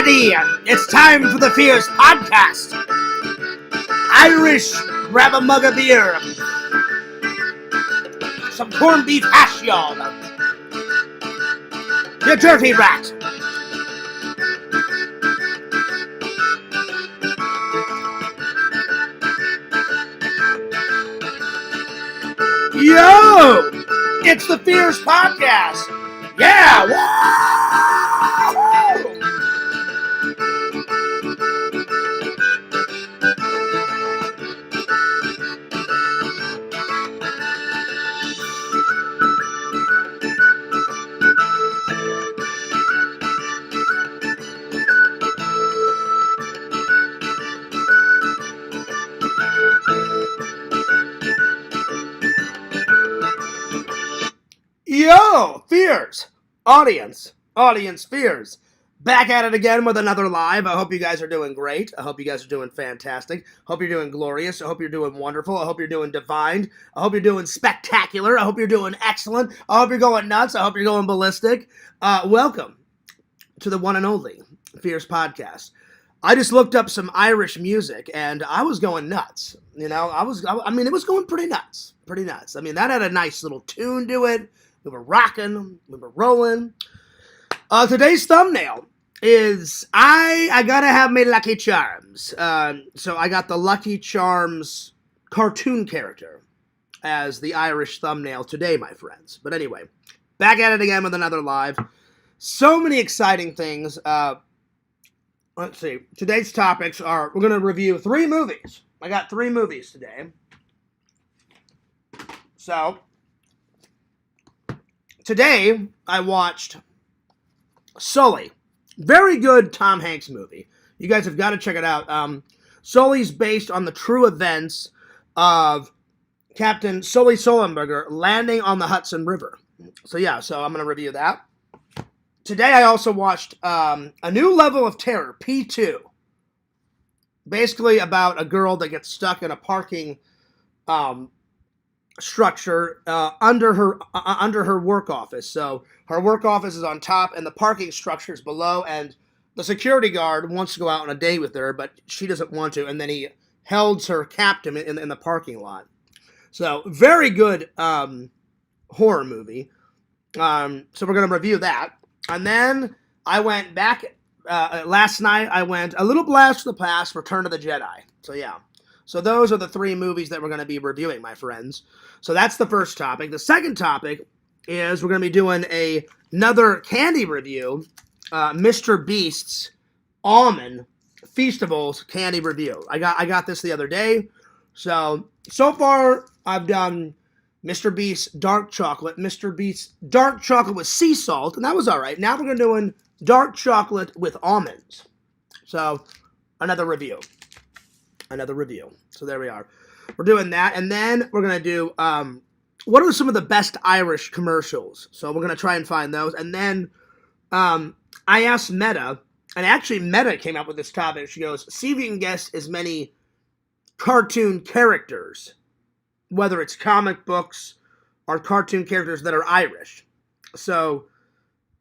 ready. It's time for the Fierce Podcast. Irish, grab a mug of beer. Some corned beef hash, y'all. You dirty rat. Yo! It's the Fierce Podcast. Yeah! Woo! Yo, Fears! Audience Fears. Back at it again with another live. I hope you guys are doing great. I hope you guys are doing fantastic. Hope you're doing glorious. I hope you're doing wonderful. I hope you're doing divine. I hope you're doing spectacular. I hope you're doing excellent. I hope you're going nuts. I hope you're going ballistic. Welcome to the one and only Fierce Podcast. I just looked up some Irish music and I was going nuts. You know, I mean, it was going pretty nuts. I mean, that had a nice little tune to it. We were rocking, we were rolling. Today's thumbnail is I gotta have my Lucky Charms. So I got the Lucky Charms cartoon character as the Irish thumbnail today, my friends. But anyway, back at it again with another live. So many exciting things. Let's see. Today's topics are, we're gonna review 3 movies. I got 3 movies today. So today, I watched Sully. Very good Tom Hanks movie. You guys have got to check it out. Sully's based on the true events of Captain Sully Sullenberger landing on the Hudson River. So yeah, so I'm going to review that. Today, I also watched A New Level of Terror, P2. Basically about a girl that gets stuck in a parking structure under her work office. So her work office is on top and the parking structure is below, and the security guard wants to go out on a date with her, but she doesn't want to, and then he holds her captive in the parking lot. So very good horror movie. So we're going to review that. And then I went back last night. I went A Little Blast from the Past, Return of the Jedi. So yeah. So those are the 3 movies that we're going to be reviewing, my friends. So that's the first topic. The second topic is we're going to be doing another candy review, Mr. Beast's Almond Feastables candy review. I got this the other day. So far I've done Mr. Beast's dark chocolate with sea salt, and that was all right. Now we're going to do dark chocolate with almonds. So another review. So there we are. We're doing that, and then we're going to do what are some of the best Irish commercials. So we're going to try and find those. And then I asked Meta, and actually Meta came up with this topic. She goes, see if you can guess as many cartoon characters, whether it's comic books or cartoon characters that are Irish. So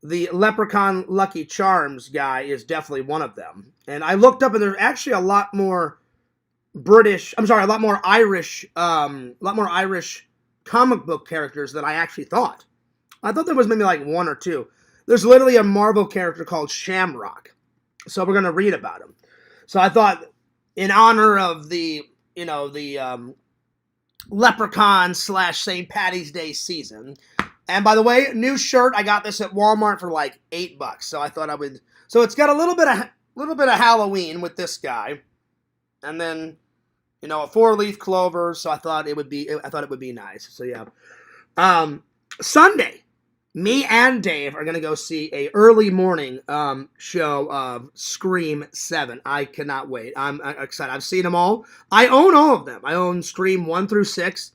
the Leprechaun Lucky Charms guy is definitely one of them. And I looked up, and there's actually a lot more Irish comic book characters than I actually thought. I thought there was maybe like 1 or 2. There's literally a Marvel character called Shamrock. So we're going to read about him. So I thought, in honor of the Leprechaun / St. Patty's Day season. And by the way, new shirt, I got this at Walmart for like $8. So I thought I would. So it's got a little bit of Halloween with this guy, and then a 4-leaf clover. So I thought it would be nice. So yeah. Sunday, me and Dave are gonna go see a early morning show of Scream 7. I cannot wait. I'm excited. I've seen them all. I own all of them. I own Scream 1 through 6.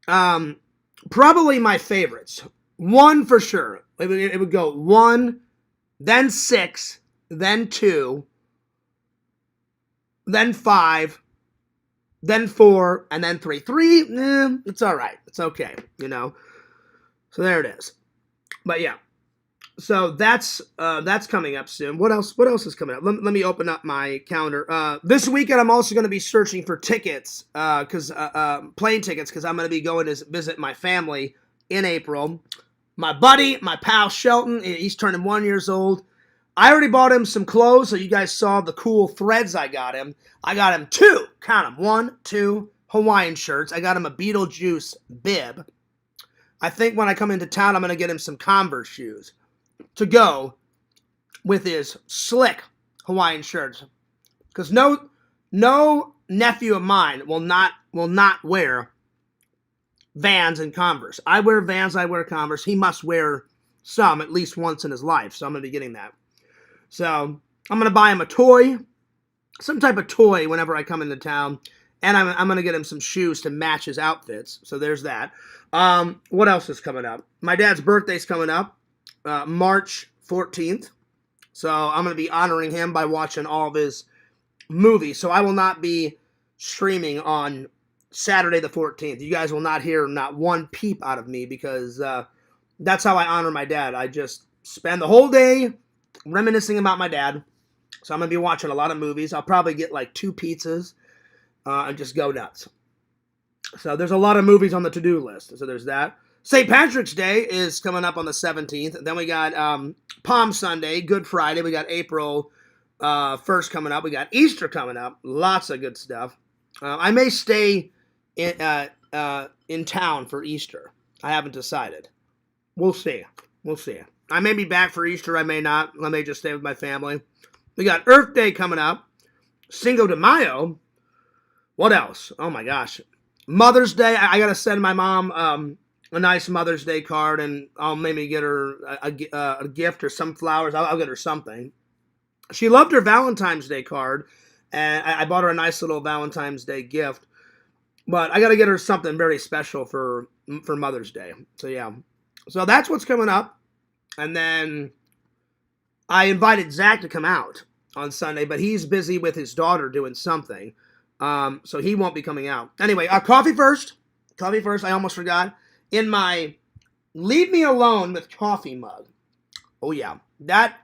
Probably my favorites. 1 for sure. It would go 1, then 6, then 2, then 5, then 4, and then 3. 3, it's all right. It's okay, So there it is. But yeah. So that's coming up soon. What else? What else is coming up? Let me open up my calendar. This weekend, I'm also going to be searching for tickets, plane tickets, because I'm going to be going to visit my family in April. My buddy, my pal Shelton, he's turning 1 year old. I already bought him some clothes, so you guys saw the cool threads I got him. I got him two, count them, 1, 2 Hawaiian shirts. I got him a Beetlejuice bib. I think when I come into town, I'm going to get him some Converse shoes to go with his slick Hawaiian shirts. Because no nephew of mine will not wear Vans and Converse. I wear Vans, I wear Converse. He must wear some at least once in his life. So I'm going to be getting that. So I'm going to buy him a toy, some type of toy whenever I come into town. And I'm going to get him some shoes to match his outfits. So there's that. What else is coming up? My dad's birthday's coming up, March 14th. So I'm going to be honoring him by watching all of his movies. So I will not be streaming on Saturday the 14th. You guys will not hear not one peep out of me because that's how I honor my dad. I just spend the whole day reminiscing about my dad. So I'm going to be watching a lot of movies. I'll probably get like 2 pizzas and just go nuts. So there's a lot of movies on the to-do list. So there's that. St. Patrick's Day is coming up on the 17th. Then we got Palm Sunday, Good Friday. We got April 1st coming up. We got Easter coming up. Lots of good stuff. I may stay in town for Easter. I haven't decided. We'll see. We'll see. I may be back for Easter. I may not. I may just stay with my family. We got Earth Day coming up. Cinco de Mayo. What else? Oh my gosh. Mother's Day. I got to send my mom a nice Mother's Day card, and I'll maybe get her a gift or some flowers. I'll get her something. She loved her Valentine's Day card, and I bought her a nice little Valentine's Day gift. But I got to get her something very special for Mother's Day. So yeah. So that's what's coming up. And then I invited Zach to come out on Sunday, but he's busy with his daughter doing something. So he won't be coming out. Anyway, coffee first. Coffee first. I almost forgot. In my leave me alone with coffee mug. Oh yeah, that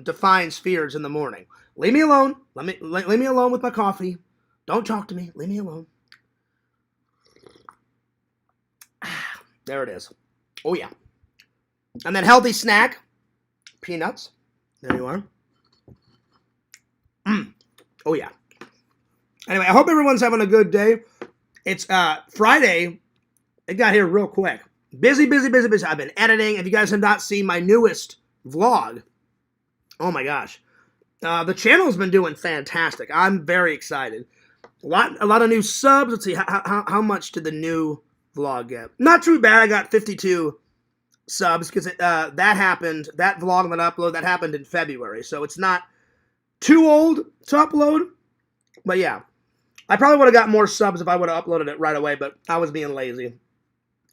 defines fears in the morning. Leave me alone. Leave me alone with my coffee. Don't talk to me. Leave me alone. There it is. Oh yeah. And then healthy snack, peanuts. There you are. Oh yeah. Anyway, I hope everyone's having a good day. It's Friday. It got here real quick. Busy. I've been editing. If you guys have not seen my newest vlog, oh my gosh. The channel's been doing fantastic. I'm very excited. A lot of new subs. Let's see, how much did the new vlog get? Not too bad. I got 52 subs because that happened. That vlog that I uploaded, that happened in February. So it's not too old to upload. But yeah. I probably would have got more subs if I would have uploaded it right away, but I was being lazy.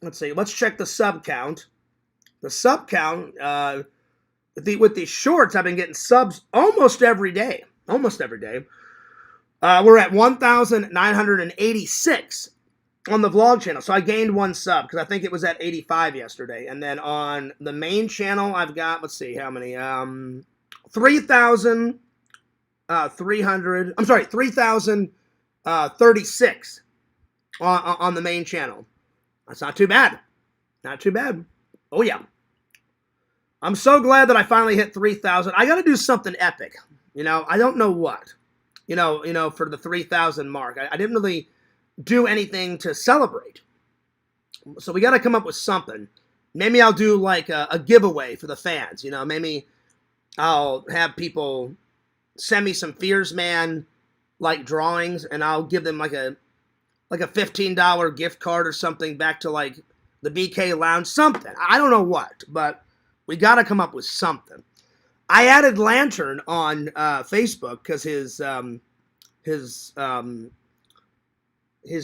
Let's see. Let's check the sub count. The sub count, with these shorts, I've been getting subs almost every day. Almost every day. We're at 1,986 on the vlog channel. So I gained 1 sub because I think it was at 85 yesterday. And then on the main channel, I've got, let's see, how many? 3,036 on the main channel. That's not too bad. Not too bad. Oh yeah. I'm so glad that I finally hit 3,000. I got to do something epic. I don't know what. For the 3,000 mark. I didn't really do anything to celebrate. So we got to come up with something. Maybe I'll do like a giveaway for the fans. Maybe I'll have people send me some Fears Man like drawings, and I'll give them like a $15 gift card or something back to like the BK Lounge, something. I don't know what, but we got to come up with something. I added Lantern on Facebook because his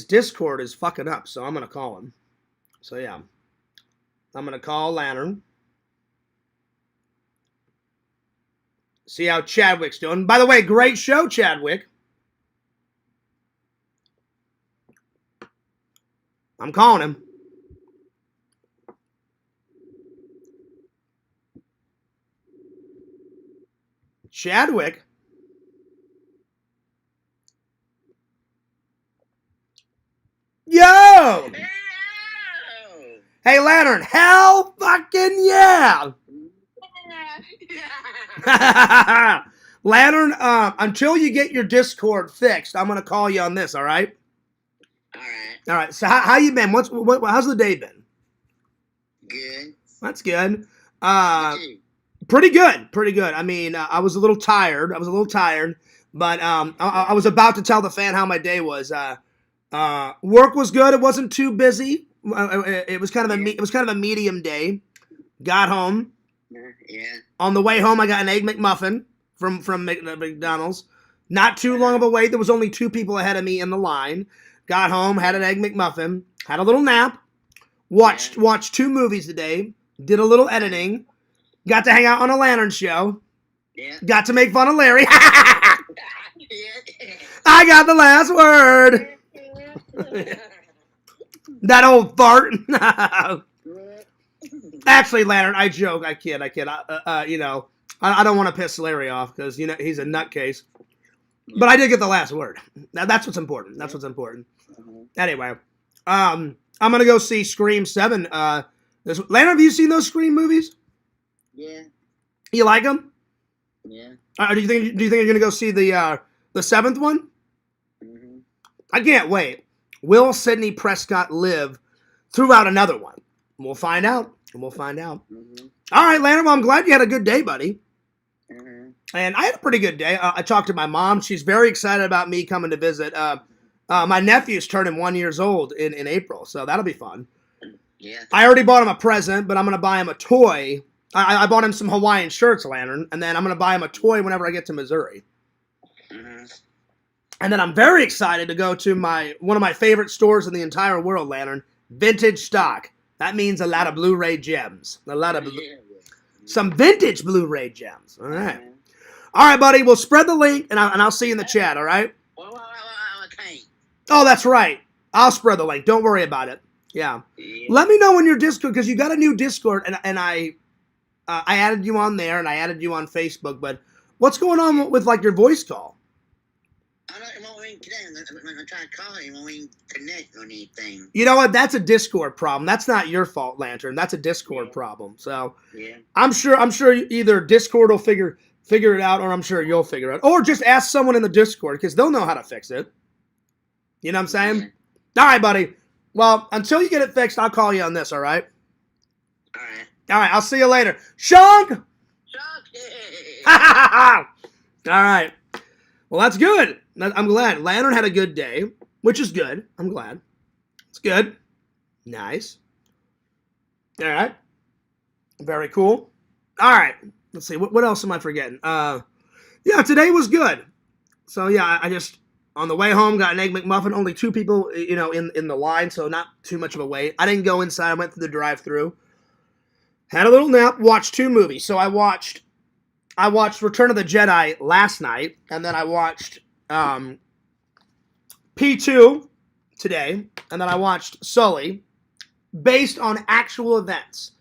Discord is fucking up, so I'm gonna call him. So yeah, I'm gonna call Lantern. See how Chadwick's doing. By the way, great show, Chadwick. I'm calling him. Chadwick. Yo! Hey, Lantern, hell fucking yeah! Lantern, until you get your Discord fixed, I'm gonna call you on this. All right. All right. So how you been? How's the day been? Good. That's good. Pretty good. Pretty good. I mean, I was a little tired. But I was about to tell the fan how my day was. Work was good. It wasn't too busy. It was kind of a medium day. Got home. Yeah. On the way home, I got an egg McMuffin from McDonald's. Not too long of a wait. There was only 2 people ahead of me in the line. Got home, had an egg McMuffin, had a little nap, watched 2 movies today, did a little editing, got to hang out on a Lantern show, got to make fun of Larry. I got the last word. That old fart. Actually, Lantern, I joke. I kid. You know, I don't want to piss Larry off because, you know, he's a nutcase. But I did get the last word. That's what's important. That's what's important. Anyway, I'm going to go see Scream 7. Lantern, have you seen those Scream movies? Yeah. You like them? Yeah. Do you think you're going to go see the 7th one? Mm-hmm. I can't wait. Will Sidney Prescott live throughout another one? We'll find out. Mm-hmm. All right, Lantern, well, I'm glad you had a good day, buddy. Mm-hmm. And I had a pretty good day. I talked to my mom. She's very excited about me coming to visit. My nephew's turning 1 year old in April, so that'll be fun. Yeah. I already bought him a present, but I'm going to buy him a toy. I bought him some Hawaiian shirts, Lantern, and then I'm going to buy him a toy whenever I get to Missouri. Mm-hmm. And then I'm very excited to go to one of my favorite stores in the entire world, Lantern, Vintage Stock. That means a lot of Blu-ray gems. Some vintage Blu-ray gems. All right. All right, buddy. We'll spread the link, and I'll see you in the chat, all right? Okay. Oh, that's right. I'll spread the link. Don't worry about it. Yeah. Let me know when your Discord, because you got a new Discord, and I added you on there, and I added you on Facebook, but what's going on with, like, your voice call? It won't ring today. I'm going to try to call it. It won't ring connect or anything. You know what? That's a Discord problem. That's not your fault, Lantern. That's a Discord problem. So I'm sure either Discord will figure it out, or I'm sure you'll figure it out. Or just ask someone in the Discord, because they'll know how to fix it. You know what I'm saying? Yeah. All right, buddy. Well, until you get it fixed, I'll call you on this, all right? All right. All right, I'll see you later. Shunk! All right. Well, that's good. I'm glad. Lantern had a good day, which is good. I'm glad. It's good. Nice. All right. Very cool. All right. Let's see. What else am I forgetting? Yeah, today was good. So, yeah, I just, on the way home, got an Egg McMuffin. Only 2 people, you know, in the line, so not too much of a wait. I didn't go inside. I went through the drive-thru. Had a little nap. Watched 2 movies. So I watched Return of the Jedi last night, and then I watched P2 today, and then I watched Sully, based on actual events.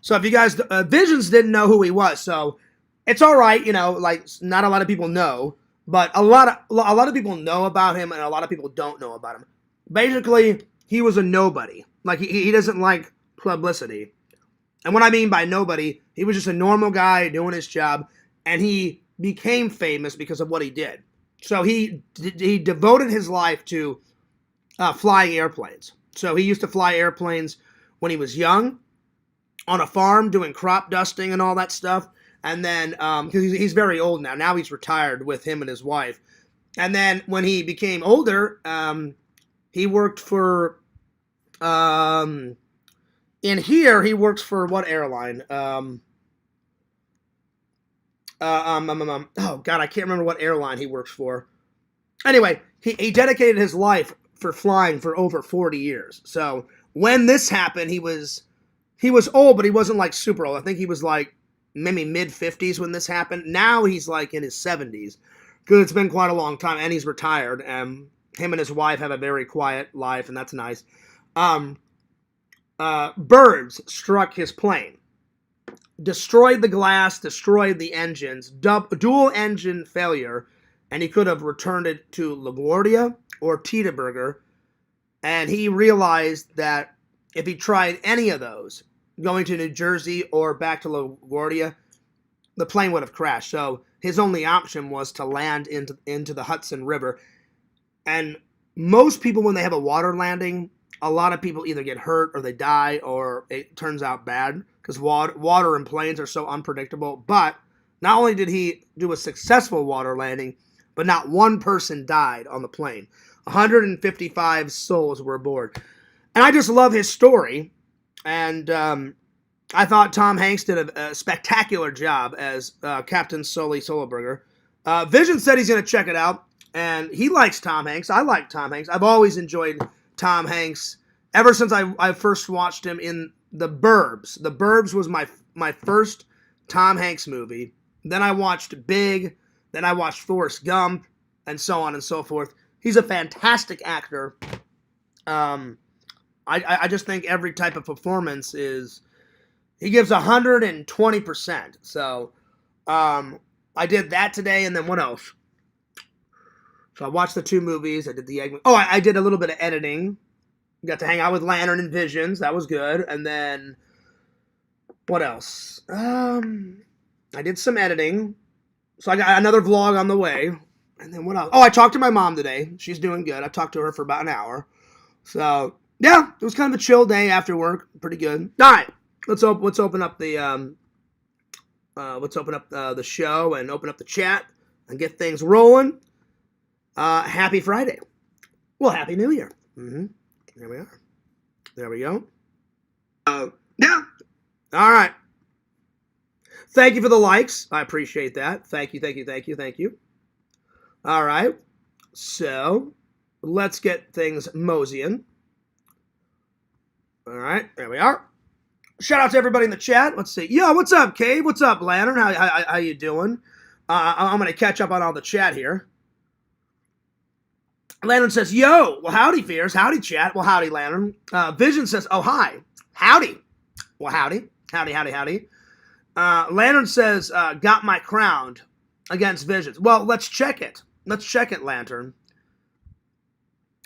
So if you guys, Visions didn't know who he was, so it's all right, you know, like, not a lot of people know, but a lot of people know about him, and a lot of people don't know about him. Basically, he was a nobody. Like, he doesn't like publicity. And what I mean by nobody, he was just a normal guy doing his job, and he became famous because of what he did. So he devoted his life to flying airplanes. So he used to fly airplanes when he was young, on a farm, doing crop dusting and all that stuff. And then, because he's very old now. Now he's retired with him and his wife. And then when he became older, he worked for... in here, he works for what airline? Oh, God, I can't remember what airline he works for. Anyway, he dedicated his life for flying for over 40 years. So when this happened, he was old, but he wasn't like super old. I think he was like maybe mid-50s when this happened. Now he's like in his 70s because it's been quite a long time, and he's retired. Him and his wife have a very quiet life, and that's nice. Birds struck his plane. destroyed the glass, destroyed the engines, dual engine failure, and he could have returned it to LaGuardia or Titaberger. And he realized that if he tried any of those, going to New Jersey or back to LaGuardia, the plane would have crashed. So his only option was to land into the Hudson River. And most people, when they have a water landing, a lot of people either get hurt or they die or it turns out bad because water and planes are so unpredictable. But not only did he do a successful water landing, but not one person died on the plane. 155 souls were aboard. And I just love his story. And I thought Tom Hanks did a spectacular job as Captain Sully Sullenberger. Vision said he's going to check it out. And he likes Tom Hanks. I like Tom Hanks. I've always enjoyed Tom Hanks ever since I first watched him in The Burbs. The Burbs was my first Tom Hanks movie. Then I watched Big. Then I watched Forrest Gump, and so on and so forth. He's a fantastic actor. I just think every type of performance is... He gives 120%. So I did that today, and then what else? So I watched the 2 movies. I did the egg. Oh, I did a little bit of editing. Got to hang out with Lantern and Visions. That was good. And then what else? I did some editing. So I got another vlog on the way. And then what else? Oh, I talked to my mom today. She's doing good. I talked to her for about an hour. So yeah, it was kind of a chill day after work. Pretty good. All right, let's open up the the show and open up the chat and get things rolling. Happy Friday. Well, Happy New Year. There we are. There we go. Yeah. All right. Thank you for the likes. I appreciate that. Thank you. All right. So, let's get things moseying. All right. There we are. Shout out to everybody in the chat. Let's see. Yo, what's up, Cade? What's up, Lantern? How you doing? I'm going to catch up on all the chat here. Lantern says, yo, well, howdy, Fears. Howdy, chat. Well, howdy, Lantern. Vision says, oh, hi. Howdy. Well, howdy. Howdy. Lantern says, got my crown against Visions. Well, let's check it. Lantern.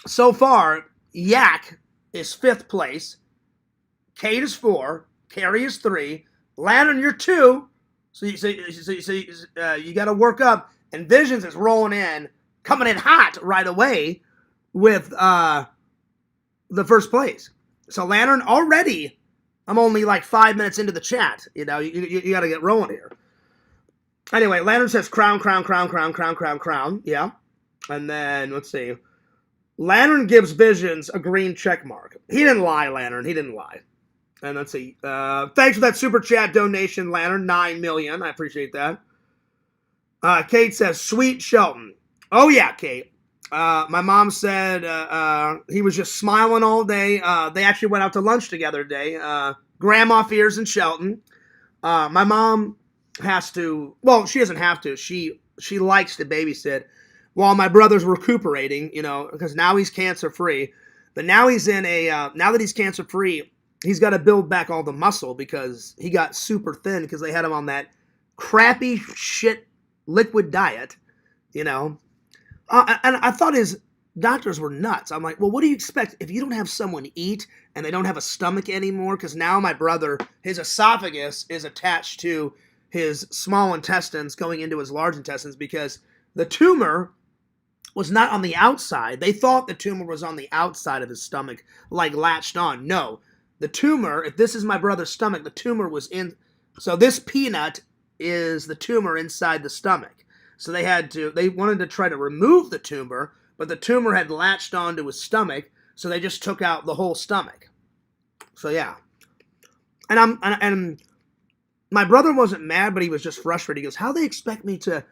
So far, Yak is 5th place. Kate is 4. Carrie is 3. Lantern, you're 2. So you got to work up. And Visions is rolling in, coming in hot right away with the 1st place. So Lantern already, I'm only like 5 minutes into the chat. You know, you got to get rolling here. Anyway, Lantern says crown. Yeah. And then, let's see. Lantern gives Visions a green check mark. He didn't lie, Lantern. He didn't lie. And let's see. Thanks for that super chat donation, Lantern. 9 million. I appreciate that. Kate says, sweet Shelton. Oh, yeah, Kate. My mom said he was just smiling all day. They actually went out to lunch together today. Grandma Fears and Shelton. My mom has to, well, she doesn't have to. She likes to babysit while my brother's recuperating, you know, because now he's cancer-free. But now he's in now that he's cancer-free, he's got to build back all the muscle because he got super thin because they had him on that crappy shit liquid diet, you know. And I thought his doctors were nuts. I'm like, well, what do you expect if you don't have someone eat and they don't have a stomach anymore? Because now my brother, his esophagus is attached to his small intestines going into his large intestines because the tumor was not on the outside. They thought the tumor was on the outside of his stomach, like latched on. No, the tumor, if this is my brother's stomach, the tumor was in. So this peanut is the tumor inside the stomach. So they wanted to try to remove the tumor, but the tumor had latched onto his stomach, so they just took out the whole stomach. So yeah. And my brother wasn't mad, but he was just frustrated. He goes, how they expect me to,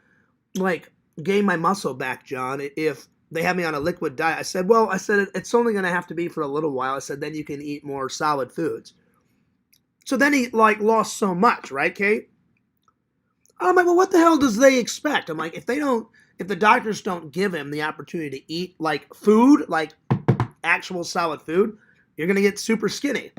like, gain my muscle back, John, if they have me on a liquid diet? I said, it's only going to have to be for a little while. I said, then you can eat more solid foods. So then he, like, lost so much, right, Kate? I'm like, well, what the hell does they expect? I'm like, if the doctors don't give him the opportunity to eat, like, food, like actual solid food, you're going to get super skinny.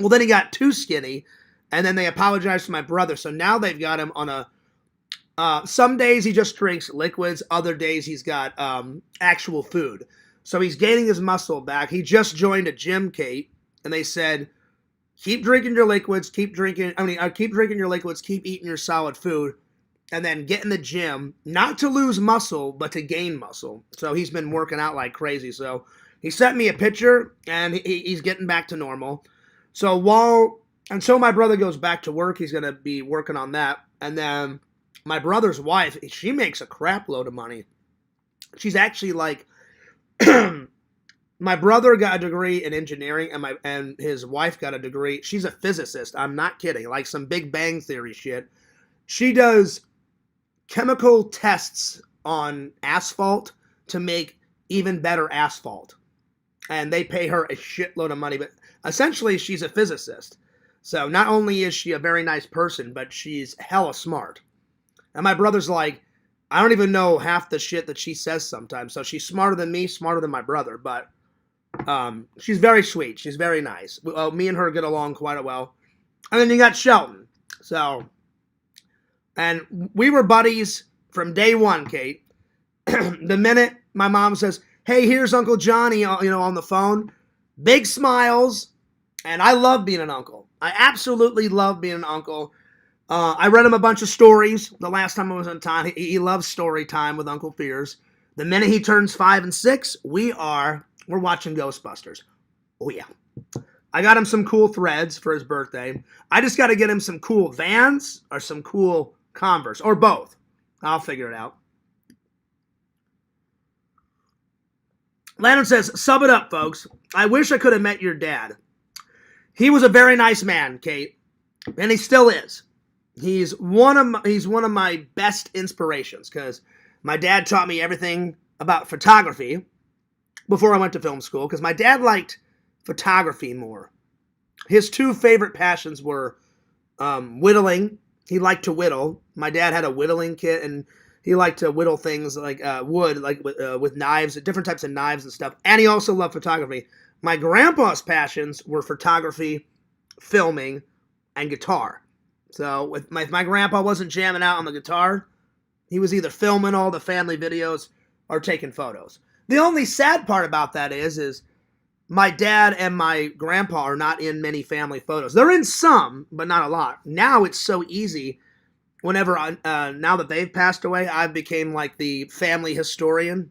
Well, then he got too skinny, And then they apologized to my brother. So now they've got him on a, some days he just drinks liquids. Other days he's got actual food. So he's gaining his muscle back. He just joined a gym, Kate. And they said, keep drinking your liquids, keep drinking your liquids, keep eating your solid food. And then get in the gym, not to lose muscle, but to gain muscle. So he's been working out like crazy. So he sent me a picture, and he's getting back to normal. So until my brother goes back to work, he's going to be working on that. And then my brother's wife, she makes a crap load of money. She's actually like, my brother got a degree in engineering, and his wife got a degree. She's a physicist. I'm not kidding. Like some Big Bang Theory shit. She does chemical tests on asphalt to make even better asphalt. And they pay her a shitload of money. But essentially, she's a physicist. So not only is she a very nice person, but she's hella smart. And my brother's like, I don't even know half the shit that she says sometimes. So she's smarter than me, smarter than my brother. But she's very sweet. She's very nice. Me and her get along quite well. And then you got Shelton. So... and we were buddies from day one, Kate. The minute my mom says, hey, here's Uncle Johnny, on the phone, big smiles, and I love being an uncle. I absolutely love being an uncle. I read him a bunch of stories the last time I was in town. He loves story time with Uncle Fears. The minute he turns 5 and 6, we're watching Ghostbusters. Oh, yeah. I got him some cool threads for his birthday. I just got to get him some cool Vans or some cool Converse, or both. I'll figure it out. Landon says, sub it up, folks. I wish I could have met your dad. He was a very nice man, Kate, and he still is. He's one of my best inspirations, because my dad taught me everything about photography before I went to film school, because my dad liked photography more. His two favorite passions were whittling. He liked to whittle. My dad had a whittling kit, and he liked to whittle things like wood, like with knives, different types of knives and stuff. And he also loved photography. My grandpa's passions were photography, filming, and guitar. So if my grandpa wasn't jamming out on the guitar, he was either filming all the family videos or taking photos. The only sad part about that is my dad and my grandpa are not in many family photos. They're in some, but not a lot. Now it's so easy. Whenever now that they've passed away, I became like the family historian.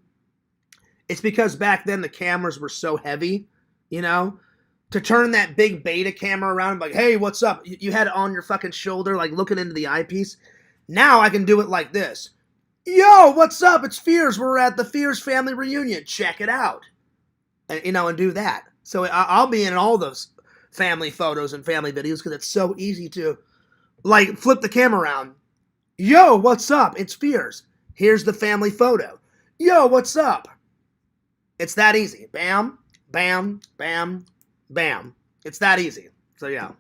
It's because back then the cameras were so heavy, to turn that big beta camera around, like, hey, what's up? You had it on your fucking shoulder, like looking into the eyepiece. Now I can do it like this. Yo, what's up? It's Fears. We're at the Fears family reunion. Check it out. And do that. So I'll be in all those family photos and family videos because it's so easy to, like, flip the camera around. Yo, what's up? It's Fears. Here's the family photo. Yo, what's up? It's that easy. Bam, bam, bam, bam. It's that easy. So, yeah.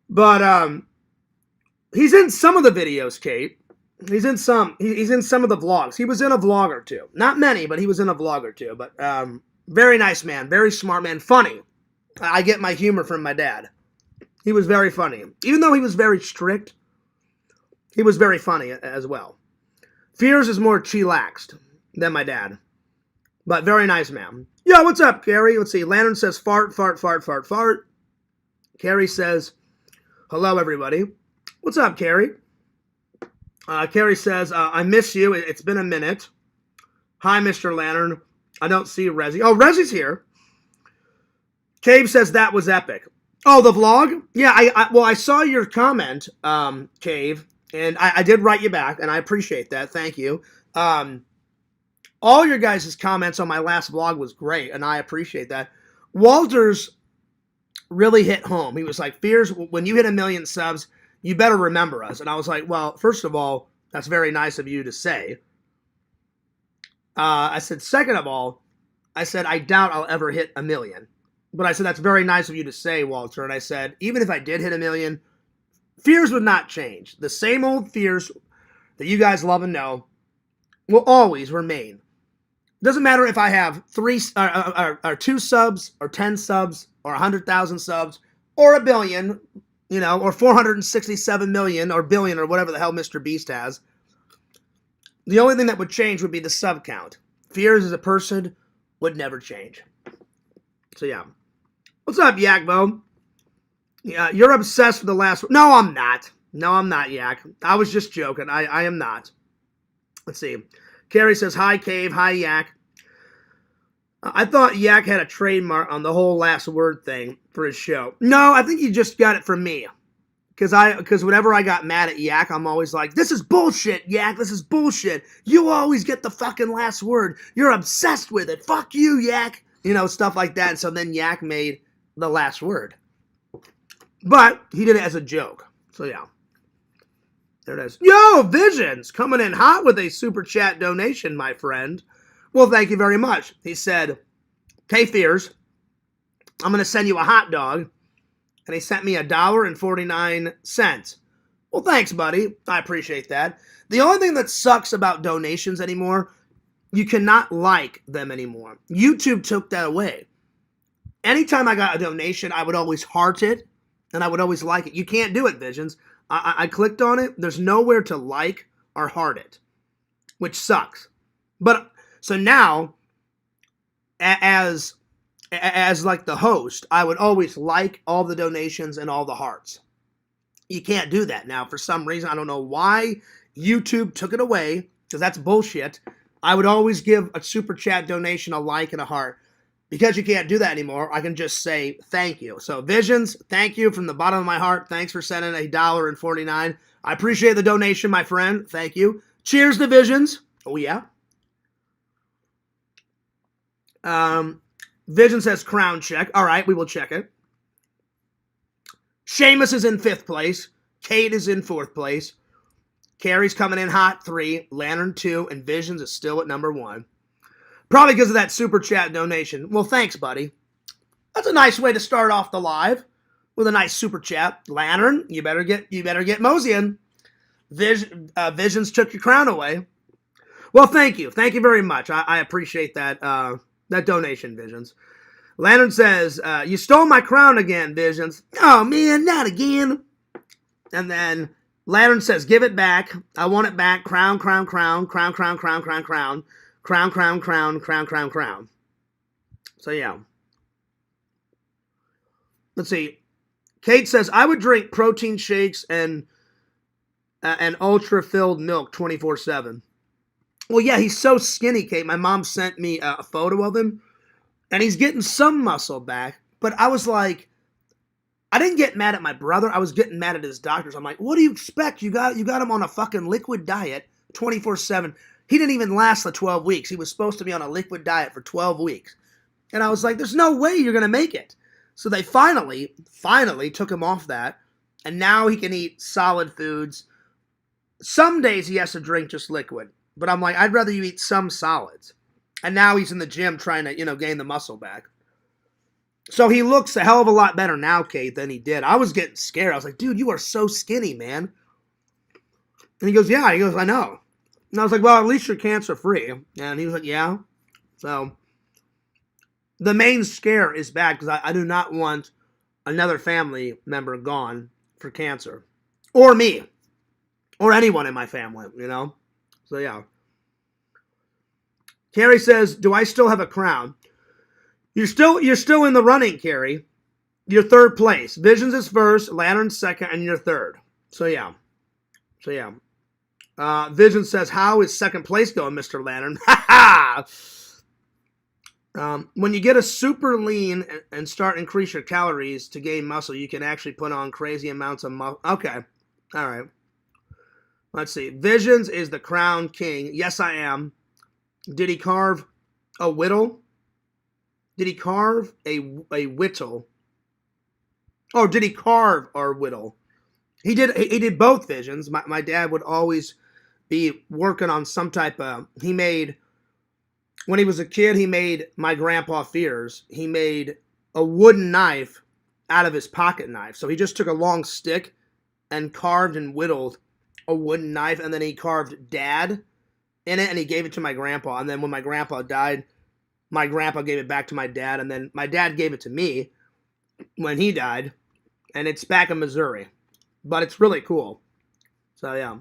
But, he's in some of the videos, Kate. He's in some of the vlogs. He was in a vlog or two. Not many, but he was in a vlog or two. But very nice man, very smart man, funny. I get my humor from my dad. He was very funny. Even though he was very strict, he was very funny as well. Fears is more chillaxed than my dad. But very nice man. Yo, what's up, Carrie? Let's see. Lantern says fart, fart, fart, fart, fart. Carrie says, hello, everybody. What's up, Carrie? Carrie says, I miss you. It's been a minute. Hi, Mr. Lantern. I don't see Rezzy. Oh, Rezzy's here. Cave says that was epic. Oh, the vlog? Yeah, I saw your comment, Cave, and I did write you back, and I appreciate that. Thank you. All your guys' comments on my last vlog was great, and I appreciate that. Walter's really hit home. He was like, Fears, when you hit 1 million subs, you better remember us. And I was like, well, first of all, that's very nice of you to say. I said, second of all, I said, I doubt I'll ever hit 1 million. But I said, that's very nice of you to say, Walter. And I said, even if I did hit 1 million, Fears would not change. The same old Fears that you guys love and know will always remain. Doesn't matter if I have 2 subs or 10 subs or 100,000 subs or a billion, or 467 million or billion or whatever the hell Mr. Beast has. The only thing that would change would be the sub count. Fears as a person would never change. So yeah. What's up, Yakbo? Yeah, you're obsessed with the last one. No, I'm not. No, I'm not, Yak. I was just joking. I am not. Let's see. Carrie says, hi, Cave. Hi, Yak. I thought Yak had a trademark on the whole last word thing for his show. No, I think he just got it from me. Because whenever I got mad at Yak, I'm always like, this is bullshit, Yak. This is bullshit. You always get the fucking last word. You're obsessed with it. Fuck you, Yak. Stuff like that. And so then Yak made the last word. But he did it as a joke. So yeah. There it is. Yo, Visions coming in hot with a super chat donation, my friend. Well, thank you very much. He said, K Fears, I'm going to send you a hot dog. And he sent me $1.49. Well, thanks, buddy. I appreciate that. The only thing that sucks about donations anymore, you cannot like them anymore. YouTube took that away. Anytime I got a donation, I would always heart it, and I would always like it. You can't do it, Visions. I clicked on it. There's nowhere to like or heart it, which sucks. But so now, as like the host, I would always like all the donations and all the hearts. You can't do that now for some reason. I don't know why YouTube took it away, because that's bullshit. I would always give a super chat donation a like and a heart. Because you can't do that anymore, I can just say thank you. So Visions, thank you from the bottom of my heart. Thanks for sending $1.49. I appreciate the donation, my friend. Thank you. Cheers to Visions. Oh yeah. Vision says crown check. All right, we will check it. Seamus is in 5th place. Kate is in 4th place. Carrie's coming in hot 3. Lantern 2. And Visions is still at number 1. Probably because of that super chat donation. Well, thanks, buddy. That's a nice way to start off the live with a nice super chat. Lantern, you better get moseying. Visions took your crown away. Well, thank you. Thank you very much. I appreciate that that donation, Visions. Lantern says, you stole my crown again, Visions. Oh, man, not again. And then Lantern says, give it back. I want it back. Crown, crown, crown, crown, crown, crown, crown, crown. Crown, crown, crown, crown, crown, crown. So, yeah. Let's see. Kate says, I would drink protein shakes and ultra-filled milk 24/7. Well, yeah, he's so skinny, Kate. My mom sent me a photo of him, and he's getting some muscle back. But I was like, I didn't get mad at my brother. I was getting mad at his doctors. I'm like, what do you expect? You got him on a fucking liquid diet 24/7. He didn't even last the 12 weeks. He was supposed to be on a liquid diet for 12 weeks. And I was like, there's no way you're going to make it. So they finally took him off that. And now he can eat solid foods. Some days he has to drink just liquid. But I'm like, I'd rather you eat some solids. And now he's in the gym trying to, gain the muscle back. So he looks a hell of a lot better now, Kate, than he did. I was getting scared. I was like, dude, you are so skinny, man. And he goes, yeah. He goes, I know. And I was like, well, at least you're cancer-free. And he was like, yeah. So the main scare is bad because I do not want another family member gone for cancer. Or me. Or anyone in my family, So, yeah. Carrie says, do I still have a crown? You're still in the running, Carrie. You're 3rd place. Visions is 1st, Lantern's 2nd, and you're 3rd. So, yeah. Vision says, how is 2nd place going, Mr. Lantern? When you get a super lean and start increase your calories to gain muscle, you can actually put on crazy amounts of muscle. Okay. All right. Let's see. Visions is the crown king. Yes, I am. Did he carve a whittle? Did he carve a whittle? Oh, did he carve our whittle? He did both, Visions. My dad would always be working on some type of, when he was a kid, he made my grandpa fears. He made a wooden knife out of his pocket knife. So he just took a long stick and carved and whittled a wooden knife, and then he carved dad in it, and he gave it to my grandpa. And then when my grandpa died, my grandpa gave it back to my dad, and then my dad gave it to me when he died. and it's back in Missouri, but it's really cool. So yeah.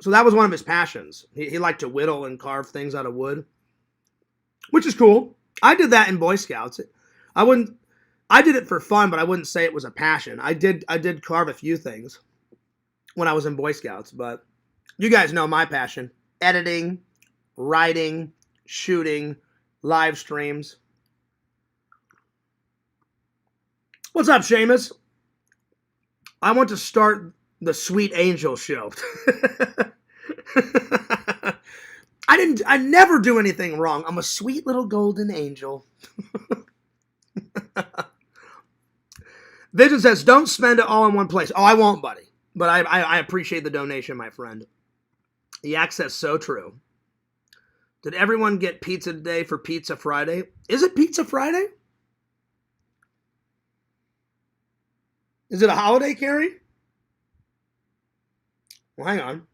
So that was one of his passions. He liked to whittle and carve things out of wood, which is cool. I did that in Boy Scouts. I did it for fun, but I wouldn't say it was a passion. I did carve a few things when I was in Boy Scouts, but you guys know my passion. Editing, writing, shooting, live streams. What's up, Seamus? I want to start the Sweet Angel show. I never do anything wrong. I'm a sweet little golden angel. Vision says, don't spend it all in one place. Oh, I won't, buddy. But I appreciate the donation, my friend. The access so true. Did everyone get pizza today for Pizza Friday? Is it Pizza Friday? Is it a holiday, Carrie? Well, hang on.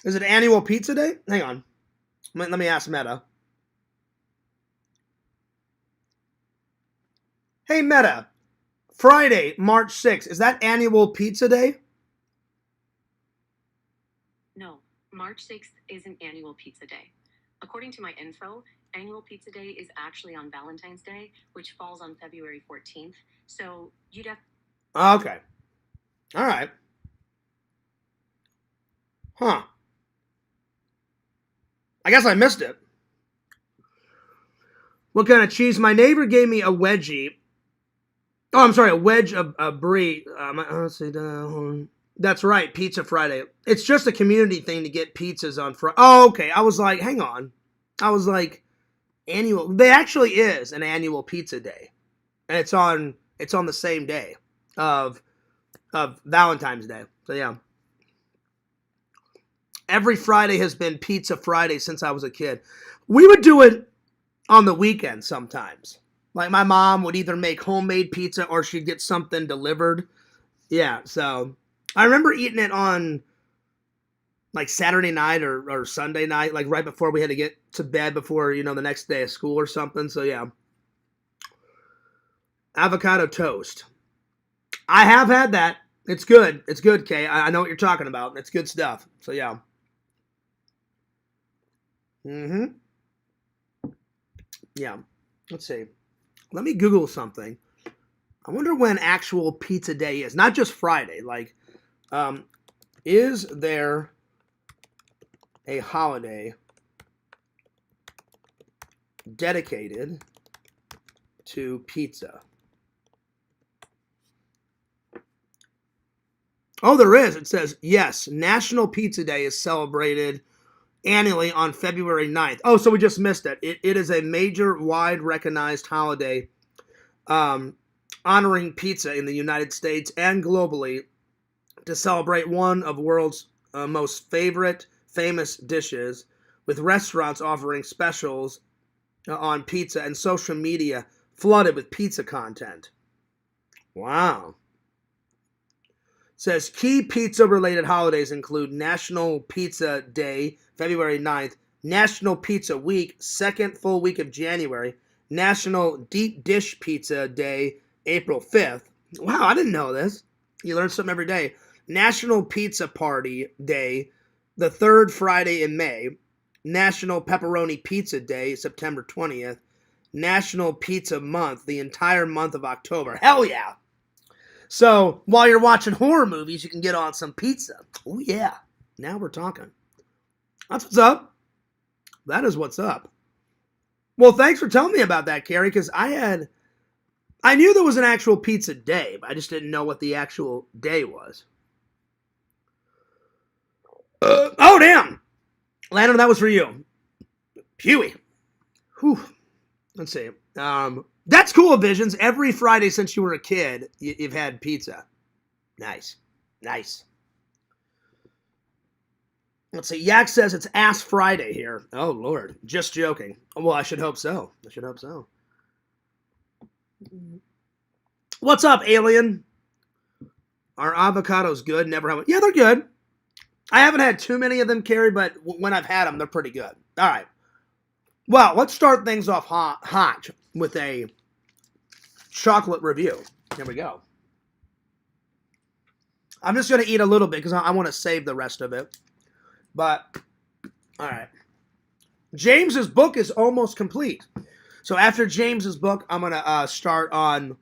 Is it annual pizza day? Hang on. Let me ask Meta. Hey, Meta. Friday, March 6th. Is that annual pizza day? No, March 6th isn't annual pizza day. According to my info, annual pizza day is actually on Valentine's Day, which falls on February 14th. So you'd have... Okay. All right. Huh. I guess I missed it. What kind of cheese? My neighbor gave me a wedgie. Oh, I'm sorry, a wedge of brie. Let's see. That's right, Pizza Friday. It's just a community thing to get pizzas on Friday. Oh, okay. I was like, hang on. I was like, annual. There actually is an annual pizza day, and it's on the same day of Valentine's Day. So yeah. Every Friday has been Pizza Friday since I was a kid. We would do it on the weekend sometimes. Like my mom would either make homemade pizza or she'd get something delivered. Yeah, so I remember eating it on like Saturday night or Sunday night, like right before we had to get to bed before, the next day of school or something. So yeah. Avocado toast. I have had that. It's good. It's good, Kay. I know what you're talking about. It's good stuff. So yeah. Yeah. Let's see. Let me Google something. I wonder when actual pizza day is. Not just Friday. Like, is there a holiday dedicated to pizza? Oh, there is. It says, yes, National Pizza Day is celebrated annually on February 9th. Oh, so we just missed it. It is a major, wide recognized holiday honoring pizza in the United States and globally to celebrate one of the world's most famous dishes, with restaurants offering specials on pizza and social media flooded with pizza content. Wow. Says key pizza-related holidays include National Pizza Day, February 9th, National Pizza Week, second full week of January, National Deep Dish Pizza Day, April 5th. Wow, I didn't know this. You learn something every day. National Pizza Party Day, the third Friday in May, National Pepperoni Pizza Day, September 20th, National Pizza Month, the entire month of October. Hell yeah! So, while you're watching horror movies, you can get on some pizza. Oh, yeah. Now we're talking. That's what's up. That is what's up. Well, thanks for telling me about that, Carrie, because I knew there was an actual pizza day, but I just didn't know what the actual day was. Oh, damn. Landon, that was for you. Pewy. Whew. Let's see. That's cool, Visions. Every Friday since you were a kid, you've had pizza. Nice. Nice. Let's see. Yak says it's Ass Friday here. Oh, Lord. Just joking. Well, I should hope so. What's up, Alien? Are avocados good? Never have. Yeah, they're good. I haven't had too many of them, Carrie, but when I've had them, they're pretty good. All right. Well, let's start things off hot with a chocolate review. Here we go. I'm just going to eat a little bit because I want to save the rest of it. But, all right. James's book is almost complete. So after James's book, I'm going to start on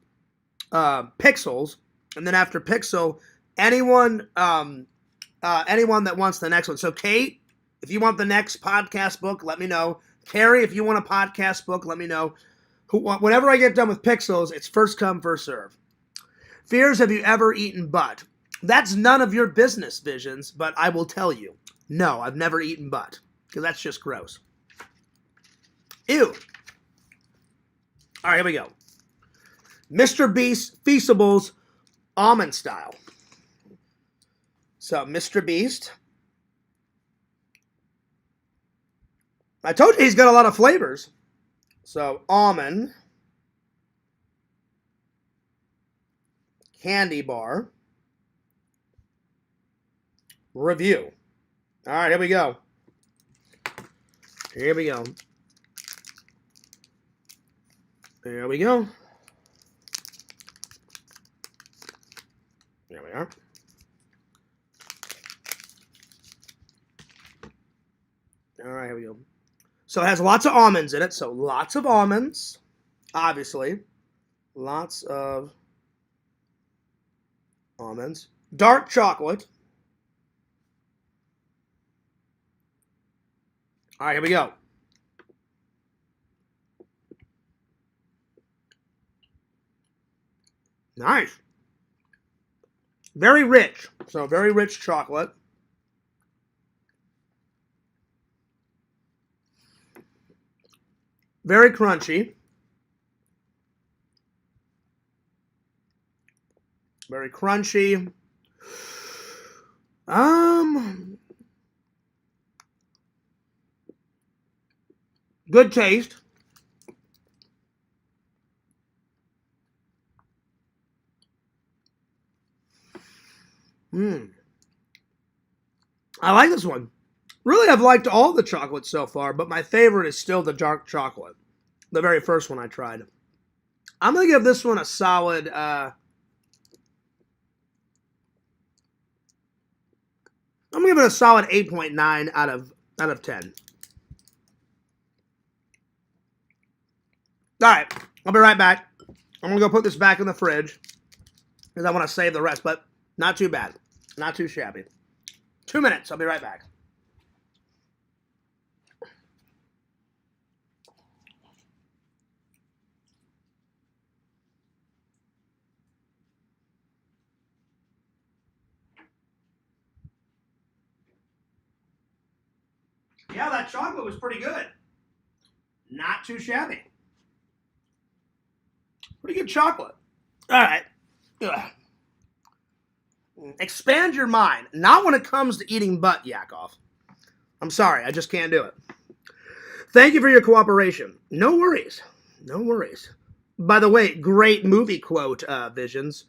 Pixels. And then after Pixel, anyone that wants the next one. So Kate, if you want the next podcast book, let me know. Carrie, if you want a podcast book, let me know. Whenever I get done with Pixels, it's first come, first serve. Fears, have you ever eaten butt? That's none of your business, Visions, but I will tell you. No, I've never eaten butt, because that's just gross. Ew. All right, here we go. Mr. Beast Feastables almond style. So, Mr. Beast. I told you he's got a lot of flavors. So, almond. Candy bar. Review. All right, here we go. Here we go. There we go. There we are. All right, here we go. So it has lots of almonds in it. So lots of almonds, obviously. Lots of almonds. Dark chocolate. All right, here we go. Nice. Very rich. So very rich chocolate. Very crunchy. Very crunchy. Good taste. I like this one. Really, I've liked all the chocolates so far, but my favorite is still the dark chocolate. The very first one I tried. I'm going to give this one a solid... I'm going to give it a solid 8.9 out of 10. All right, I'll be right back. I'm going to go put this back in the fridge because I want to save the rest, but not too bad. Not too shabby. 2 minutes. I'll be right back. Yeah, that chocolate was pretty good. Not too shabby. Pretty good chocolate. All right. Ugh. Expand your mind. Not when it comes to eating butt, Yakov. I'm sorry, I just can't do it. Thank you for your cooperation. No worries. No worries. By the way, great movie quote, Visions.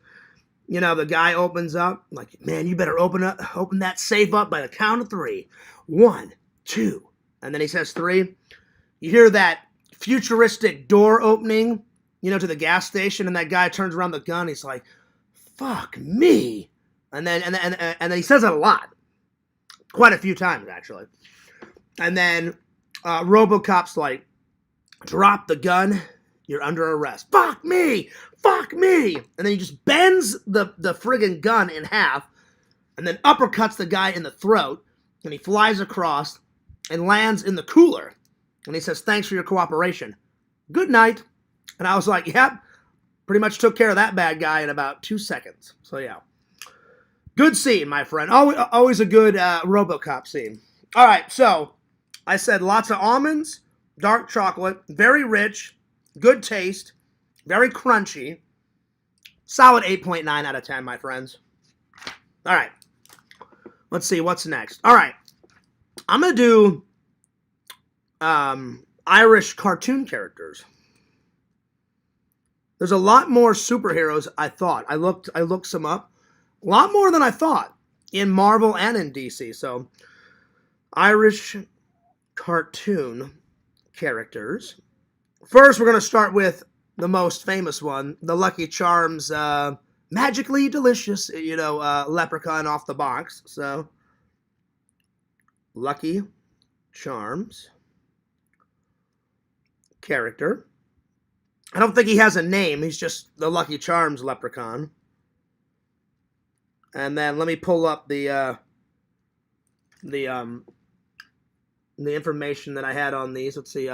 You know, the guy opens up, like, man, you better open that safe up by the count of 3. 1, 2. And then he says 3. You hear that futuristic door opening, to the gas station, and that guy turns around the gun, he's like, fuck me. And then he says it a lot. Quite a few times, actually. And then RoboCop's like, drop the gun, you're under arrest. Fuck me! Fuck me! And then he just bends the friggin' gun in half, and then uppercuts the guy in the throat, and he flies across and lands in the cooler. And he says, thanks for your cooperation. Good night. And I was like, yep, pretty much took care of that bad guy in about 2 seconds. So, yeah. Good scene, my friend. Always a good RoboCop scene. All right, so I said lots of almonds, dark chocolate, very rich, good taste, very crunchy. Solid 8.9 out of 10, my friends. All right. Let's see, what's next? All right. I'm going to do Irish cartoon characters. There's a lot more superheroes I thought. I looked some up. A lot more than I thought in Marvel and in DC. So, Irish cartoon characters. First, we're going to start with the most famous one, the Lucky Charms, magically delicious, leprechaun off the box. So, Lucky Charms character. I don't think he has a name. He's just the Lucky Charms leprechaun. And then let me pull up the information that I had on these. Let's see.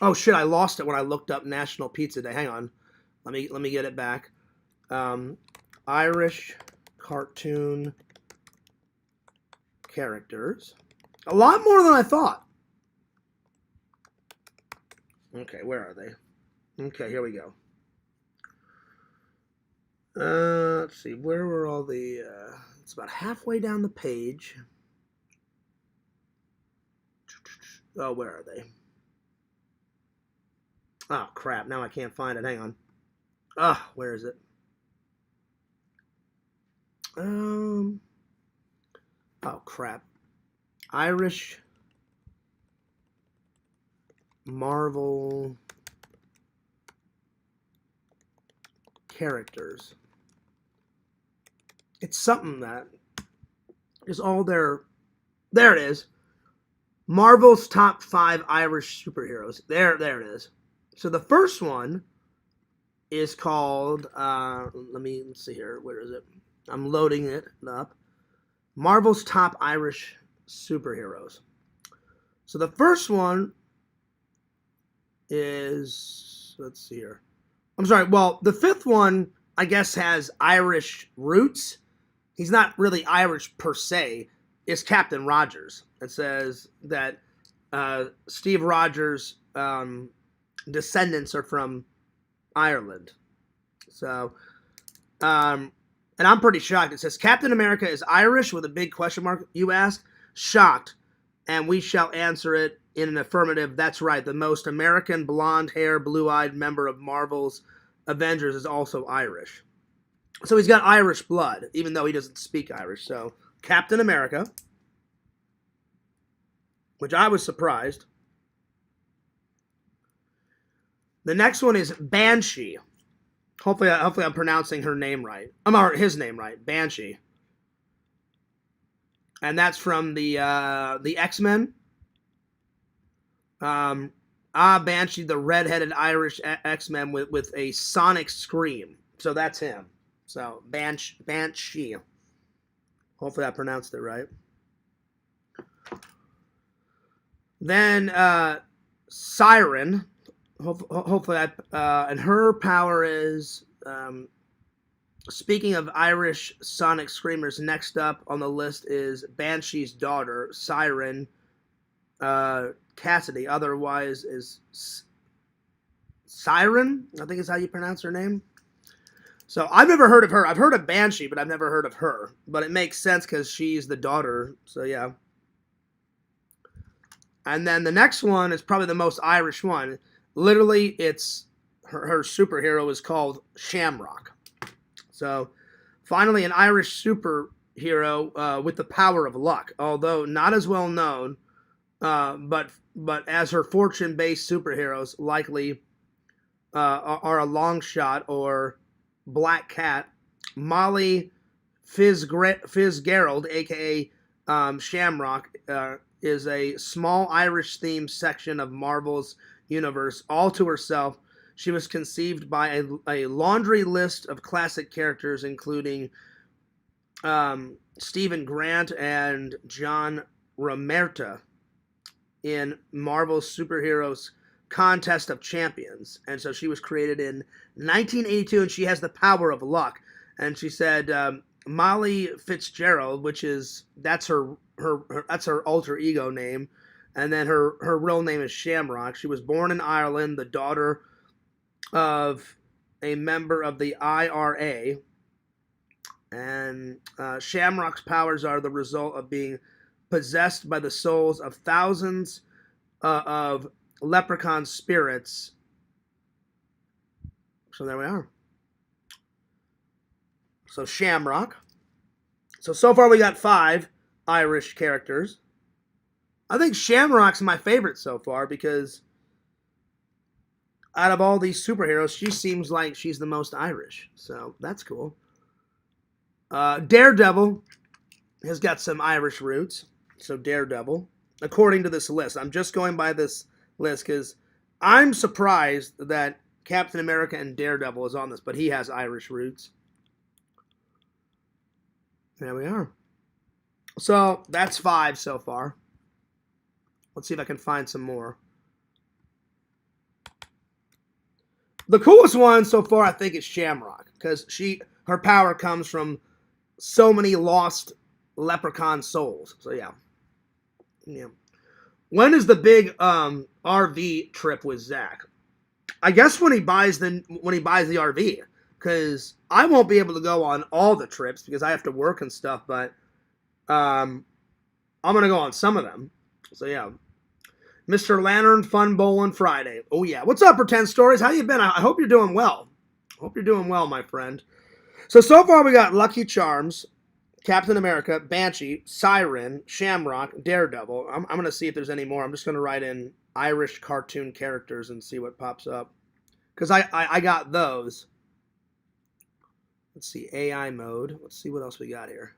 Oh shit! I lost it when I looked up National Pizza Day. Hang on. Let me get it back. Irish cartoon characters. A lot more than I thought. Okay, where are they? Okay, here we go. Let's see. Where were all the... it's about halfway down the page. Oh, where are they? Oh, crap. Now I can't find it. Hang on. Where is it? Oh, crap. Irish Marvel characters. It's something that is all there. There it is. Marvel's top 5 Irish superheroes. There it is. So the first one is called, let's see here. Where is it? I'm loading it up. Marvel's top Irish superheroes. So the first one is, let's see here. I'm sorry. Well, the fifth one, I guess, has Irish roots. He's not really Irish per se. It's Captain Rogers. It says that Steve Rogers' descendants are from Ireland. So, and I'm pretty shocked. It says Captain America is Irish with a big question mark. You ask? Shocked. And we shall answer it in an affirmative. That's right. The most American blonde-haired, blue-eyed member of Marvel's Avengers is also Irish. So he's got Irish blood, even though he doesn't speak Irish. So Captain America, which I was surprised. The next one is Banshee. Hopefully I'm pronouncing her name right. His name right. Banshee. And that's from the X-Men. Banshee, the red-headed Irish X-Men with a sonic scream. So that's him. So Banshee. Hopefully I pronounced it right. Then Siren. Hopefully and her power is, speaking of Irish sonic screamers, next up on the list is Banshee's daughter, Siren Cassidy, otherwise is Siren, I think is how you pronounce her name. So I've never heard of her. I've heard of Banshee, but I've never heard of her. But it makes sense because she's the daughter, so yeah. And then the next one is probably the most Irish one. Literally, it's her superhero is called Shamrock. So, finally, an Irish superhero with the power of luck, although not as well known, but as her fortune-based superheroes likely are a long shot or Black Cat, Molly Fitzgerald, aka Shamrock, is a small Irish-themed section of Marvel's universe all to herself. She was conceived by a laundry list of classic characters, including Stephen Grant and John Romita in Marvel's Superheroes Contest of Champions. And so she was created in 1982, and she has the power of luck. And she said Molly Fitzgerald, that's her alter ego name, and then her real name is Shamrock. She was born in Ireland, the daughter of a member of the IRA, and Shamrock's powers are the result of being possessed by the souls of thousands of leprechaun spirits. So there we are. So Shamrock. So far we got 5 Irish characters. I think Shamrock's my favorite so far because out of all these superheroes, she seems like she's the most Irish. So that's cool. Daredevil has got some Irish roots. So Daredevil, according to this list. I'm just going by this list because I'm surprised that Captain America and Daredevil is on this, but he has Irish roots. There we are. So that's 5 so far. Let's see if I can find some more. The coolest one so far, I think, is Shamrock, because her power comes from so many lost leprechaun souls. So yeah. When is the big RV trip with Zach? I guess when he buys the RV, because I won't be able to go on all the trips because I have to work and stuff. But I'm gonna go on some of them. So yeah. Mr. Lantern Fun Bowling Friday. Oh, yeah. What's up, Pretend Stories? How you been? I hope you're doing well. Hope you're doing well, my friend. So far we got Lucky Charms, Captain America, Banshee, Siren, Shamrock, Daredevil. I'm going to see if there's any more. I'm just going to write in Irish cartoon characters and see what pops up. Because I got those. Let's see. AI mode. Let's see what else we got here.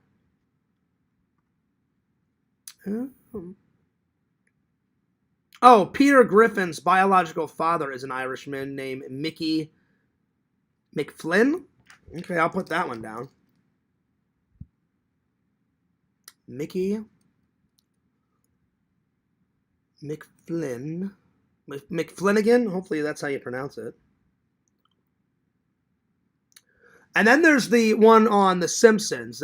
Oh, Peter Griffin's biological father is an Irishman named Mickey McFlynn. Okay, I'll put that one down. Mickey McFlynn. McFlynnigan? Hopefully that's how you pronounce it. And then there's the one on The Simpsons.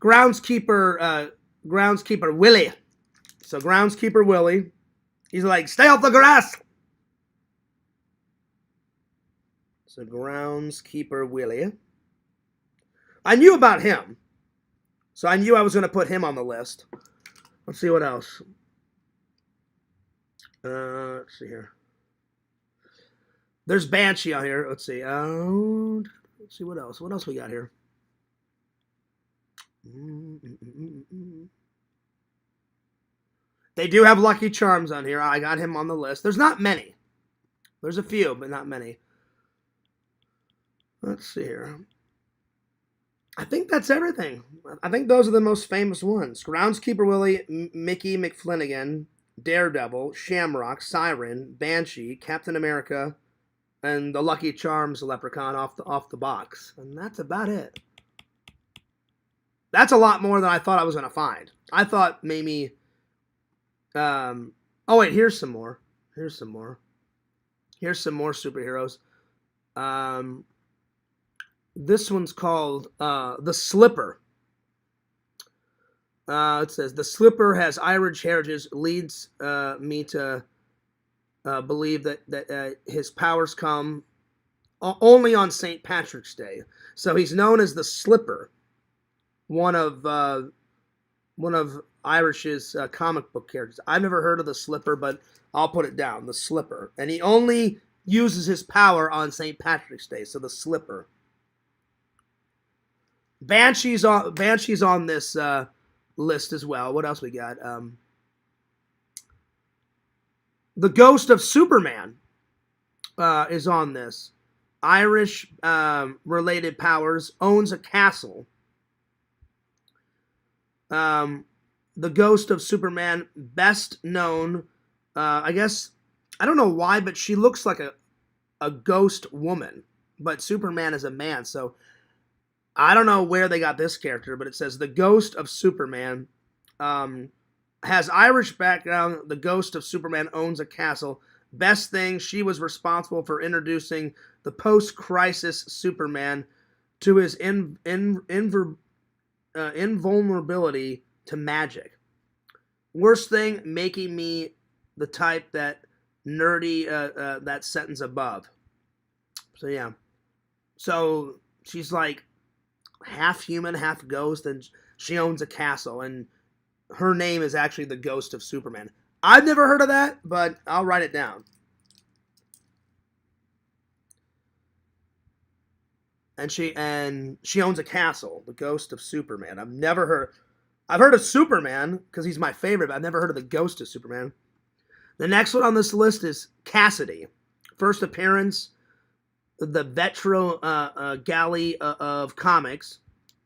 Groundskeeper Willie. So Groundskeeper Willie, he's like, stay off the grass. So Groundskeeper Willie. I knew about him. So I knew I was going to put him on the list. Let's see what else. Let's see here. There's Banshee on here. Let's see. Let's see what else. What else we got here? They do have Lucky Charms on here. I got him on the list. There's not many. There's a few, but not many. Let's see here. I think that's everything. I think those are the most famous ones. Groundskeeper Willie, Mickey McFlynnigan, Daredevil, Shamrock, Siren, Banshee, Captain America, and the Lucky Charms leprechaun off the box. And that's about it. That's a lot more than I thought I was going to find. I thought maybe... oh, wait, here's some more. Here's some more superheroes. This one's called The Slipper. It says, the Slipper has Irish heritage, leads me to believe that his powers come only on St. Patrick's Day. So he's known as the Slipper. One of Irish's comic book characters. I've never heard of the Slipper, but I'll put it down. The Slipper. And he only uses his power on St. Patrick's Day, so the Slipper. Banshee's on this list as well. What else we got? The Ghost of Superman is on this. Irish related powers, owns a castle. The Ghost of Superman, best known, I guess, I don't know why, but she looks like a ghost woman, but Superman is a man, so I don't know where they got this character, but it says the Ghost of Superman has Irish background. The Ghost of Superman owns a castle. Best thing, she was responsible for introducing the post-crisis Superman to his invulnerability to magic. Worst thing, making me the type that nerdy that sentence above. So yeah. So she's like half human, half ghost, and she owns a castle, and her name is actually the Ghost of Superman. I've never heard of that, but I'll write it down. And she owns a castle, the Ghost of Superman. I've never heard. I've heard of Superman because he's my favorite, but I've never heard of the ghost of Superman. The next one on this list is Cassidy. First appearance, the Vetro Galley of comics.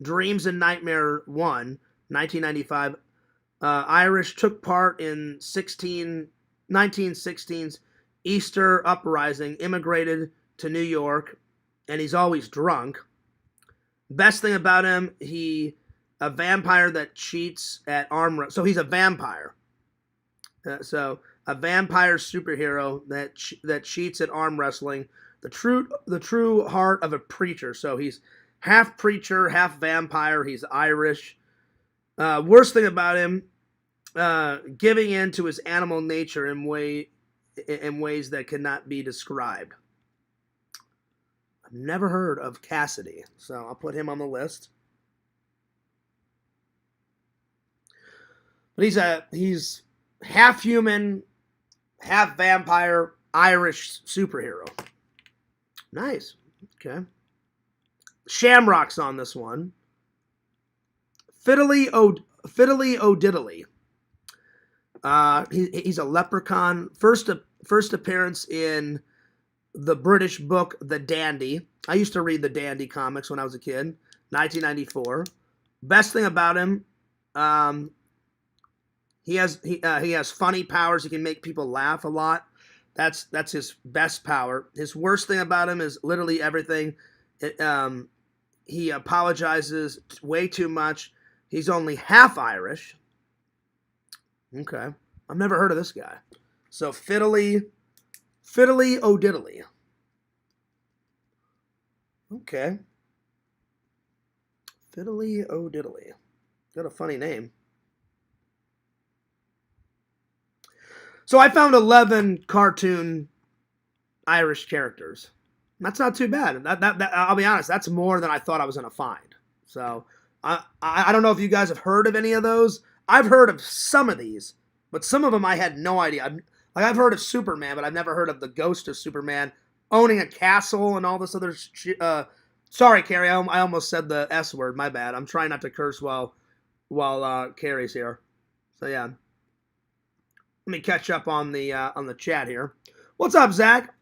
Dreams and Nightmare 1, 1995. Irish, took part in 1916's Easter Uprising, immigrated to New York, and he's always drunk. Best thing about him, a vampire that cheats at arm wrestling. So he's a vampire. So a vampire superhero that cheats at arm wrestling. The true heart of a preacher. So he's half preacher, half vampire. He's Irish. Worst thing about him, giving in to his animal nature in ways that cannot be described. I've never heard of Cassidy, so I'll put him on the list. But he's half human, half vampire, Irish superhero. Nice. Okay. Shamrock's on this one. Fiddly O'Diddly. He's a leprechaun. First appearance in the British book The Dandy. I used to read the Dandy comics when I was a kid. 1994. Best thing about him, he has funny powers. He can make people laugh a lot. That's his best power. His worst thing about him is literally everything. He apologizes way too much. He's only half Irish. Okay. I've never heard of this guy. So Fiddly O'Diddly. Okay. Fiddly O'Diddly. Got a funny name. So I found 11 cartoon Irish characters. That's not too bad. That I'll be honest, that's more than I thought I was going to find. So I don't know if you guys have heard of any of those. I've heard of some of these, but some of them I had no idea. I've heard of Superman, but I've never heard of the ghost of Superman owning a castle and all this other shit. Sorry, Carrie, I almost said the S word. My bad. I'm trying not to curse while Carrie's here. So yeah, let me catch up on the chat here. What's up, Zach?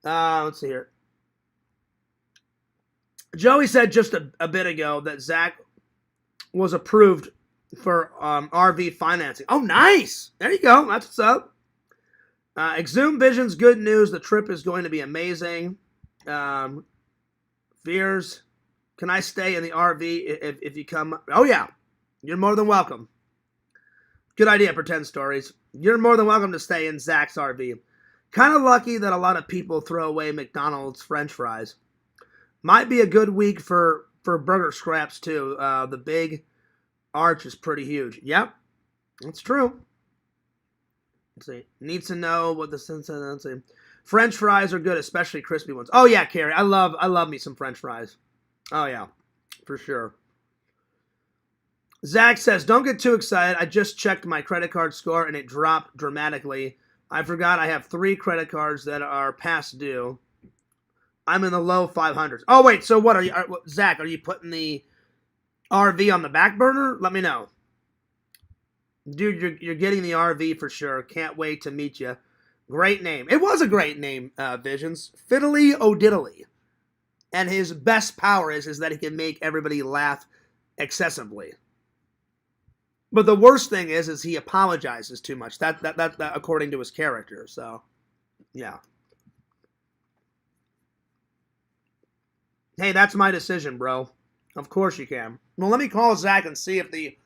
Let's see here. Joey said just a bit ago that Zach was approved for RV financing. Oh, nice. There you go. That's what's up. Exhumed Vision's good news. The trip is going to be amazing. Fears, can I stay in the RV if you come? Oh, yeah. You're more than welcome. Good idea, Pretend Stories. You're more than welcome to stay in Zach's RV. Kind of lucky that a lot of people throw away McDonald's French fries. Might be a good week for burger scraps, too. The big arch is pretty huge. Yep, that's true. Let's see. Needs to know what the sense of. Let's see. French fries are good, especially crispy ones. Oh yeah, Carrie, I love me some French fries. Oh yeah, for sure. Zach says, don't get too excited. I just checked my credit card score and it dropped dramatically. I forgot I have 3 credit cards that are past due. I'm in the low 500s. Oh wait, so what are you, Zach? Are you putting the RV on the back burner? Let me know. Dude, you're getting the RV for sure. Can't wait to meet you. Great name. It was a great name, Visions. Fiddly O'Diddly. And his best power is that he can make everybody laugh excessively. But the worst thing is he apologizes too much. That according to his character. So, yeah. Hey, that's my decision, bro. Of course you can. Well, let me call Zach and see if the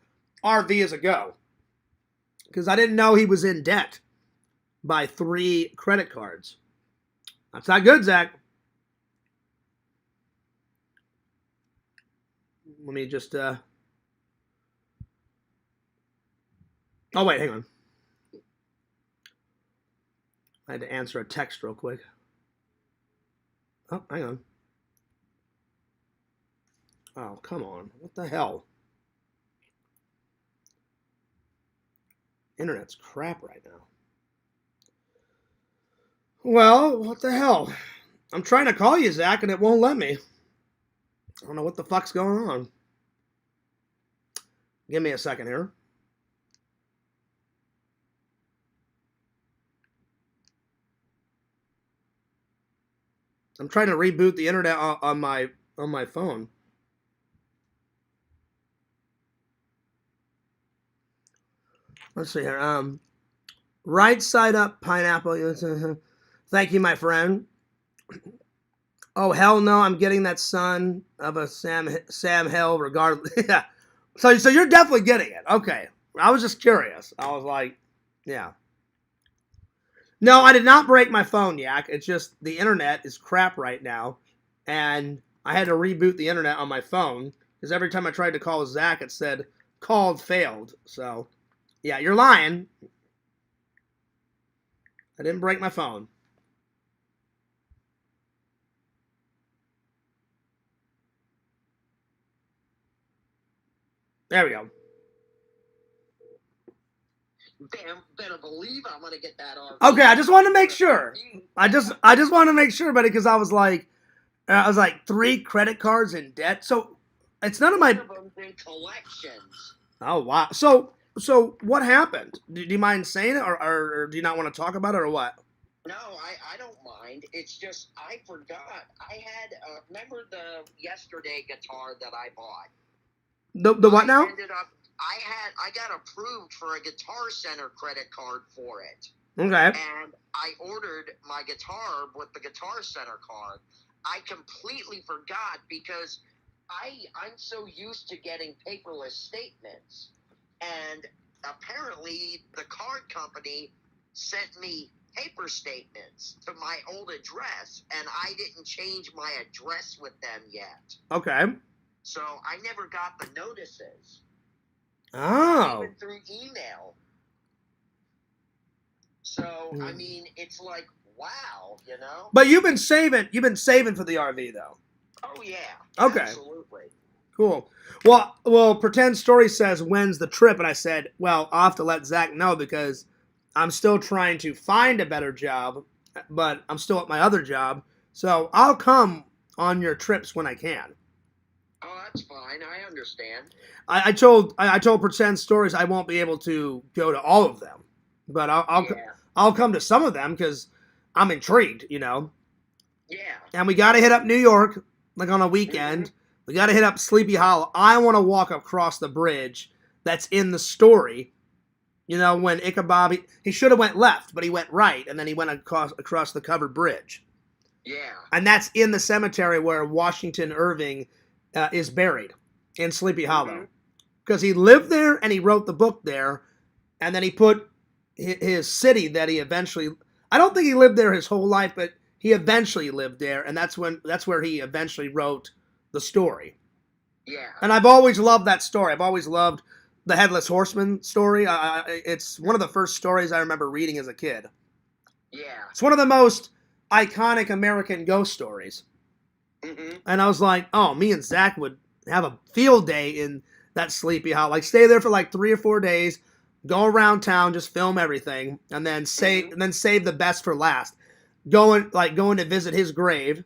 RV is a go. Because I didn't know he was in debt by 3 credit cards. That's not good, Zach. Let me just... Oh, wait, hang on. I had to answer a text real quick. Oh, hang on. Oh, come on. What the hell? Internet's crap right now. Well, what the hell? I'm trying to call you, Zach, and it won't let me. I don't know what the fuck's going on. Give me a second here. I'm trying to reboot the internet on my phone. Let's see here. Right side up pineapple. Thank you, my friend. Oh hell no! I'm getting that son of a Sam Hill regardless. Yeah. So you're definitely getting it. Okay. I was just curious. I was like, yeah. No, I did not break my phone, Yak. It's just the internet is crap right now, and I had to reboot the internet on my phone because every time I tried to call Zach, it said called failed. So, yeah, you're lying. I didn't break my phone. There we go. Damn, better believe I'm gonna get that RV. Okay, I just wanted to make sure. I just wanted to make sure, buddy, because I was like 3 credit cards in debt. So it's none of my. One of them's in collections. Oh wow. So what happened? Do you mind saying it, or do you not want to talk about it, or what? No, I don't mind. It's just I forgot. I had remember the yesterday guitar that I bought. The what now? I got approved for a Guitar Center credit card for it. Okay. And I ordered my guitar with the Guitar Center card. I completely forgot because I'm so used to getting paperless statements. And apparently the card company sent me paper statements to my old address, and I didn't change my address with them yet. Okay. So I never got the notices. Oh. Even through email. So, I mean, it's like, wow, you know? But you've been saving for the RV though. Oh yeah. Okay. Absolutely. Cool. Well, Pretend Story says, when's the trip? And I said, well, I'll have to let Zach know because I'm still trying to find a better job, but I'm still at my other job. So I'll come on your trips when I can. Oh, that's fine. I understand. I told Pretend Stories I won't be able to go to all of them, but I'll come to some of them because I'm intrigued, you know. Yeah. And we got to hit up New York like on a weekend. Mm-hmm. We got to hit up Sleepy Hollow. I want to walk across the bridge that's in the story. You know, when Ichabod, he should have went left, but he went right, and then he went across the covered bridge. Yeah. And that's in the cemetery where Washington Irving is buried, in Sleepy Hollow. Because he lived there, and he wrote the book there, and then he put his city that he eventually... I don't think he lived there his whole life, but he eventually lived there, and that's where he eventually wrote the story. Yeah. And I've always loved that story. I've always loved the Headless Horseman story. It's one of the first stories I remember reading as a kid. Yeah. It's one of the most iconic American ghost stories. Mm-hmm. And I was like, oh, me and Zach would have a field day in that Sleepy Hollow. Like, stay there for like 3 or 4 days, go around town, just film everything, and then save the best for last. Going to visit his grave,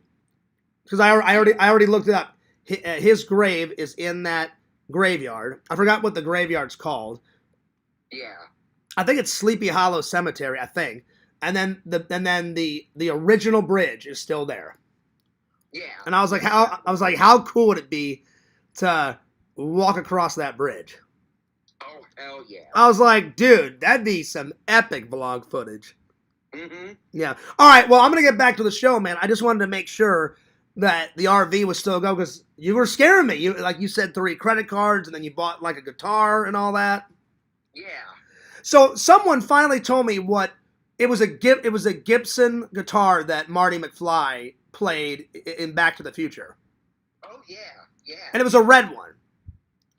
because I already looked it up. His grave is in that graveyard. I forgot what the graveyard's called. Yeah. I think it's Sleepy Hollow Cemetery, I think. And then the original bridge is still there. Yeah. And I was like, how cool would it be to walk across that bridge? Oh, hell yeah. I was like, dude, that'd be some epic vlog footage. Mm-hmm. Yeah. All right, well, I'm going to get back to the show, man. I just wanted to make sure that the RV was still go because you were scaring me. You said 3 credit cards, and then you bought like a guitar and all that. Yeah. So someone finally told me what it was. It was a Gibson guitar that Marty McFly played in Back to the Future. Oh yeah, yeah. And it was a red one.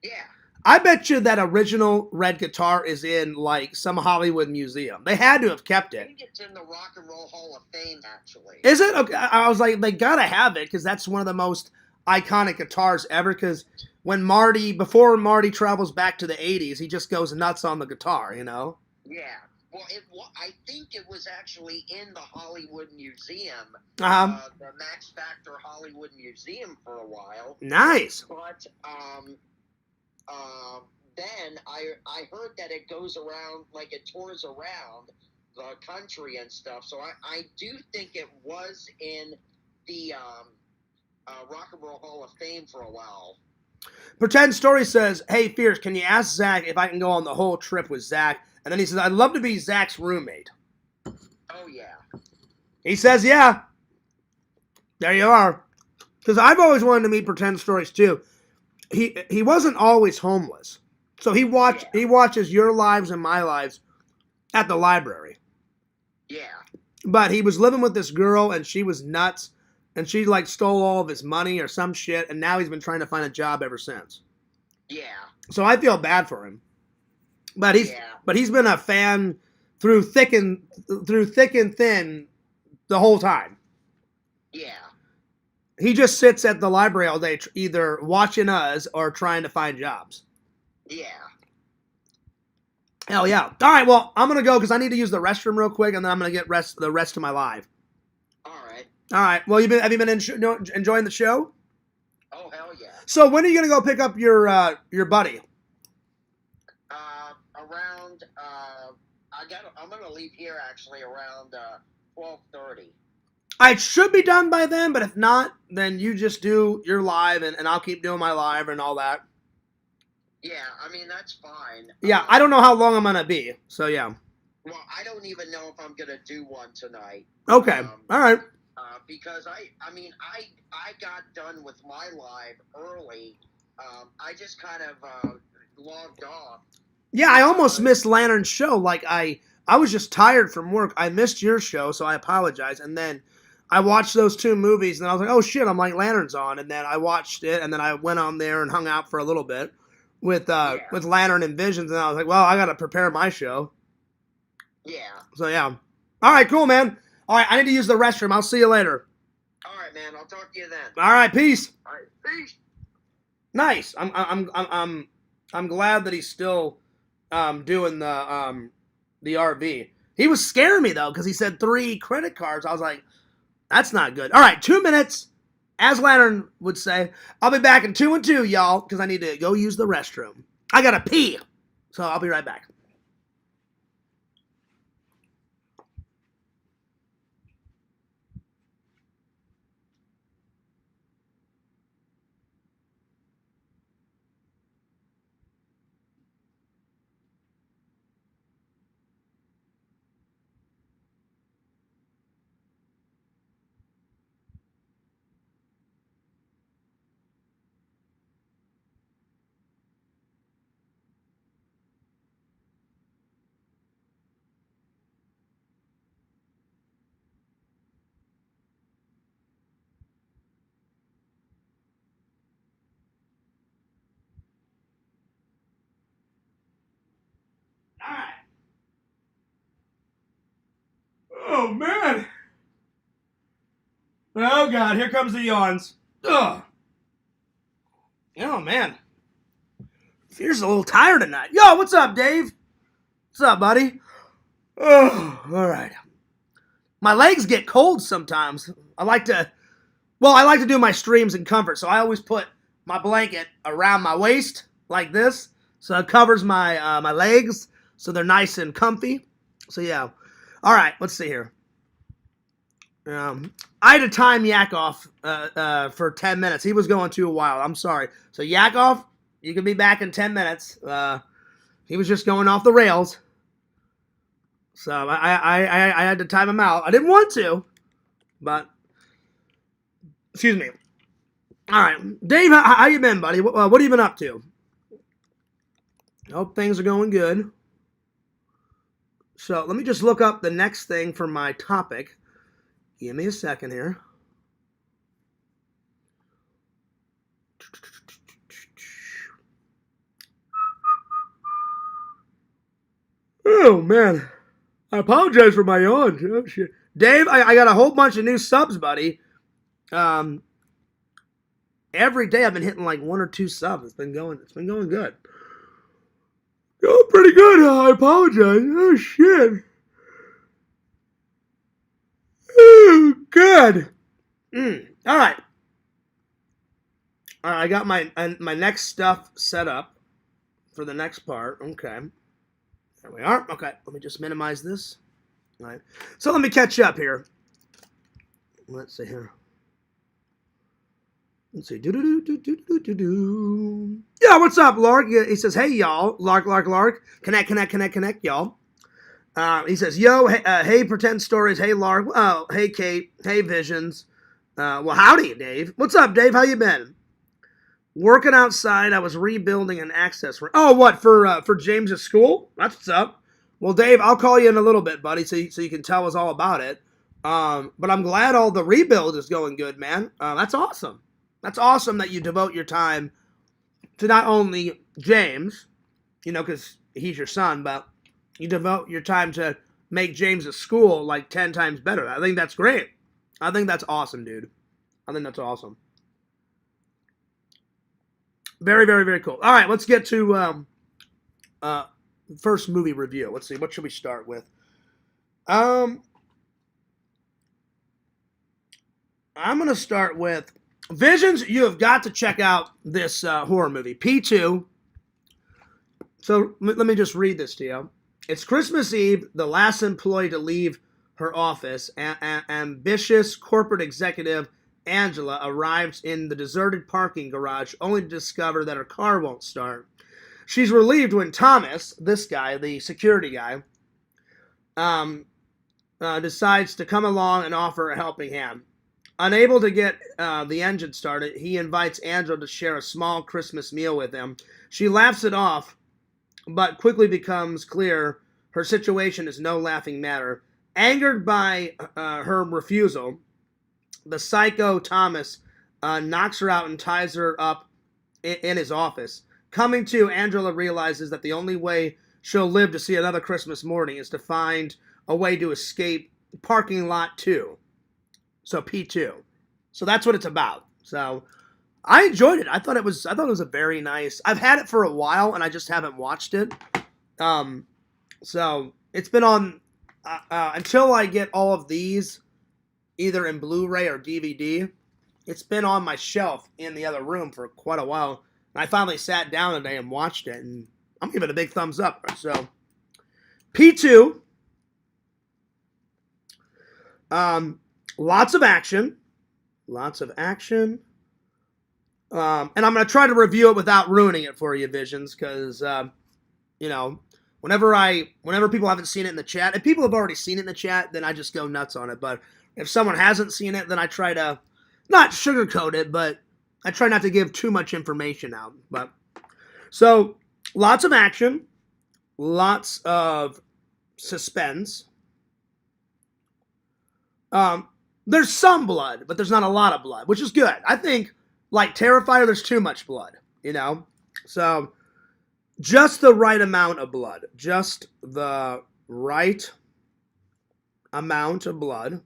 Yeah. I bet you that original red guitar is in like some Hollywood museum. They had to have kept it. I think it's in the Rock and Roll Hall of Fame, actually. Is it? Okay. I was like, they gotta have it because that's one of the most iconic guitars ever. Because before Marty travels back to the 80s, he just goes nuts on the guitar, you know? Yeah. Well, I think it was actually in the Hollywood Museum, the Max Factor Hollywood Museum for a while. Nice. But then I heard that it goes around, like it tours around the country and stuff. So I do think it was in the Rock and Roll Hall of Fame for a while. Pretend Story says, "Hey, Fierce, can you ask Zach if I can go on the whole trip with Zach?" And then he says, "I'd love to be Zach's roommate." Oh yeah. He says, "Yeah." There you are. Because I've always wanted to meet Pretend Stories too. He wasn't always homeless, so he watches your lives and my lives at the library. Yeah. But he was living with this girl, and she was nuts, and she like stole all of his money or some shit, and now he's been trying to find a job ever since. Yeah. So I feel bad for him. But he's been a fan through thick and thin the whole time. Yeah. He just sits at the library all day, either watching us or trying to find jobs. Yeah. Hell yeah! All right, well, I'm gonna go because I need to use the restroom real quick, and then I'm gonna get the rest of my live. All right. All right. Well, have you been enjoying the show? Oh hell yeah. So when are you gonna go pick up your buddy? Around I'm gonna leave here actually around 12:30. I should be done by then, but if not, then you just do your live, and I'll keep doing my live and all that. Yeah, I mean that's fine. Yeah, I don't know how long I'm gonna be, so yeah. Well, I don't even know if I'm gonna do one tonight. Okay. All right. Because I got done with my live early. I just kind of logged off. Yeah, I almost missed Lantern's show. Like I was just tired from work. I missed your show, so I apologize. And then I watched those two movies, and I was like, oh shit, I'm like Lantern's on. And then I watched it, and then I went on there and hung out for a little bit with Lantern and Visions, and I was like, well, I gotta prepare my show. Yeah. So yeah. All right, cool, man. All right, I need to use the restroom. I'll see you later. All right, man. I'll talk to you then. All right, peace. All right, peace. Nice. I'm glad that he's still doing the RV. He was scaring me though because he said 3 credit cards. I was like, that's not good. All right, 2 minutes. As Lantern would say, I'll be back in 2 and 2, y'all, because I need to go use the restroom. I gotta pee. So I'll be right back. All right. Oh, man. Oh, God. Here comes the yawns. Ugh. Oh, man. Fear's a little tired tonight. Yo, what's up, Dave? What's up, buddy? Oh, all right. My legs get cold sometimes. I like to do my streams in comfort, so I always put my blanket around my waist like this, so it covers my my legs, so they're nice and comfy. So yeah. All right, let's see here. I had to time Yakov for 10 minutes. He was going too wild. I'm sorry. So Yakov, you can be back in 10 minutes. He was just going off the rails. So I had to time him out. I didn't want to, but excuse me. All right, Dave, how you been, buddy? What have you been up to? Hope things are going good. So let me just look up the next thing for my topic. Give me a second here. Oh, man. I apologize for my yawns. Oh, shit. Dave, I got a whole bunch of new subs, buddy. Every day I've been hitting like 1 or 2 subs. It's been going good. Going pretty good. I apologize. Oh, shit. Oh, good. All right. I got my next stuff set up. for the next part. Okay. There we are. Okay, let me just minimize this. All right. So let me catch up here. Let's see here. Let's see. Yeah, what's up, Lark? He says, hey, y'all. Lark. Connect, y'all. He says, yo, hey, pretend stories. Hey, Lark. Oh, hey, Kate. Hey, Visions. Well, howdy, Dave. What's up, Dave? How you been? Working outside. I was rebuilding an access room. Oh, what, for James's school? That's what's up. Well, Dave, I'll call you in a little bit, buddy, so you can tell us all about it. But I'm glad all the rebuild is going good, man. That's awesome. That's awesome that you devote your time to not only James, because he's your son, but you devote your time to make James' school like 10 times better. I think that's great. I think that's awesome, dude. I think that's awesome. Very, very, very cool. All right, let's get to first movie review. Let's see. What should we start with? I'm going to start with Visions. You have got to check out this horror movie, P2. So let me just read this to you. It's Christmas Eve. The last employee to leave her office, ambitious corporate executive Angela, arrives in the deserted parking garage only to discover that her car won't start. She's relieved when Thomas, this guy, the security guy, decides to come along and offer a helping hand. Unable to get the engine started, he invites Angela to share a small Christmas meal with him. She laughs it off, but quickly becomes clear her situation is no laughing matter. Angered by her refusal, the psycho Thomas knocks her out and ties her up in his office. Coming to, Angela realizes that the only way she'll live to see another Christmas morning is to find a way to escape parking lot 2. So P2. So that's what it's about. So I enjoyed it. I thought it was a very nice. I've had it for a while and I just haven't watched it. So it's been on until I get all of these either in Blu-ray or DVD. It's been on my shelf in the other room for quite a while. And I finally sat down today and watched it, and I'm giving it a big thumbs up. So P2. Lots of action. And I'm going to try to review it without ruining it for you, Visions, because, whenever people haven't seen it in the chat, if people have already seen it in the chat, then I just go nuts on it. But if someone hasn't seen it, then I try to not sugarcoat it, but I try not to give too much information out. But so lots of action, lots of suspense. There's some blood, but there's not a lot of blood, which is good. I think, like Terrifier, there's too much blood, So just the right amount of blood. Just the right amount of blood.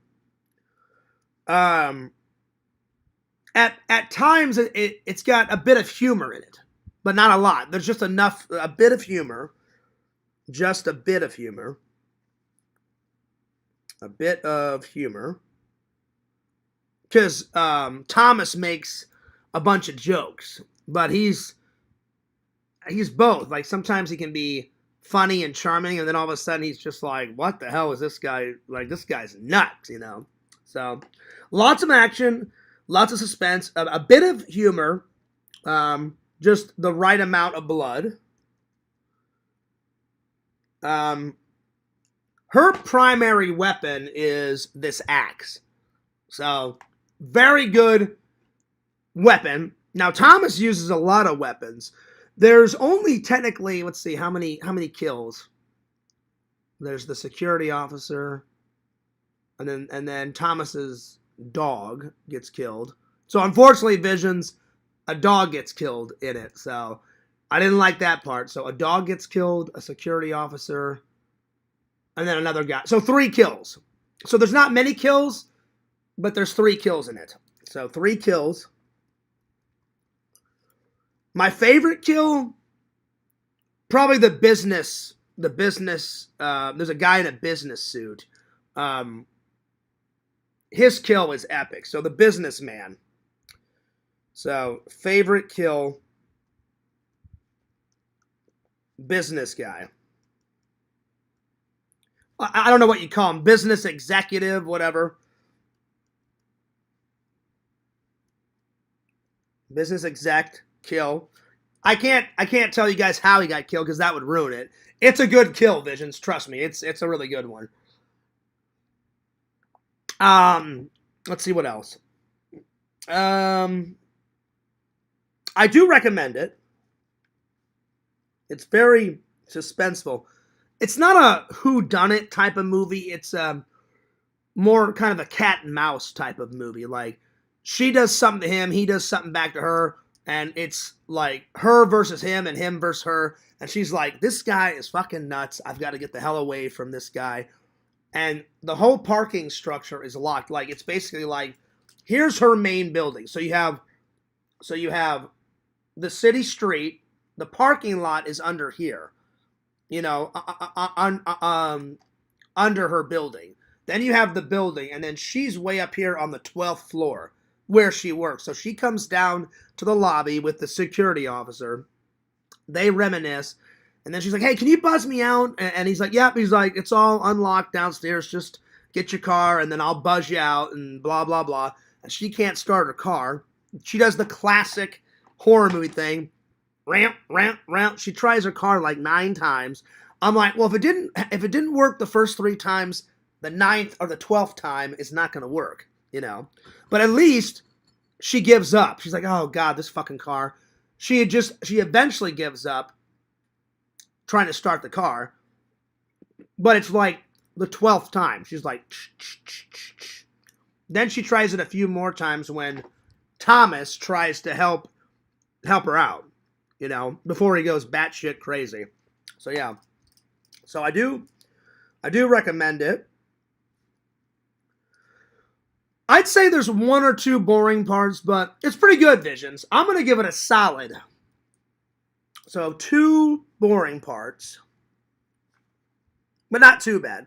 At times, it's got a bit of humor in it, but not a lot. There's just a bit of humor. Just a bit of humor. A bit of humor. Because Thomas makes a bunch of jokes, but he's both. Like, sometimes he can be funny and charming, and then all of a sudden he's just like, what the hell is this guy? Like, this guy's nuts, So, lots of action, lots of suspense, a bit of humor, just the right amount of blood. Her primary weapon is this axe. So, very good weapon. Now, Thomas uses a lot of weapons. There's only technically, let's see, how many kills? There's the security officer, and then Thomas's dog gets killed. So unfortunately, Visions, a dog gets killed in it. So I didn't like that part. So a dog gets killed, a security officer, and then another guy. So 3 kills. So there's not many kills, but there's 3 kills in it. So 3 kills. My favorite kill, probably the business. There's a guy in a business suit. His kill is epic. So the businessman. So favorite kill. business guy. I don't know what you call him, business executive, whatever. Business exec, kill. I can't tell you guys how he got killed because that would ruin it. It's a good kill, Visions. Trust me, it's a really good one. Let's see what else. I do recommend it. It's very suspenseful. It's not a whodunit type of movie. It's more kind of a cat and mouse type of movie. Like, she does something to him, he does something back to her, and it's like her versus him and him versus her. And she's like, this guy is fucking nuts. I've got to get the hell away from this guy. And the whole parking structure is locked. Like, it's basically like, here's her main building. So you have the city street. The parking lot is under here, you know, under her building. Then you have the building, and then she's way up here on the 12th floor where she works. So she comes down to the lobby with the security officer. They reminisce, and then she's like, hey, can you buzz me out? And he's like, yep. He's like, it's all unlocked downstairs. Just get your car, and then I'll buzz you out, and blah, blah, blah. And she can't start her car. She does the classic horror movie thing. Ramp, ramp, ramp. She tries her car like 9 times. I'm like, well, if it didn't work the first 3 times, the 9th or the 12th time is not going to work, you know. But at least she gives up. She's like, oh God, this fucking car. She eventually gives up trying to start the car. But it's like the 12th time. She's like, then she tries it a few more times when Thomas tries to help her out, you know, before he goes batshit crazy. So yeah. So I do recommend it. I'd say there's 1 or 2 boring parts, but it's pretty good, Visions. I'm going to give it a solid. So 2 boring parts, but not too bad.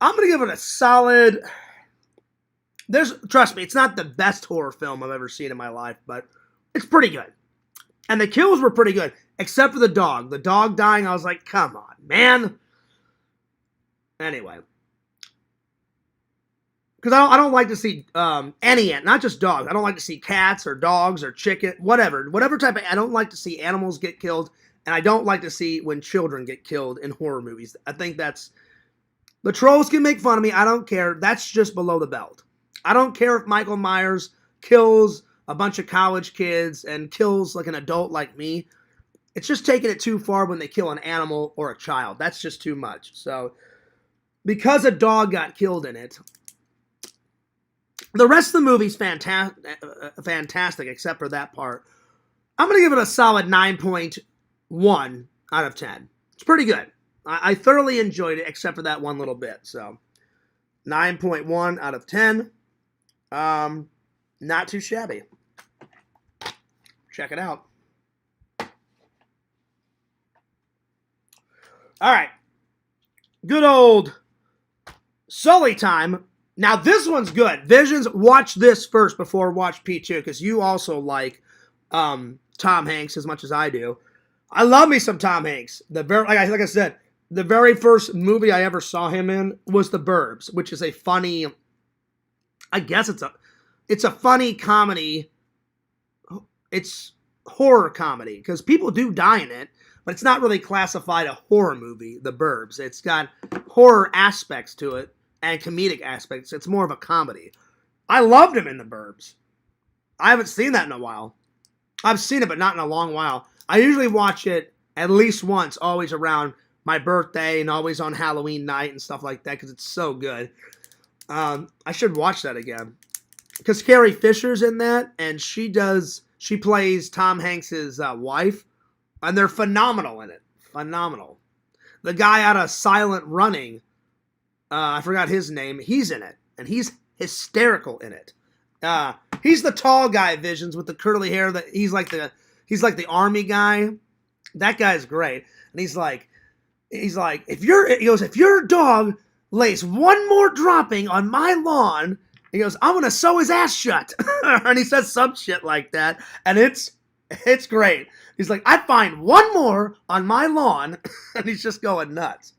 I'm going to give it a solid. Trust me, it's not the best horror film I've ever seen in my life, but it's pretty good. And the kills were pretty good, except for the dog. The dog dying, I was like, come on, man. Anyway. Because I don't like to see not just dogs. I don't like to see cats or dogs or chicken, whatever type of. I don't like to see animals get killed, and I don't like to see when children get killed in horror movies. I think that's the trolls can make fun of me. I don't care. That's just below the belt. I don't care if Michael Myers kills a bunch of college kids and kills like an adult like me. It's just taking it too far when they kill an animal or a child. That's just too much. So, because a dog got killed in it. The rest of the movie's fantastic except for that part. I'm going to give it a solid 9.1 out of 10. It's pretty good. I thoroughly enjoyed it except for that one little bit. So 9.1 out of 10. Not too shabby. Check it out. All right. Good old Sully time. Now, this one's good. Visions, watch this first before watch P2, because you also like Tom Hanks as much as I do. I love me some Tom Hanks. Like I said, the very first movie I ever saw him in was The Burbs, which is a funny, I guess it's a funny comedy. It's horror comedy, because people do die in it, but it's not really classified a horror movie, The Burbs. It's got horror aspects to it. And comedic aspects. It's more of a comedy. I loved him in The Burbs. I haven't seen that in a while. I've seen it, but not in a long while. I usually watch it at least once, always around my birthday and always on Halloween night and stuff like that, because it's so good. I should watch that again. Because Carrie Fisher's in that, and she plays Tom Hanks' wife, and they're phenomenal in it. Phenomenal. The guy out of Silent Running, I forgot his name. He's in it, and he's hysterical in it. He's the tall guy, Visions, with the curly hair. That he's like the army guy. That guy's great, and he's like, if your dog lays one more dropping on my lawn, he goes, I'm gonna sew his ass shut, and he says some shit like that, and it's It's great. He's like, I find one more on my lawn, and he's just going nuts.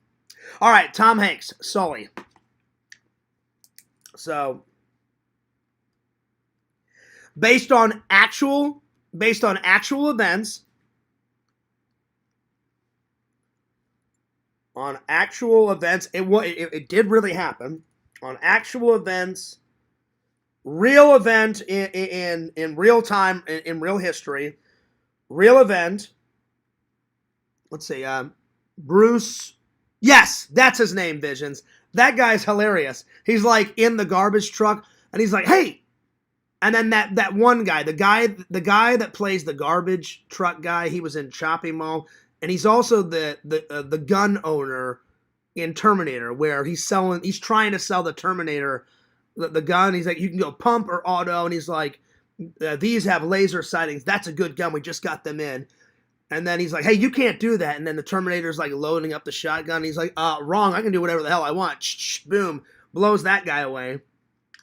All right, Tom Hanks, Sully. So, based on actual events, it did really happen. On actual events, real event in real time, in real history, real event. Let's see, Bruce. Yes, that's his name, Visions. That guy's hilarious. He's like in the garbage truck, and he's like, "Hey!" And then that one guy, the guy that plays the garbage truck guy, he was in Chopping Mall, and he's also the gun owner in Terminator, where he's trying to sell the Terminator the gun. He's like, you can go pump or auto, and he's like, these have laser sightings. That's a good gun. We just got them in. And then he's like, hey, you can't do that. And then the Terminator's like loading up the shotgun. He's like, wrong. I can do whatever the hell I want. Boom. Blows that guy away.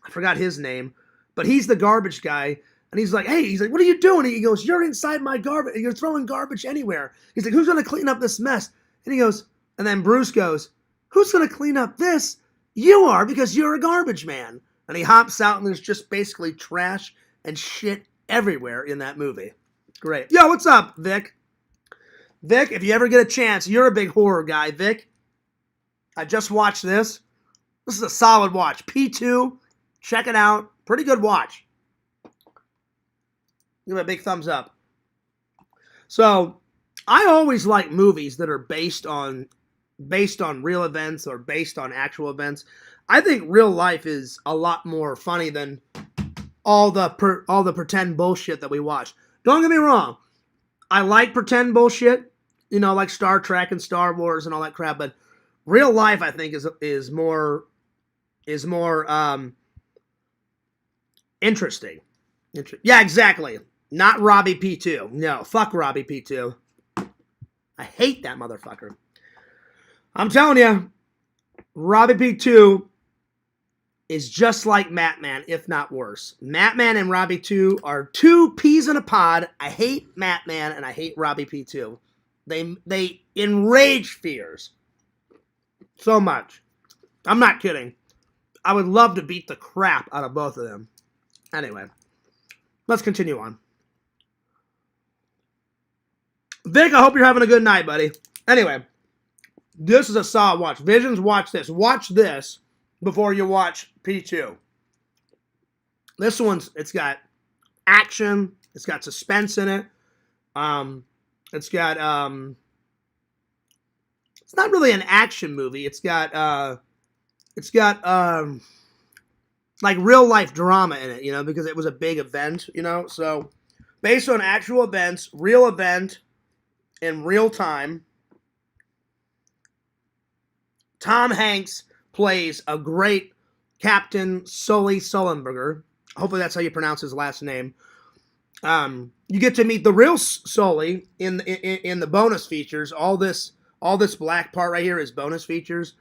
I forgot his name. But he's the garbage guy. And he's like, hey, what are you doing? He goes, you're inside my garbage. You're throwing garbage anywhere. He's like, who's going to clean up this mess? And he goes, and then Bruce goes, who's going to clean up this? You are, because you're a garbage man. And he hops out, and there's just basically trash and shit everywhere in that movie. Great. Yo, what's up, Vic? Vic, if you ever get a chance, you're a big horror guy, Vic. I just watched this. This is a solid watch. P2, check it out. Pretty good watch. Give it a big thumbs up. So, I always like movies that are based on real events or based on actual events. I think real life is a lot more funny than all the pretend bullshit that we watch. Don't get me wrong. I like pretend bullshit, like Star Trek and Star Wars and all that crap, but real life, I think, is more interesting. Yeah, exactly. Not Robbie P2. No, fuck Robbie P2. I hate that motherfucker. I'm telling you, Robbie P2 is just like Matman, if not worse. Matman and Robbie 2 are two peas in a pod. I hate Matman and I hate Robbie P2. They enrage fears so much. I'm not kidding. I would love to beat the crap out of both of them. Anyway, let's continue on. Vic, I hope you're having a good night, buddy. Anyway, this is a solid watch. Visions, watch this. Watch this before you watch P2. This it's got action. It's got suspense in it. It's got, it's not really an action movie. It's got like real life drama in it, because it was a big event, so based on actual events, real event in real time. Tom Hanks plays a great Captain Sully Sullenberger. Hopefully that's how you pronounce his last name. You get to meet the real Sully in the bonus features. All this black part right here is bonus features.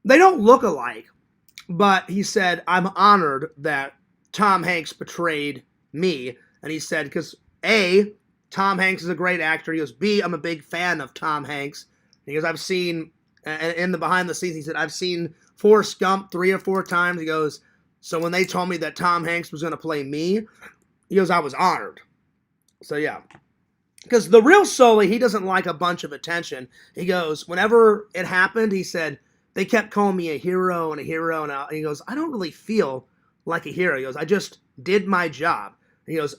They don't look alike, but he said, I'm honored that Tom Hanks portrayed me. And he said, because A, Tom Hanks is a great actor. He goes, B, I'm a big fan of Tom Hanks. He goes, I've seen, in the behind the scenes, he said, I've seen Forrest Gump 3 or 4 times. He goes, so when they told me that Tom Hanks was going to play me, he goes, I was honored. So yeah. Because the real Sully, he doesn't like a bunch of attention. He goes, whenever it happened, he said, they kept calling me a hero and a hero. And he goes, I don't really feel like a hero. He goes, I just did my job. He goes,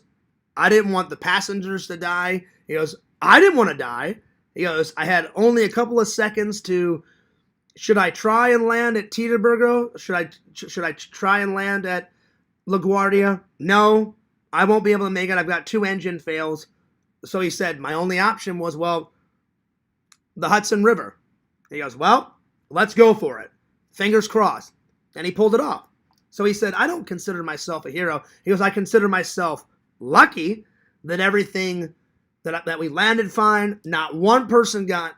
I didn't want the passengers to die. He goes, I didn't want to die. He goes, I had only a couple of seconds to, should I try and land at Teterboro? Should I try and land at LaGuardia? No, I won't be able to make it. I've got 2 engine fails. So he said, my only option was, the Hudson River. He goes, well, let's go for it. Fingers crossed. And he pulled it off. So he said, I don't consider myself a hero. He goes, I consider myself lucky that everything that we landed fine. Not one person got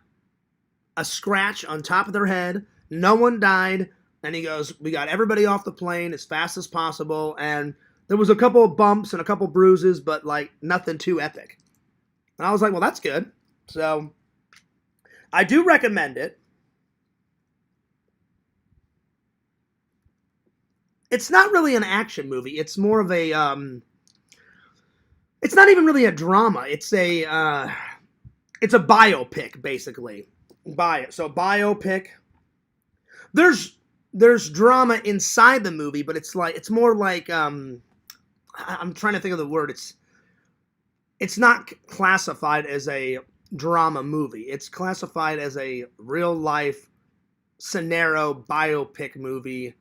a scratch on top of their head. No one died. And he goes, we got everybody off the plane as fast as possible. And There was a couple of bumps and a couple bruises, but like nothing too epic. And I was like, well, that's good. So I do recommend it. It's not really an action movie. It's more of a it's not even really a drama. It's a biopic basically. So biopic. There's drama inside the movie, but it's more like I'm trying to think of the word. It's not classified as a drama movie. It's classified as a real life scenario biopic movie,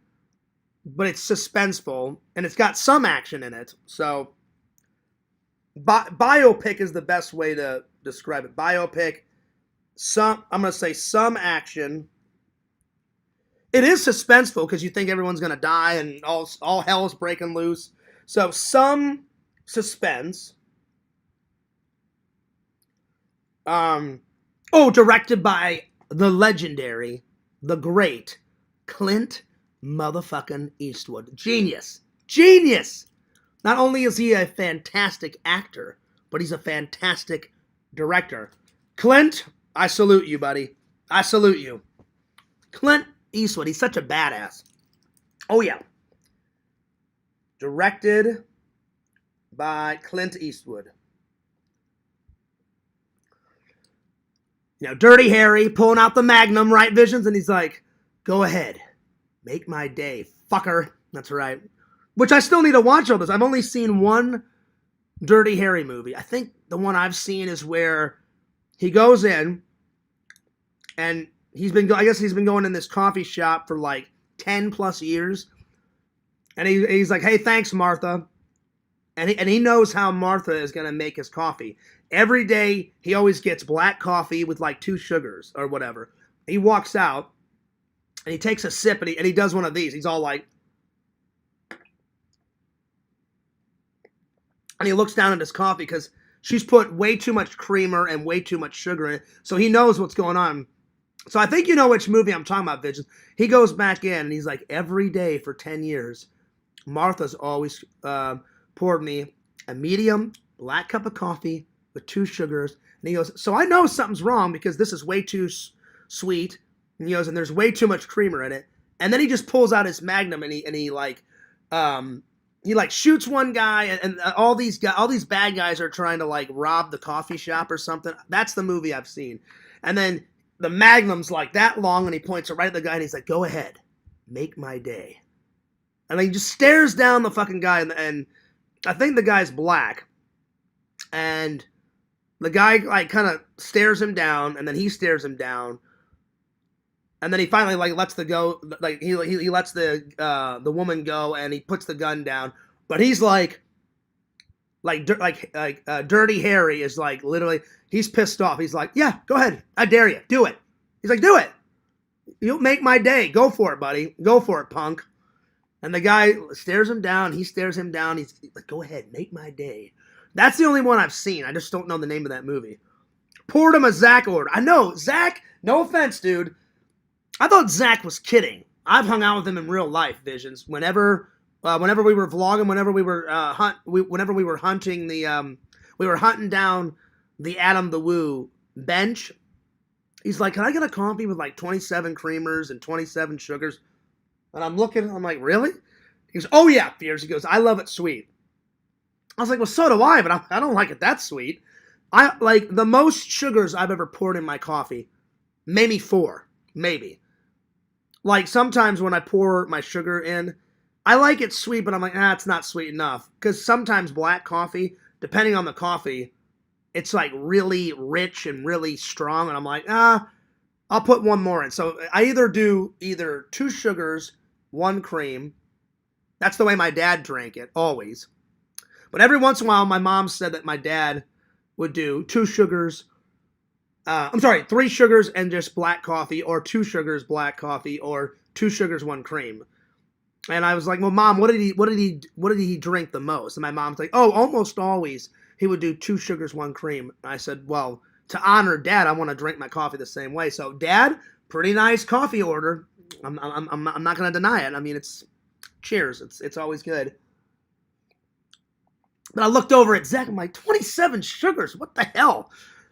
but it's suspenseful and it's got some action in it. So biopic is the best way to describe it. Biopic, I'm going to say some action. It is suspenseful because you think everyone's going to die and all hell is breaking loose. So some suspense. Directed by the legendary, the great Clint motherfucking Eastwood. Genius. Not only is he a fantastic actor, but he's a fantastic director. Clint, I salute you, buddy. I salute you. Clint Eastwood, he's such a badass. Oh, yeah. Directed by Clint Eastwood. Now, Dirty Harry pulling out the Magnum, right, Visions? And he's like, go ahead. Make my day, fucker. That's right. Which I still need to watch all this. I've only seen one Dirty Harry movie. I think the one I've seen is where he goes in and he's been going in this coffee shop for like 10 plus years. And he's like, hey, thanks, Martha. And he knows how Martha is going to make his coffee. Every day, he always gets black coffee with like 2 sugars or whatever. He walks out, and he takes a sip, and he does one of these. He's all like... And he looks down at his coffee because she's put way too much creamer and way too much sugar in it. So he knows what's going on. So I think you know which movie I'm talking about, Vision. He goes back in, and he's like, every day for 10 years, Martha's always poured me a medium black cup of coffee with 2 sugars. And he goes, so I know something's wrong because this is way too sweet. And he goes, and there's way too much creamer in it. And then he just pulls out his Magnum and he shoots one guy and all these bad guys are trying to like rob the coffee shop or something. That's the movie I've seen. And then the Magnum's like that long and he points it right at the guy and he's like, go ahead, make my day. And he just stares down the fucking guy and I think the guy's black. And the guy like kind of stares him down, and then he stares him down, and then he finally like lets he lets the woman go, and he puts the gun down. But he's Dirty Harry is like literally he's pissed off. He's like, yeah, go ahead, I dare you, do it. He's like, do it. You'll make my day. Go for it, buddy. Go for it, punk. And the guy stares him down. He stares him down. He's like, go ahead, make my day. That's the only one I've seen. I just don't know the name of that movie. Poured him a Zach order. I know, Zach, no offense, dude. I thought Zach was kidding. I've hung out with him in real life, Visions. Whenever we were vlogging, whenever we were hunting we were hunting down the Adam the Woo bench. He's like, can I get a coffee with like 27 creamers and 27 sugars? And I'm looking, I'm like, really? He goes, oh yeah, Fears. He goes, I love it sweet. I was like, well, so do I, but I don't like it that sweet. I like the most sugars I've ever poured in my coffee, maybe 4, maybe. Like sometimes when I pour my sugar in, I like it sweet, but I'm like, it's not sweet enough. Because sometimes black coffee, depending on the coffee, it's like really rich and really strong, and I'm like, I'll put 1 more in. So I either do 2 sugars, 1 cream. That's the way my dad drank it, always. But every once in a while, my mom said that my dad would do 2 sugars. 3 sugars and just black coffee, or 2 sugars, black coffee, or 2 sugars, 1 cream. And I was like, well, Mom, what did he drink the most? And my mom's like, oh, almost always he would do 2 sugars, 1 cream. And I said, well, to honor Dad, I want to drink my coffee the same way. So, Dad, pretty nice coffee order. I'm not going to deny it. I mean, it's cheers. It's always good. But I looked over at Zach. I'm like, 27 sugars. What the hell?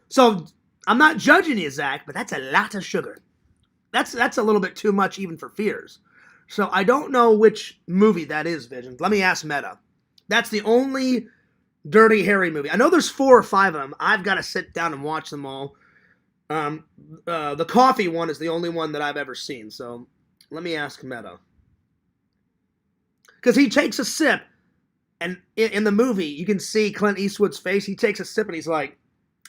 So I'm not judging you, Zach, but that's a lot of sugar. That's a little bit too much even for Fears. So I don't know which movie that is, Visions. Let me ask Meta. That's the only Dirty Harry movie. I know there's 4 or 5 of them. I've got to sit down and watch them all. The coffee one is the only one that I've ever seen. So let me ask Meta. Because he takes a sip, and in the movie, you can see Clint Eastwood's face. He takes a sip, and he's like,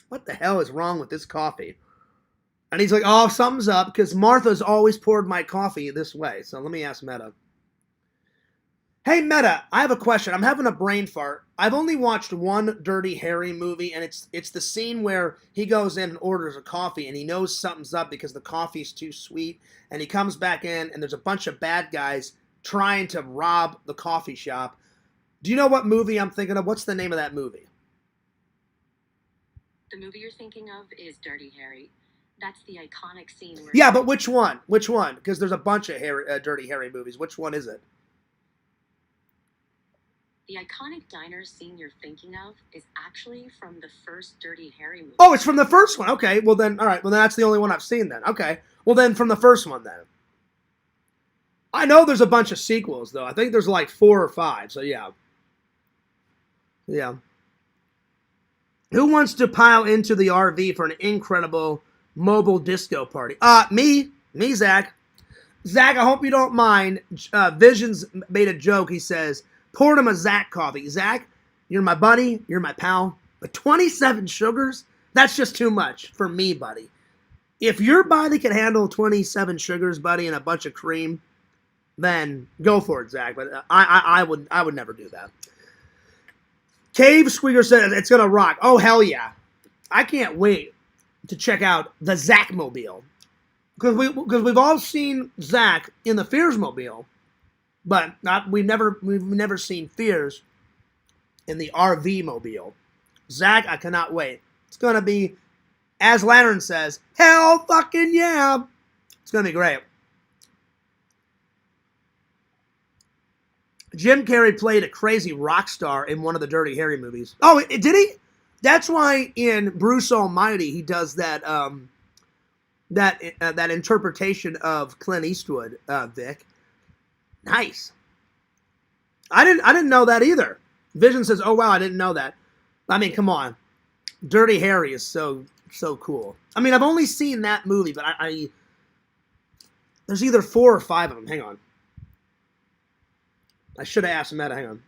what the hell is wrong with this coffee? And he's like, oh, something's up, because Martha's always poured my coffee this way. So let me ask Meta. Hey, Meta, I have a question. I'm having a brain fart. I've only watched one Dirty Harry movie, and it's the scene where he goes in and orders a coffee, and he knows something's up because the coffee's too sweet, and he comes back in, and there's a bunch of bad guys trying to rob the coffee shop. Do you know what movie I'm thinking of? What's the name of that movie? The movie you're thinking of is Dirty Harry. That's the iconic scene where... Yeah, but which one? Which one? Because there's a bunch of Dirty Harry movies. Which one is it? The iconic diner scene you're thinking of is actually from the first Dirty Harry movie. Oh, it's from the first one. Okay, well then, all right. Well, then that's the only one I've seen then. Okay. Well then, from the first one then. I know there's a bunch of sequels, though. I think there's like 4 or 5, so yeah. Yeah. Who wants to pile into the RV for an incredible mobile disco party? Me, Zach. Zach, I hope you don't mind. Visions made a joke. He says, poured him a Zach coffee. Zach, you're my buddy. You're my pal. But 27 sugars? That's just too much for me, buddy. If your body can handle 27 sugars, buddy, and a bunch of cream, then go for it, Zach. But I would never do that. Cave Squeaker said it's gonna rock. Oh hell yeah! I can't wait to check out the Zachmobile because we've all seen Zach in the Fearsmobile, but we've never seen Fears in the RV mobile. Zach, I cannot wait. It's gonna be, as Lantern says, hell fucking yeah! It's gonna be great. Jim Carrey played a crazy rock star in one of the Dirty Harry movies. Oh, did he? That's why in Bruce Almighty he does that that interpretation of Clint Eastwood, Vic. Nice. I didn't know that either. Vision says, "Oh wow, I didn't know that." I mean, come on. Dirty Harry is so cool. I mean, I've only seen that movie, but I there's either 4 or 5 of them. Hang on. I should have asked Meta. Hang on.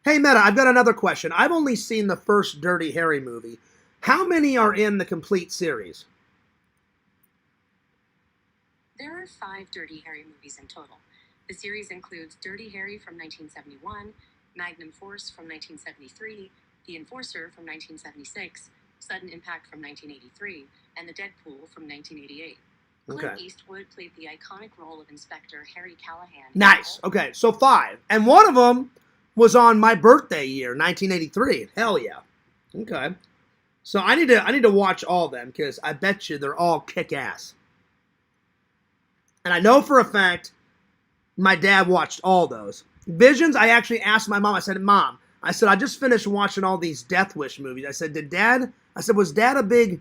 Hey, Meta, I've got another question. I've only seen the first Dirty Harry movie. How many are in the complete series? There are 5 Dirty Harry movies in total. The series includes Dirty Harry from 1971, Magnum Force from 1973, The Enforcer from 1976, Sudden Impact from 1983, and The Deadpool from 1988. Clint Eastwood played the iconic role of Inspector Harry Callahan. Nice. Okay, so 5. And one of them was on my birthday year, 1983. Hell yeah. Okay. So I need to watch all of them because I bet you they're all kick-ass. And I know for a fact my dad watched all those. Visions, I actually asked my mom. I said, Mom, I just finished watching all these Death Wish movies. I said, was Dad a big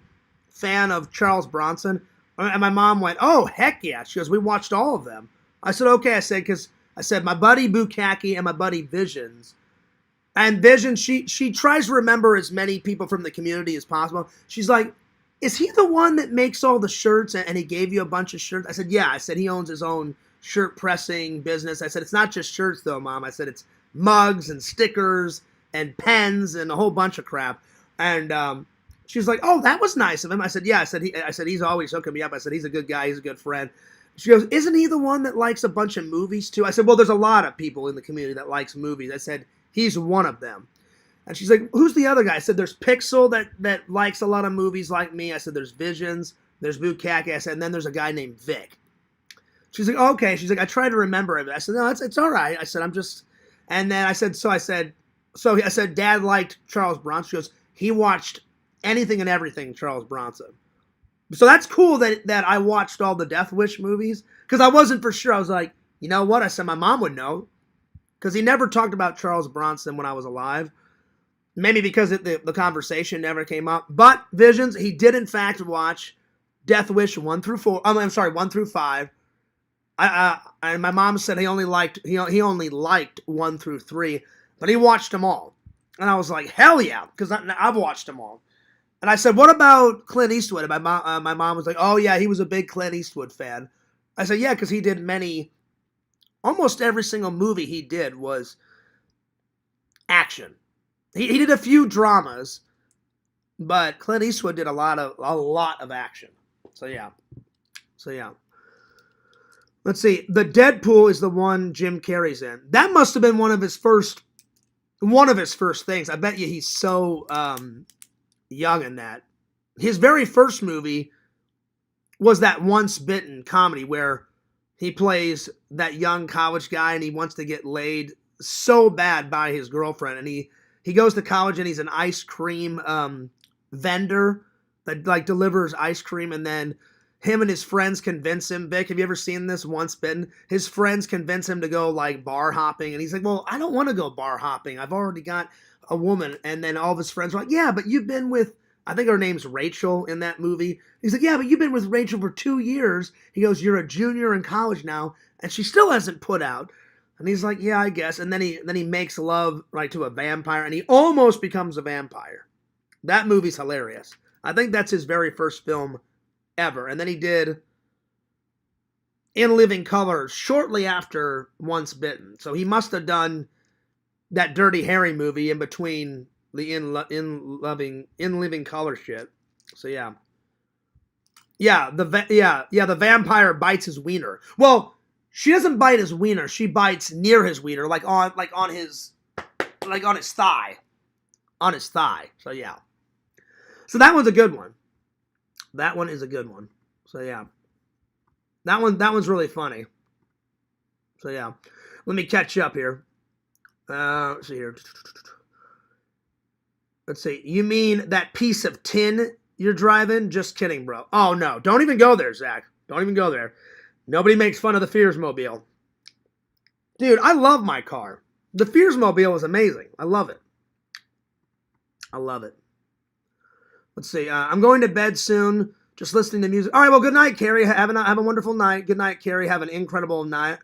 fan of Charles Bronson? And my mom went, oh, heck yeah. She goes, we watched all of them. I said, okay. Because my buddy Bukaki and my buddy Visions. And Visions, she tries to remember as many people from the community as possible. She's like, is he the one that makes all the shirts and he gave you a bunch of shirts? I said, yeah. I said, he owns his own shirt pressing business. I said, it's not just shirts though, Mom. I said, it's mugs and stickers and pens and a whole bunch of crap. And, she's like, oh, that was nice of him. I said, yeah. I said, he's always hooking me up. I said, he's a good guy. He's a good friend. She goes, isn't he the one that likes a bunch of movies too? I said, well, there's a lot of people in the community that likes movies. I said, he's one of them. And she's like, who's the other guy? I said, there's Pixel that likes a lot of movies like me. I said, there's Visions. There's Bukaki. I said, and then there's a guy named Vic. She's like, okay. She's like, I try to remember it. I said, no, it's all right. I said, and then I said, Dad liked Charles Bronson. She goes, he watched anything and everything Charles Bronson. So that's cool that I watched all the Death Wish movies because I wasn't for sure. I was like, you know what? I said my mom would know. because he never talked about Charles Bronson when I was alive. Maybe because the conversation never came up. But Visions, he did in fact watch Death Wish 1 through 4. I'm sorry, 1 through 5. And my mom said he only liked 1 through 3, but he watched them all. And I was like, hell yeah, because I've watched them all. And I said, what about Clint Eastwood? And my mom was like, oh yeah, he was a big Clint Eastwood fan. I said, yeah, because he did almost every single movie he did was action. He did a few dramas, but Clint Eastwood did a lot of action. So yeah. Let's see. The Deadpool is the one Jim Carrey's in. That must have been one of his first things. I bet you he's so young in that. His very first movie was that Once Bitten comedy where he plays that young college guy and he wants to get laid so bad by his girlfriend, and he goes to college and he's an ice cream vendor that like delivers ice cream, and then him and his friends convince him. Vic, have you ever seen this? Once Bitten. His friends convince him to go like bar hopping, and he's like, well, I don't want to go bar hopping. I've already got a woman. And then all of his friends are like, yeah, but you've been with, I think her name's Rachel in that movie. He's like, yeah, but you've been with Rachel for 2 years. He goes, you're a junior in college now, and she still hasn't put out. And he's like, yeah, I guess. And then he makes love right to a vampire, and he almost becomes a vampire. That movie's hilarious. I think that's his very first film ever. And then he did In Living Color shortly after Once Bitten. So he must have done that Dirty Harry movie in between the In Living Color shit. So yeah. Yeah, the vampire bites his wiener. Well, she doesn't bite his wiener. She bites near his wiener, like on his thigh. On his thigh. So yeah. So that one's a good one. That one is a good one. So yeah. That one's really funny. So yeah. Let me catch you up here. Let's see here. Let's see. You mean that piece of tin you're driving? Just kidding, bro. Oh no. Don't even go there, Zach. Don't even go there. Nobody makes fun of the Fearsmobile. Dude, I love my car. The Fearsmobile is amazing. I love it. I love it. Let's see. I'm going to bed soon. Just listening to music. All right. Well, good night, Carrie. Have a wonderful night. Good night, Carrie. Have an incredible night.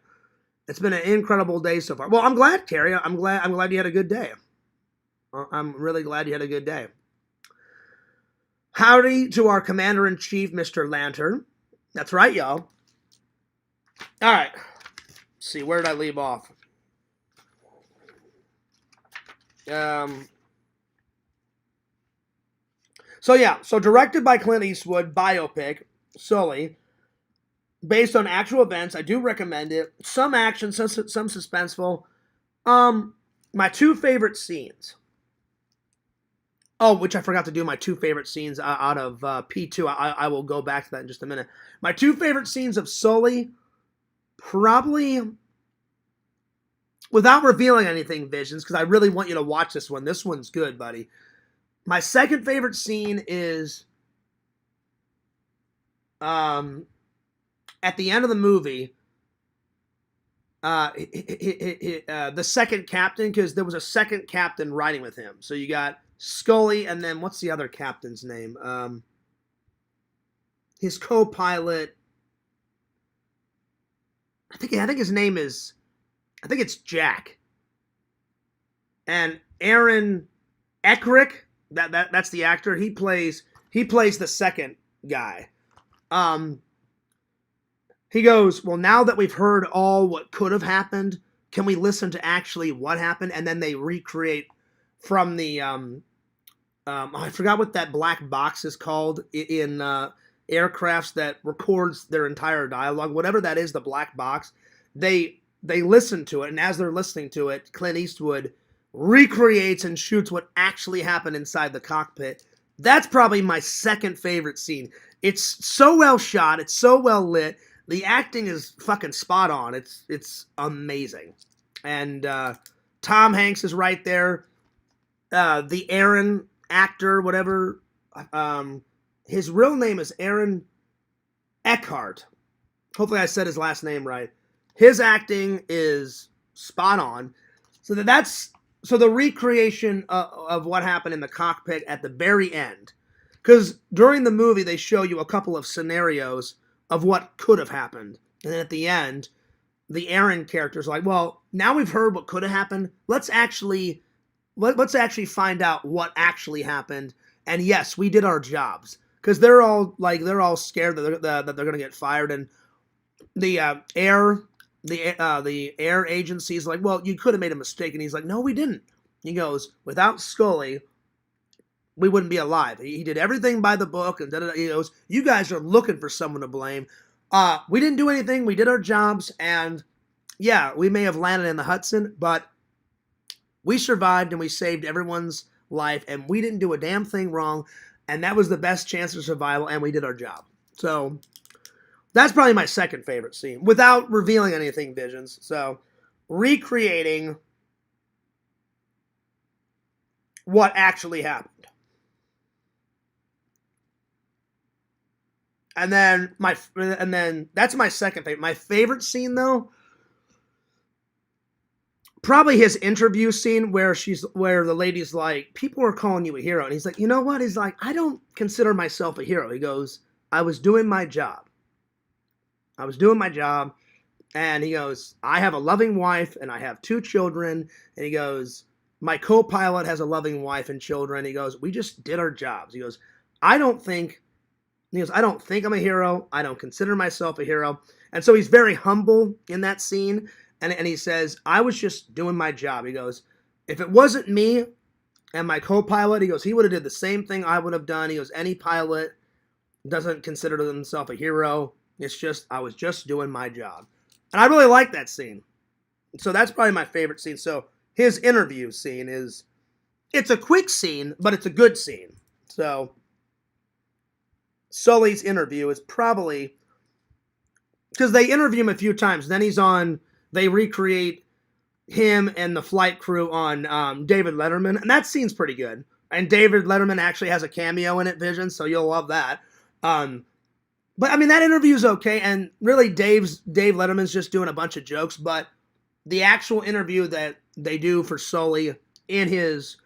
It's been an incredible day so far. Well, I'm glad, Carrie. I'm glad you had a good day. I'm really glad you had a good day. Howdy to our Commander-in-Chief, Mr. Lantern. That's right, y'all. All right. Let's see. Where did I leave off? So yeah, directed by Clint Eastwood, biopic, Sully, based on actual events. I do recommend it. Some action, some suspenseful. My two favorite scenes. Oh, which I forgot to do my two favorite scenes out of P2. I will go back to that in just a minute. My two favorite scenes of Sully, probably, without revealing anything, Visions, because I really want you to watch this one. This one's good, buddy. My second favorite scene is at the end of the movie, the second captain, because there was a second captain riding with him. So you got Scully, and then what's the other captain's name? His co-pilot. I think his name is. I think it's Jack. And Aaron Eckrich. That's the actor. He plays the second guy. He goes, well, now that we've heard all what could have happened, can we listen to actually what happened? And then they recreate from the I forgot what that black box is called in aircrafts that records their entire dialogue. Whatever that is, the black box. They listen to it, and as they're listening to it, Clint Eastwood recreates and shoots what actually happened inside the cockpit. That's probably my second favorite scene. It's so well shot. It's so well lit. The acting is fucking spot on. It's amazing. And Tom Hanks is right there. The Aaron actor, whatever. His real name is Aaron Eckhart. Hopefully I said his last name right. His acting is spot on. So so the recreation of what happened in the cockpit at the very end, because during the movie they show you a couple of scenarios of what could have happened, and then at the end, the Aaron character's like, well, now we've heard what could have happened. Let's actually find out what actually happened. And yes, we did our jobs, because they're all scared that they're gonna get fired, and the the air agency is like, well, you could have made a mistake, and he's like, no, we didn't. He goes, without Scully, we wouldn't be alive. He did everything by the book, and he goes, you guys are looking for someone to blame. We didn't do anything. We did our jobs, and yeah, we may have landed in the Hudson, but we survived and we saved everyone's life, and we didn't do a damn thing wrong, and that was the best chance of survival, and we did our job. So that's probably my second favorite scene, without revealing anything, Visions. So recreating what actually happened. And then that's my second favorite. My favorite scene, though, probably his interview scene where the lady's like, people are calling you a hero. And he's like, you know what? He's like, I don't consider myself a hero. He goes, I was doing my job. And he goes, I have a loving wife and I have 2 children. And he goes, my co-pilot has a loving wife and children. He goes, we just did our jobs. He goes, I don't think I'm a hero. I don't consider myself a hero. And so he's very humble in that scene. And he says, I was just doing my job. He goes, if it wasn't me and my co-pilot, he goes, he would have did the same thing I would have done. He goes, any pilot doesn't consider himself a hero. It's just, I was just doing my job. And I really like that scene. So that's probably my favorite scene. So his interview scene it's a quick scene, but it's a good scene. So Sully's interview is probably, because they interview him a few times. Then they recreate him and the flight crew on David Letterman. And that scene's pretty good. And David Letterman actually has a cameo in it, Vision, so you'll love that. But I mean, that interview's okay, and really Dave Letterman's just doing a bunch of jokes, but the actual interview that they do for Sully in his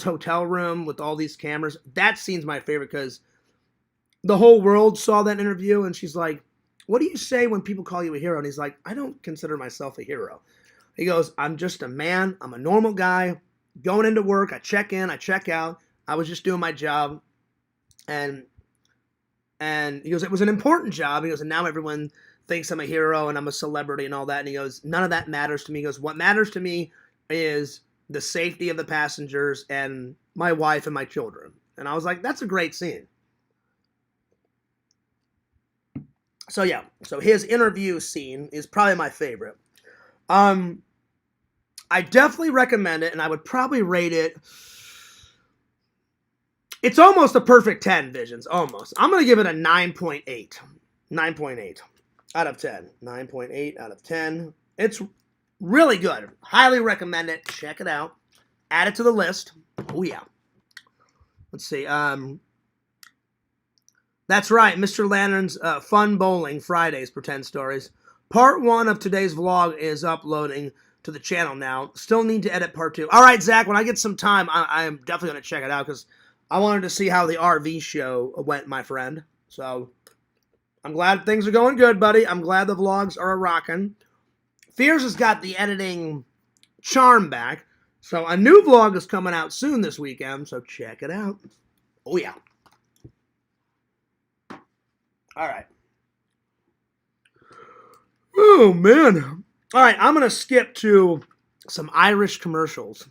hotel room with all these cameras, that scene's my favorite, because the whole world saw that interview, and she's like, what do you say when people call you a hero? And he's like, I don't consider myself a hero. He goes, I'm just a man, I'm a normal guy, going into work, I check in, I check out, I was just doing my job, and he goes, it was an important job. He goes, and now everyone thinks I'm a hero and I'm a celebrity and all that. And he goes, none of that matters to me. He goes, what matters to me is the safety of the passengers and my wife and my children. And I was like, that's a great scene. So yeah, so his interview scene is probably my favorite. I definitely recommend it, and I would probably rate it. It's almost a perfect 10, Visions. Almost. I'm going to give it a 9.8. 9.8 out of 10. 9.8 out of 10. It's really good. Highly recommend it. Check it out. Add it to the list. Oh, yeah. Let's see. That's right. Mr. Lantern's Fun Bowling Fridays Pretend Stories. Part 1 of today's vlog is uploading to the channel now. Still need to edit part 2. All right, Zach, when I get some time, I am definitely going to check it out, because I wanted to see how the RV show went, my friend. So, I'm glad things are going good, buddy. I'm glad the vlogs are rocking. Fears has got the editing charm back. So, a new vlog is coming out soon this weekend, so check it out. Oh, yeah. All right. Oh, man. All right, I'm going to skip to some Irish commercials.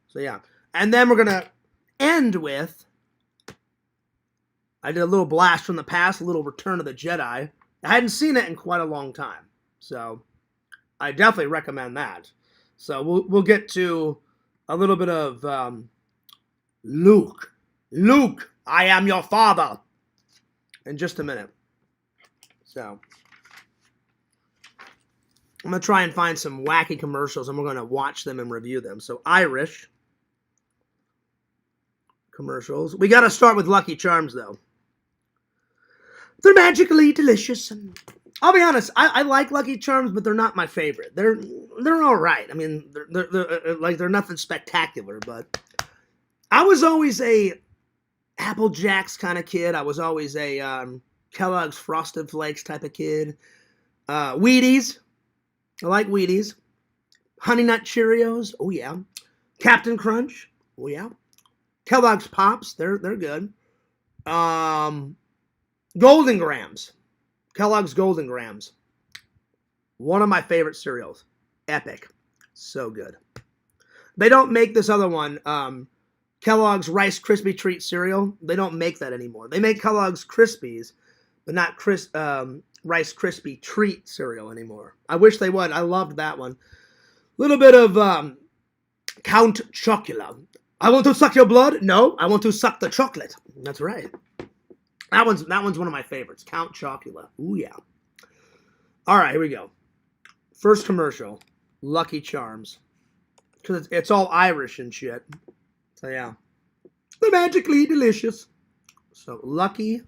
So, yeah. And then we're going to end with, I did a little blast from the past, a little Return of the Jedi. I hadn't seen it in quite a long time, so I definitely recommend that. So we'll get to a little bit of Luke, I am your father, in just a minute. So I'm going to try and find some wacky commercials, and we're going to watch them and review them. So Irish commercials. We got to start with Lucky Charms, though. They're magically delicious and I'll be honest. I like Lucky Charms, but they're not my favorite. They're all right. I mean, they're nothing spectacular. But I was always a Apple Jacks kind of kid. I was always a Kellogg's Frosted Flakes type of kid. Wheaties. I like Wheaties. Honey Nut Cheerios. Oh yeah. Captain Crunch. Oh yeah. Kellogg's Pops. They're good. Golden Grams. Kellogg's Golden Grams. One of my favorite cereals. Epic. So good. They don't make this other one. Kellogg's Rice Krispie Treat cereal. They don't make that anymore. They make Kellogg's Krispies, but not Rice Krispie Treat cereal anymore. I wish they would. I loved that one. A little bit of Count Chocula. I want to suck your blood? No, I want to suck the chocolate. That's right. That one's one of my favorites. Count Chocula. Ooh yeah. All right, here we go. First commercial. Lucky Charms. Because it's all Irish and shit. So yeah. They're magically delicious. So Lucky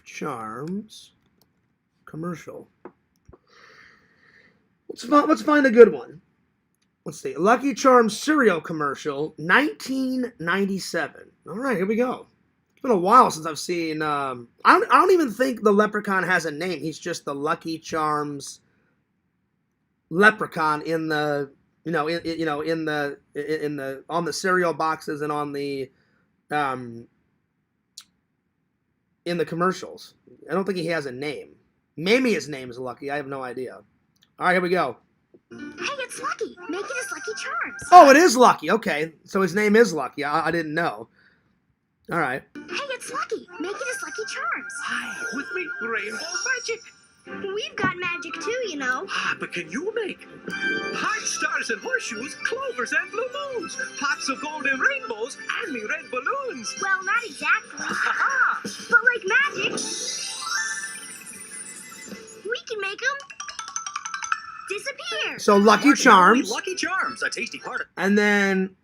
Charms commercial. Let's find a good one. Let's see. Lucky Charms cereal commercial, 1997. All right, here we go. It's been a while since I've seen. I don't even think the leprechaun has a name. He's just the Lucky Charms leprechaun in the in the on the cereal boxes and on the in the commercials. I don't think he has a name. Maybe his name is Lucky. I have no idea. All right, here we go. Hey, it's Lucky. Make it as Lucky Charms. Oh, it is Lucky. Okay, so his name is Lucky. I didn't know. All right. Hey, it's Lucky. Make it as Lucky Charms. Hi, with me, Rainbow Magic. We've got magic too, you know. But can you make heart stars and horseshoes, clovers and blue moons, pots of golden rainbows, and me red balloons? Well, not exactly. Ha-ha! But like magic, we can make them disappear. So Lucky Charms. Lucky Charms, a tasty part of... And then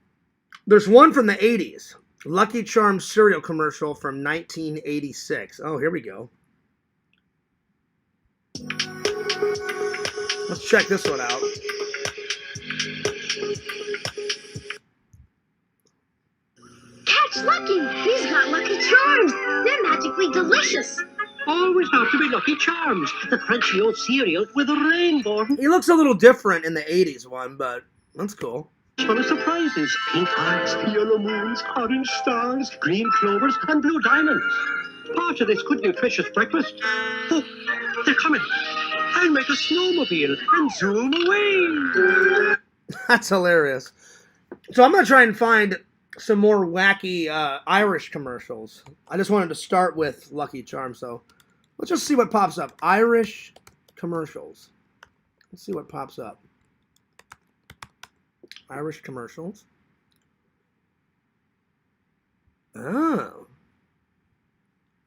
there's one from the 80s. Lucky Charms cereal commercial from 1986. Oh, here we go. Let's check this one out. Catch Lucky. He's got Lucky Charms. They're magically delicious. Always have to be Lucky Charms, the crunchy old cereal with a rainbow. He looks a little different in the 80s one, but that's cool. Full of surprises. Pink hearts, yellow moons, orange stars, green clovers, and blue diamonds. Part of this good nutritious breakfast. Oh, they're coming. I'll make a snowmobile and zoom away. That's hilarious. So I'm going to try and find some more wacky Irish commercials. I just wanted to start with Lucky Charms, so let's just see what pops up. Irish commercials. Let's see what pops up. Irish commercials. Oh.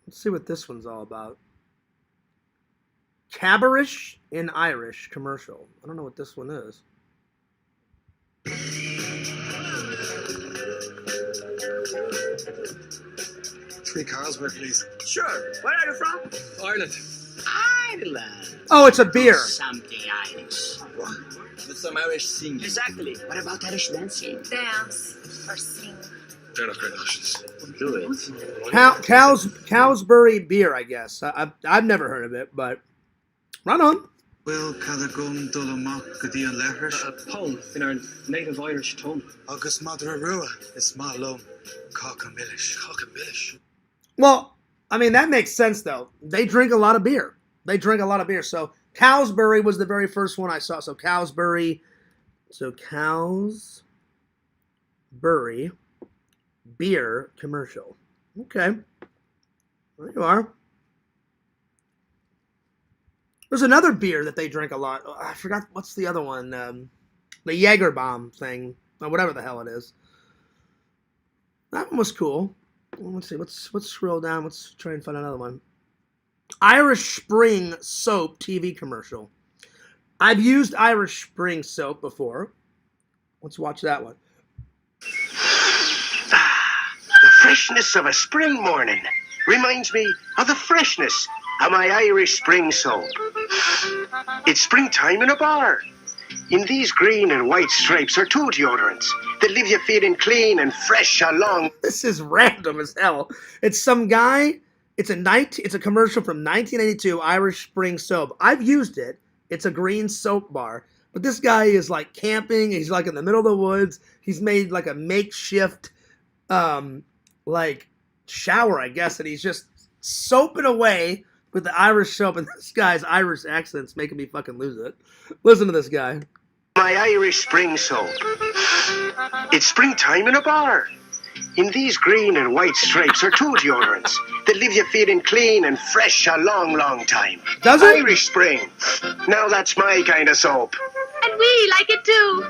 Let's see what this one's all about. Cabarish in Irish commercial. I don't know what this one is. 3 Carlsberg, please. Sure. Where are you from? Ireland. Ireland. Oh, it's a beer. Something Irish. What? With some Irish singing. Exactly. What about Irish dancing? Dance or sing. They're not great options. Do it. Cowsbury beer, I guess. I've never heard of it, but run on. Will Cathagum Dolomoc Gadian Letters? A poem in our native Irish tongue. August Madra Rua is Malum. Cock and Millish. Cock and Millish. Well, I mean, that makes sense, though. They drink a lot of beer. So Cowsbury was the very first one I saw. So Cowsbury beer commercial. Okay. There you are. There's another beer that they drink a lot. Oh, I forgot, what's the other one? The Jägerbomb thing. Or whatever the hell it is. That one was cool. Let's see. Let's scroll down. Let's try and find another one. Irish Spring soap TV commercial. I've used Irish Spring soap before. Let's watch that one. The freshness of a spring morning reminds me of the freshness my Irish spring soap. It's springtime in a bar. In these green and white stripes are two deodorants that leave you feeling clean and fresh along. This is random as hell. It's some guy. It's a commercial from 1982, Irish Spring Soap. I've used it. It's a green soap bar. But this guy is like camping. He's like in the middle of the woods. He's made like a makeshift like shower, I guess, and he's just soaping away with the Irish soap. And this guy's Irish accent's making me fucking lose it. Listen to this guy. My Irish spring soap. It's springtime in a bar. In these green and white stripes are two deodorants that leave you feeling clean and fresh a long, long time. Does it? Irish Spring. Now that's my kind of soap. And we like it too.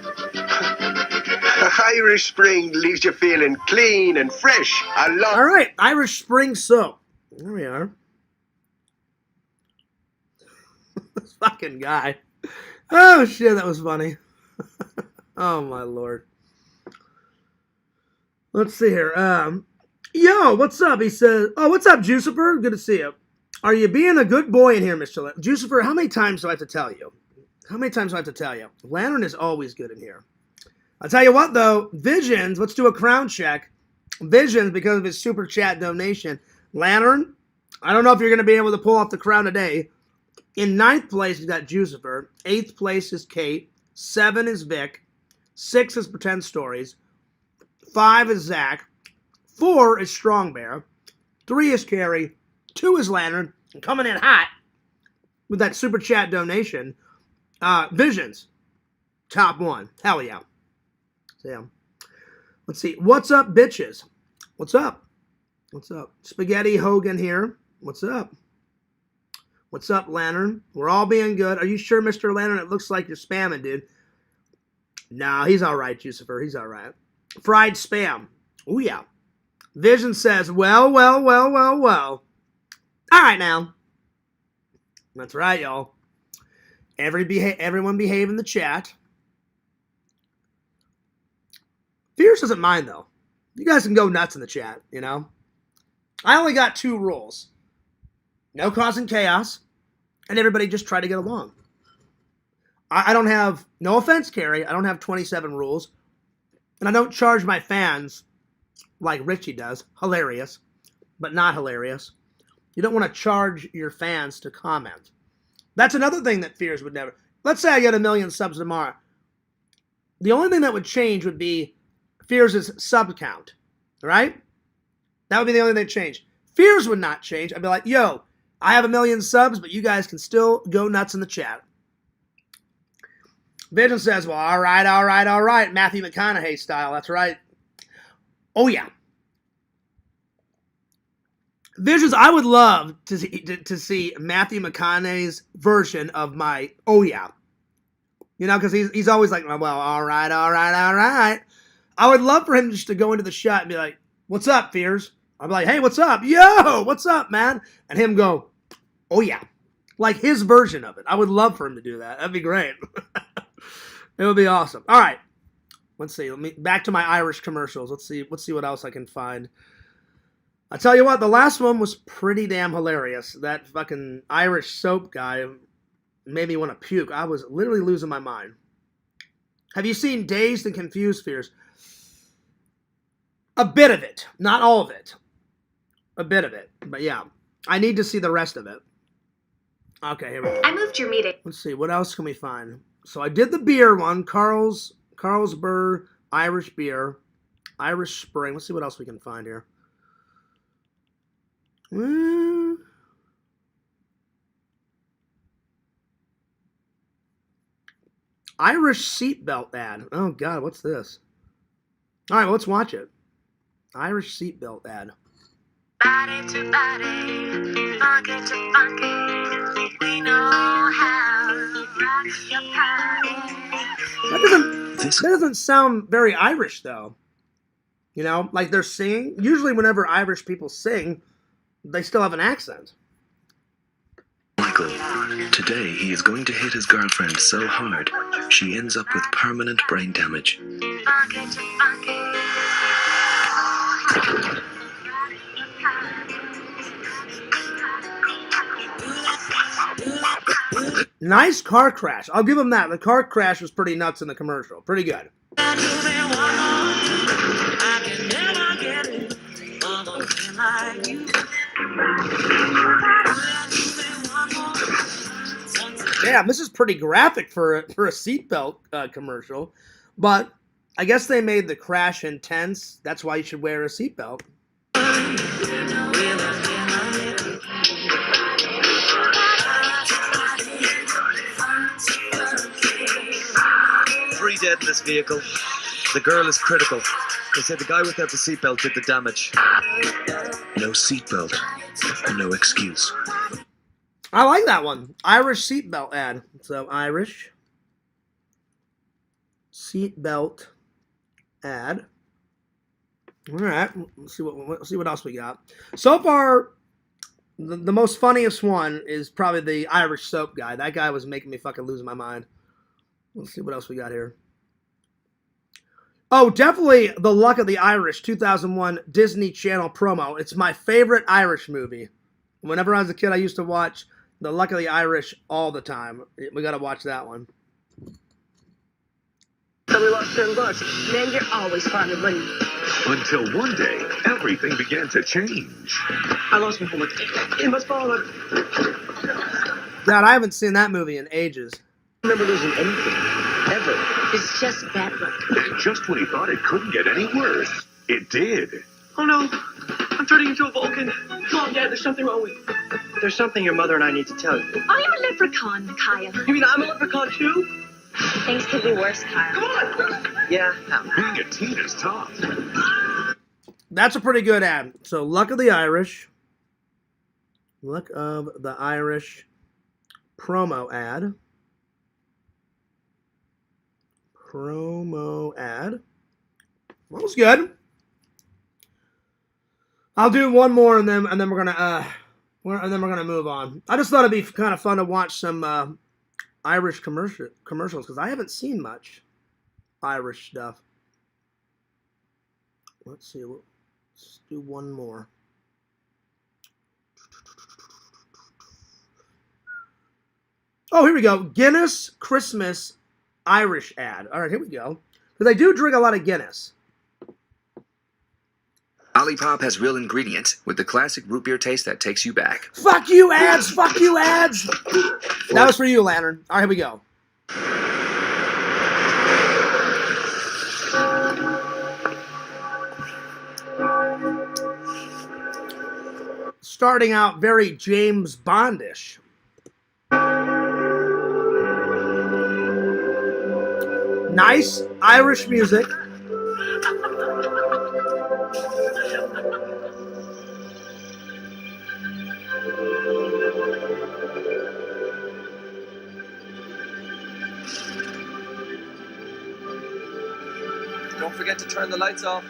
Irish Spring leaves you feeling clean and fresh a long... All right, Irish Spring Soap. There we are. This fucking guy. Oh, shit, that was funny. Oh, my Lord. Let's see here. Yo, what's up? He says, oh, what's up, Jucifer? Good to see you. Are you being a good boy in here, Mr. Jucifer, how many times do I have to tell you? How many times do I have to tell you? Lantern is always good in here. I'll tell you what, though. Visions, let's do a crown check. Visions, because of his super chat donation. Lantern, I don't know if you're going to be able to pull off the crown today. In 9th place, you got Jucifer. 8th place is Kate. 7 is Vic. 6 is Pretend Stories. 5 is Zach. 4 is Strong Bear. 3 is Carrie. 2 is Lantern. And coming in hot with that super chat donation, Visions. Top 1. Hell yeah. So yeah. Let's see. What's up, bitches? What's up? What's up? Spaghetti Hogan here. What's up? What's up, Lantern? We're all being good. Are you sure, Mr. Lantern? It looks like you're spamming, dude. No, he's all right, Jucifer. He's all right. Fried spam. Oh, yeah. Vision says, well. All right, now. That's right, y'all. Everyone behave in the chat. Fierce doesn't mind, though. You guys can go nuts in the chat, you know? I only got 2 rules. No causing chaos, and everybody just try to get along. I don't have, no offense, Carrie, I don't have 27 rules, and I don't charge my fans like Richie does. Hilarious, but not hilarious. You don't want to charge your fans to comment. That's another thing that Fears would never. Let's say I get 1 million subs tomorrow. The only thing that would change would be Fears' sub count, right? That would be the only thing that changed. Fears would not change. I'd be like, yo, I have 1 million subs, but you guys can still go nuts in the chat. Vision says, well, all right. Matthew McConaughey style. That's right. Oh, yeah. Visions, I would love to see Matthew McConaughey's version of my, oh, yeah. You know, because he's always like, well, all right. I would love for him just to go into the shot and be like, what's up, Fears? I'd be like, hey, what's up? Yo, what's up, man? And him go, oh, yeah. Like his version of it. I would love for him to do that. That'd be great. It would be awesome. All right. Let's see. Back to my Irish commercials. Let's see what else I can find. I tell you what, the last one was pretty damn hilarious. That fucking Irish soap guy made me want to puke. I was literally losing my mind. Have you seen Dazed and Confused, Fears? A bit of it. Not all of it. A bit of it. But yeah. I need to see the rest of it. Okay, here we go. I moved your meeting. Let's see. What else can we find? So I did the beer one. Carlsberg Irish beer. Irish Spring. Let's see what else we can find here. Irish seatbelt ad. Oh, God, what's this? All right, well, let's watch it. Irish seatbelt ad. Body to body, funky to funky, we know how to rock your party. That doesn't sound very Irish, though. You know, like they're singing. Usually whenever Irish people sing, they still have an accent. Michael, today he is going to hit his girlfriend so hard, she ends up with permanent brain damage. Funky to funky. Nice car crash. I'll give him that. The car crash was pretty nuts in the commercial. Pretty good. Damn, this is pretty graphic for a seatbelt commercial, but I guess they made the crash intense. That's why you should wear a seatbelt. 3 dead in this vehicle. The girl is critical. They said the guy without the seatbelt did the damage. No seatbelt, no excuse. I like that one. Irish seatbelt ad. So Irish seatbelt ad. All right, let's see what else we got. So far, the most funniest one is probably the Irish soap guy. That guy was making me fucking lose my mind. Let's see what else we got here. Oh, definitely The Luck of the Irish 2001 Disney Channel promo. It's my favorite Irish movie. Whenever I was a kid, I used to watch The Luck of the Irish all the time. We got to watch that one. So we lost $10. Man, you're always finding money. Until one day, everything began to change. I lost my homework. It must fall on. God, I haven't seen that movie in ages. I remember losing anything. Ever. It's just bad luck. And just when he thought it couldn't get any worse, it did. Oh no, I'm turning into a Vulcan. Come on, Dad, there's something wrong with me. There's something your mother and I need to tell you. I am a leprechaun, Kyle. You mean I'm a leprechaun too? Things could be worse, Kyle. Come on! Yeah, Being a teen is tough. That's a pretty good ad. So, Luck of the Irish. Luck of the Irish promo ad. Promo ad. That was good. I'll do one more and then we're gonna move on. I just thought it'd be kind of fun to watch some Irish commercials because I haven't seen much Irish stuff. Let's see. Let's do one more. Oh, here we go. Guinness Christmas Irish ad. All right, here we go. Because I do drink a lot of Guinness. Olipop has real ingredients with the classic root beer taste that takes you back. Fuck you, ads! Fuck you, ads! That was for you, Lantern. All right, here we go. Starting out very James Bondish. Nice Irish music. Don't forget to turn the lights off.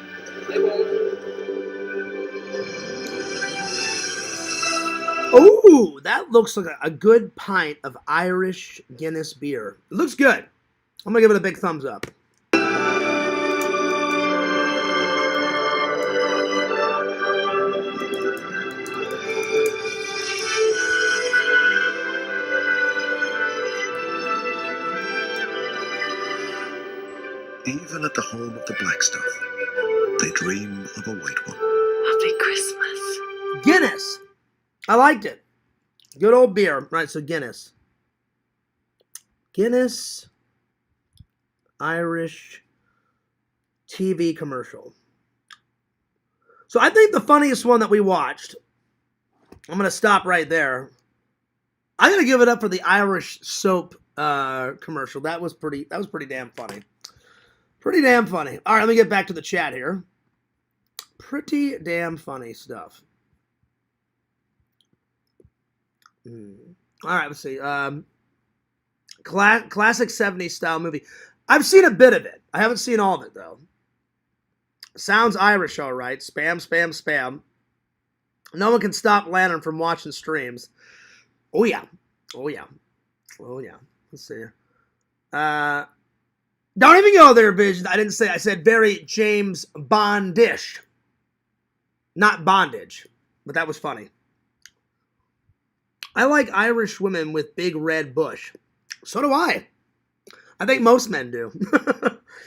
Ooh, that looks like a good pint of Irish Guinness beer. It looks good. I'm going to give it a big thumbs up. Even at the home of the black stuff, they dream of a white one. Happy Christmas. Guinness. I liked it. Good old beer. Right, so Guinness. Guinness Irish TV commercial. So I think the funniest one that we watched, I'm going to stop right there. I'm going to give it up for the Irish soap commercial. That was pretty damn funny. Pretty damn funny. All right, let me get back to the chat here. Pretty damn funny stuff. All right, let's see. Classic 70s style movie. I've seen a bit of it. I haven't seen all of it, though. Sounds Irish, all right. Spam, spam, spam. No one can stop Lantern from watching streams. Oh, yeah. Oh, yeah. Oh, yeah. Let's see. Don't even go there, Vision. I didn't say. I said very James Bondish. Not bondage. But that was funny. I like Irish women with big red bush. So do I. I think most men do.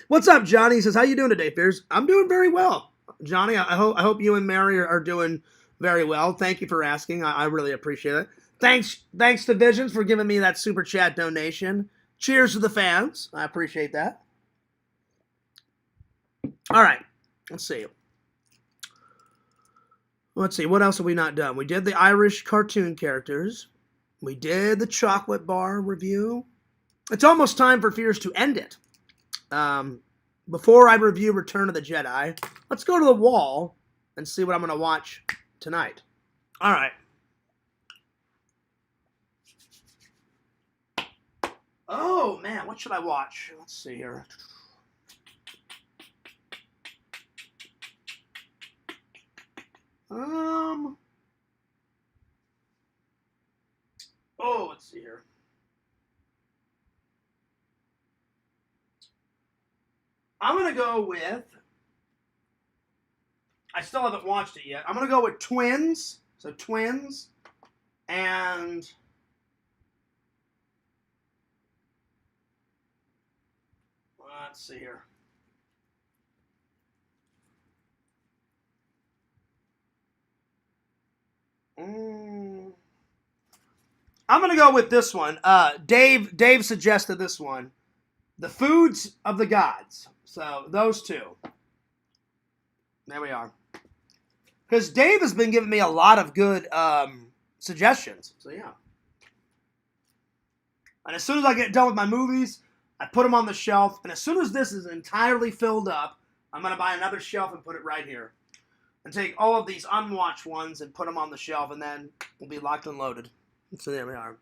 What's up, Johnny? He says, how you doing today, Fears? I'm doing very well. Johnny, I hope you and Mary are doing very well. Thank you for asking. I really appreciate it. Thanks to Visions for giving me that super chat donation. Cheers to the fans. I appreciate that. All right. Let's see. What else have we not done? We did the Irish cartoon characters. We did the chocolate bar review. It's almost time for Fears to end it. Before I review Return of the Jedi, let's go to the wall and see what I'm going to watch tonight. All right. Oh, man, what should I watch? Let's see here. Let's see here. I'm going to go with, I still haven't watched it yet. I'm going to go with Twins. So Twins and let's see here. I'm going to go with this one. Dave suggested this one. The Foods of the Gods. So, those two. There we are. Because Dave has been giving me a lot of good suggestions. So, yeah. And as soon as I get done with my movies, I put them on the shelf. And as soon as this is entirely filled up, I'm going to buy another shelf and put it right here. And take all of these unwatched ones and put them on the shelf. And then we'll be locked and loaded. So, there we are.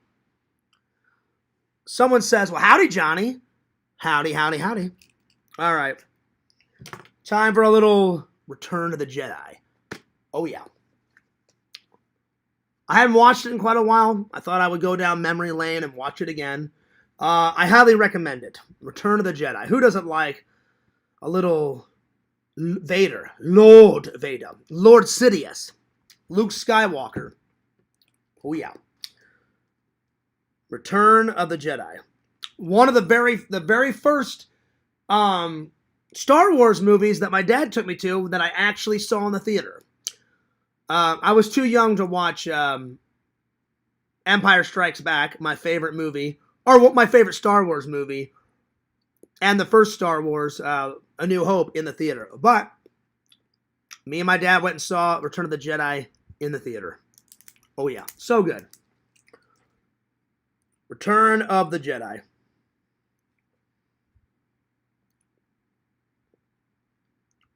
Someone says, well, howdy, Johnny. Howdy, howdy, howdy. All right. Time for a little Return of the Jedi. Oh, yeah. I haven't watched it in quite a while. I thought I would go down memory lane and watch it again. I highly recommend it. Return of the Jedi. Who doesn't like a little Vader? Lord Vader. Lord Sidious. Luke Skywalker. Oh, yeah. Return of the Jedi. One of the very first Star Wars movies that my dad took me to that I actually saw in the theater. I was too young to watch Empire Strikes Back, my favorite movie, or my favorite Star Wars movie, and the first Star Wars, A New Hope, in the theater. But me and my dad went and saw Return of the Jedi in the theater. Oh yeah, so good. Return of the Jedi.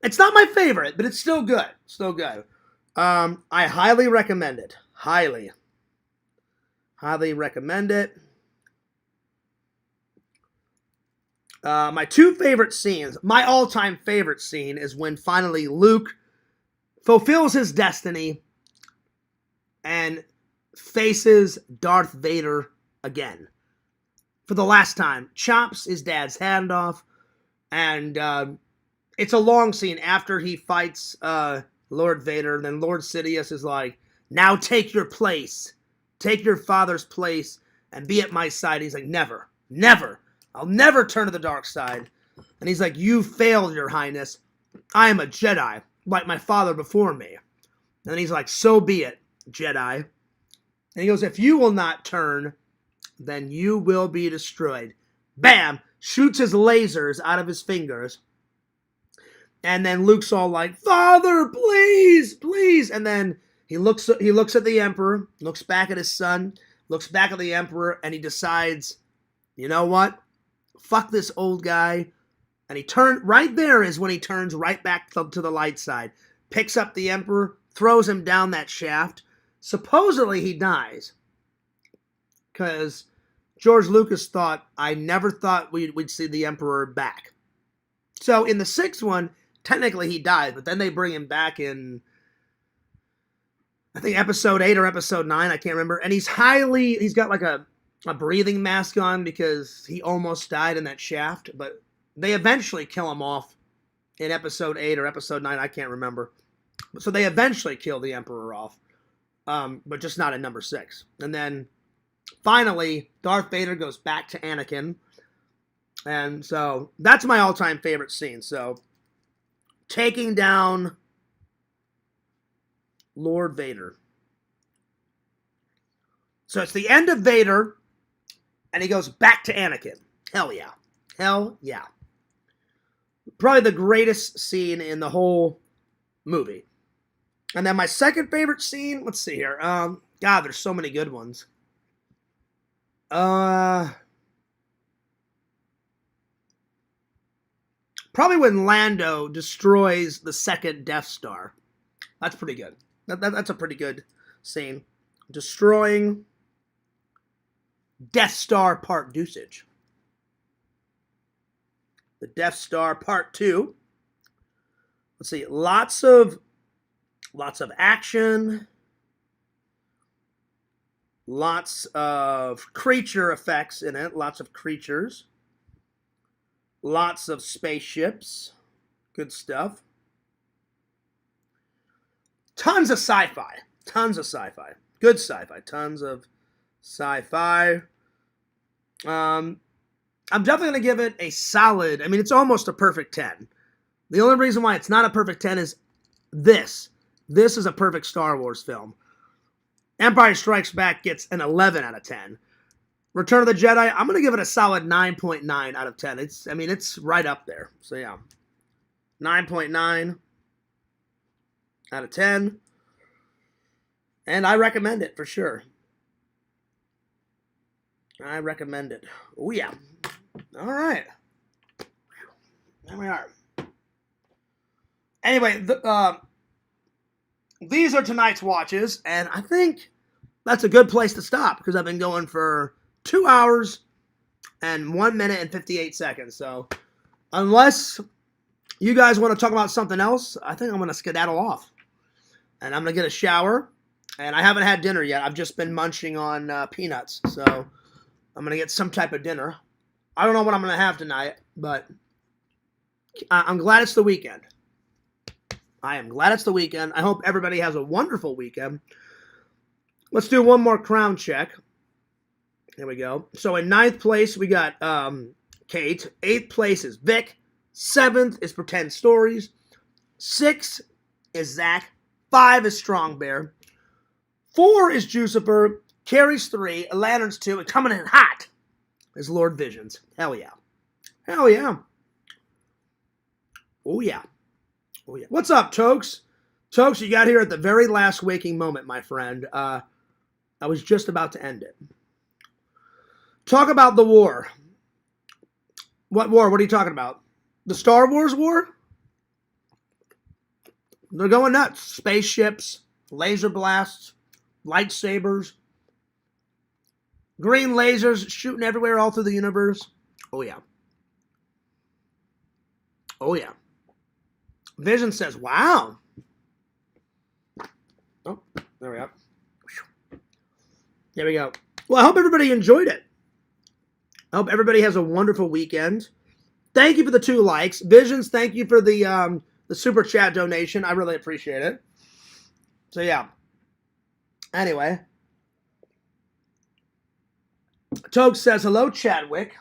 It's not my favorite, but it's still good. Still good. I highly recommend it. Highly recommend it. My two favorite scenes, my all-time favorite scene is when finally Luke fulfills his destiny and faces Darth Vader again. For the last time. Chops his dad's hand off. And it's a long scene after he fights Lord Vader. Then Lord Sidious is like, now take your place. Take your father's place and be at my side. He's like, never. Never. I'll never turn to the dark side. And he's like, you failed, your highness. I am a Jedi, like my father before me. And he's like, so be it, Jedi. And he goes, if you will not turn, then you will be destroyed. Bam! Shoots his lasers out of his fingers. And then Luke's all like, Father, please, please. And then he looks at the Emperor, looks back at his son, looks back at the Emperor, and he decides, you know what? Fuck this old guy. And right there is when he turns right back to the light side. Picks up the Emperor, throws him down that shaft. Supposedly he dies. Because George Lucas I never thought we'd see the Emperor back. So in the sixth one, technically he died, but then they bring him back in, I think episode 8 or episode 9, I can't remember. And he's got like a breathing mask on because he almost died in that shaft, but they eventually kill him off in episode 8 or episode 9, I can't remember. So they eventually kill the Emperor off. but just not in number 6. And then finally, Darth Vader goes back to Anakin. And so that's my all-time favorite scene. So taking down Lord Vader. So it's the end of Vader, and he goes back to Anakin. Hell yeah. Hell yeah. Probably the greatest scene in the whole movie. And then my second favorite scene, let's see here. God, there's so many good ones. Probably when Lando destroys the second Death Star. That's pretty good. That's a pretty good scene. Destroying Death Star Part Deucage. The Death Star Part 2. Let's see. Lots of action. Lots of creature effects in it. Lots of creatures. Lots of spaceships. Good stuff. Tons of sci-fi. Tons of sci-fi. Good sci-fi. Tons of sci-fi. I'm definitely going to give it a solid, I mean, it's almost a perfect 10. The only reason why it's not a perfect 10 is this. This is a perfect Star Wars film. Empire Strikes Back gets an 11 out of 10. Return of the Jedi, I'm going to give it a solid 9.9 out of 10. It's right up there. So, yeah. 9.9 out of 10. And I recommend it for sure. I recommend it. Oh, yeah. All right. There we are. Anyway, these are tonight's watches, and I think that's a good place to stop because I've been going for 2 hours and 1 minute and 58 seconds. So unless you guys want to talk about something else, I think I'm going to skedaddle off. And I'm going to get a shower. And I haven't had dinner yet. I've just been munching on peanuts. So I'm going to get some type of dinner. I don't know what I'm going to have tonight, but I'm glad it's the weekend. I am glad it's the weekend. I hope everybody has a wonderful weekend. Let's do one more crown check. There we go. So in 9th place, we got Kate. 8th place is Vic. 7th is Pretend Stories. 6 is Zach. 5 is Strong Bear. 4 is Jucifer. Carrie's 3. Lantern's 2. And coming in hot is Lord Visions. Hell yeah. Hell yeah. Oh yeah. Oh yeah. What's up, Tokes? Tokes, you got here at the very last waking moment, my friend. I was just about to end it. Talk about the war. What war? What are you talking about? The Star Wars war? They're going nuts. Spaceships, laser blasts, lightsabers, green lasers shooting everywhere all through the universe. Oh, yeah. Oh, yeah. Vision says, wow. Oh, there we go. There we go. Well, I hope everybody enjoyed it. I hope everybody has a wonderful weekend. Thank you for the 2 likes. Visions, thank you for the super chat donation. I really appreciate it. So, yeah. Anyway. Toke says, hello, Chadwick.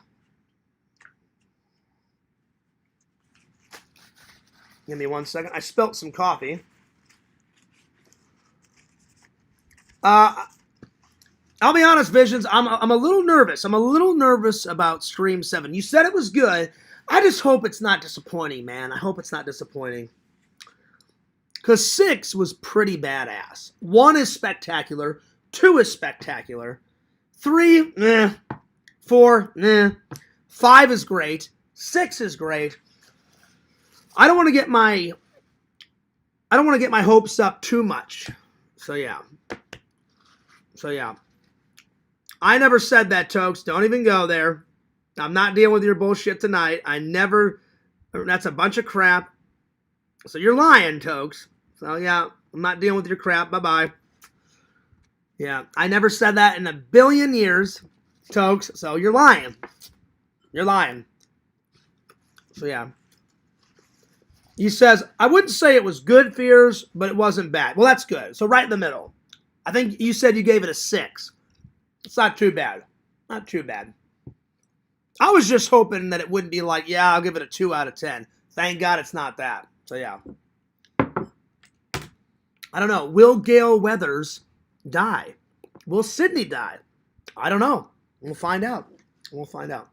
Give me 1 second. I spilt some coffee. I'll be honest, Visions. I'm a little nervous. I'm a little nervous about Scream 7. You said it was good. I just hope it's not disappointing, man. I hope it's not disappointing. Because 6 was pretty badass. 1 is spectacular. 2 is spectacular. 3, eh. 4, eh. 5 is great. 6 is great. I don't want to get my hopes up too much. So yeah. I never said that, Tokes. Don't even go there. I'm not dealing with your bullshit tonight. That's a bunch of crap. So you're lying, Tokes. So yeah, I'm not dealing with your crap. Bye-bye. Yeah, I never said that in a billion years, Tokes. So you're lying. You're lying. So yeah. He says, I wouldn't say it was good, Fears, but it wasn't bad. Well, that's good. So right in the middle. I think you said you gave it a 6. It's not too bad. Not too bad. I was just hoping that it wouldn't be like, yeah, I'll give it a 2 out of 10. Thank God it's not that. So, yeah. I don't know. Will Gale Weathers die? Will Sydney die? I don't know. We'll find out. We'll find out.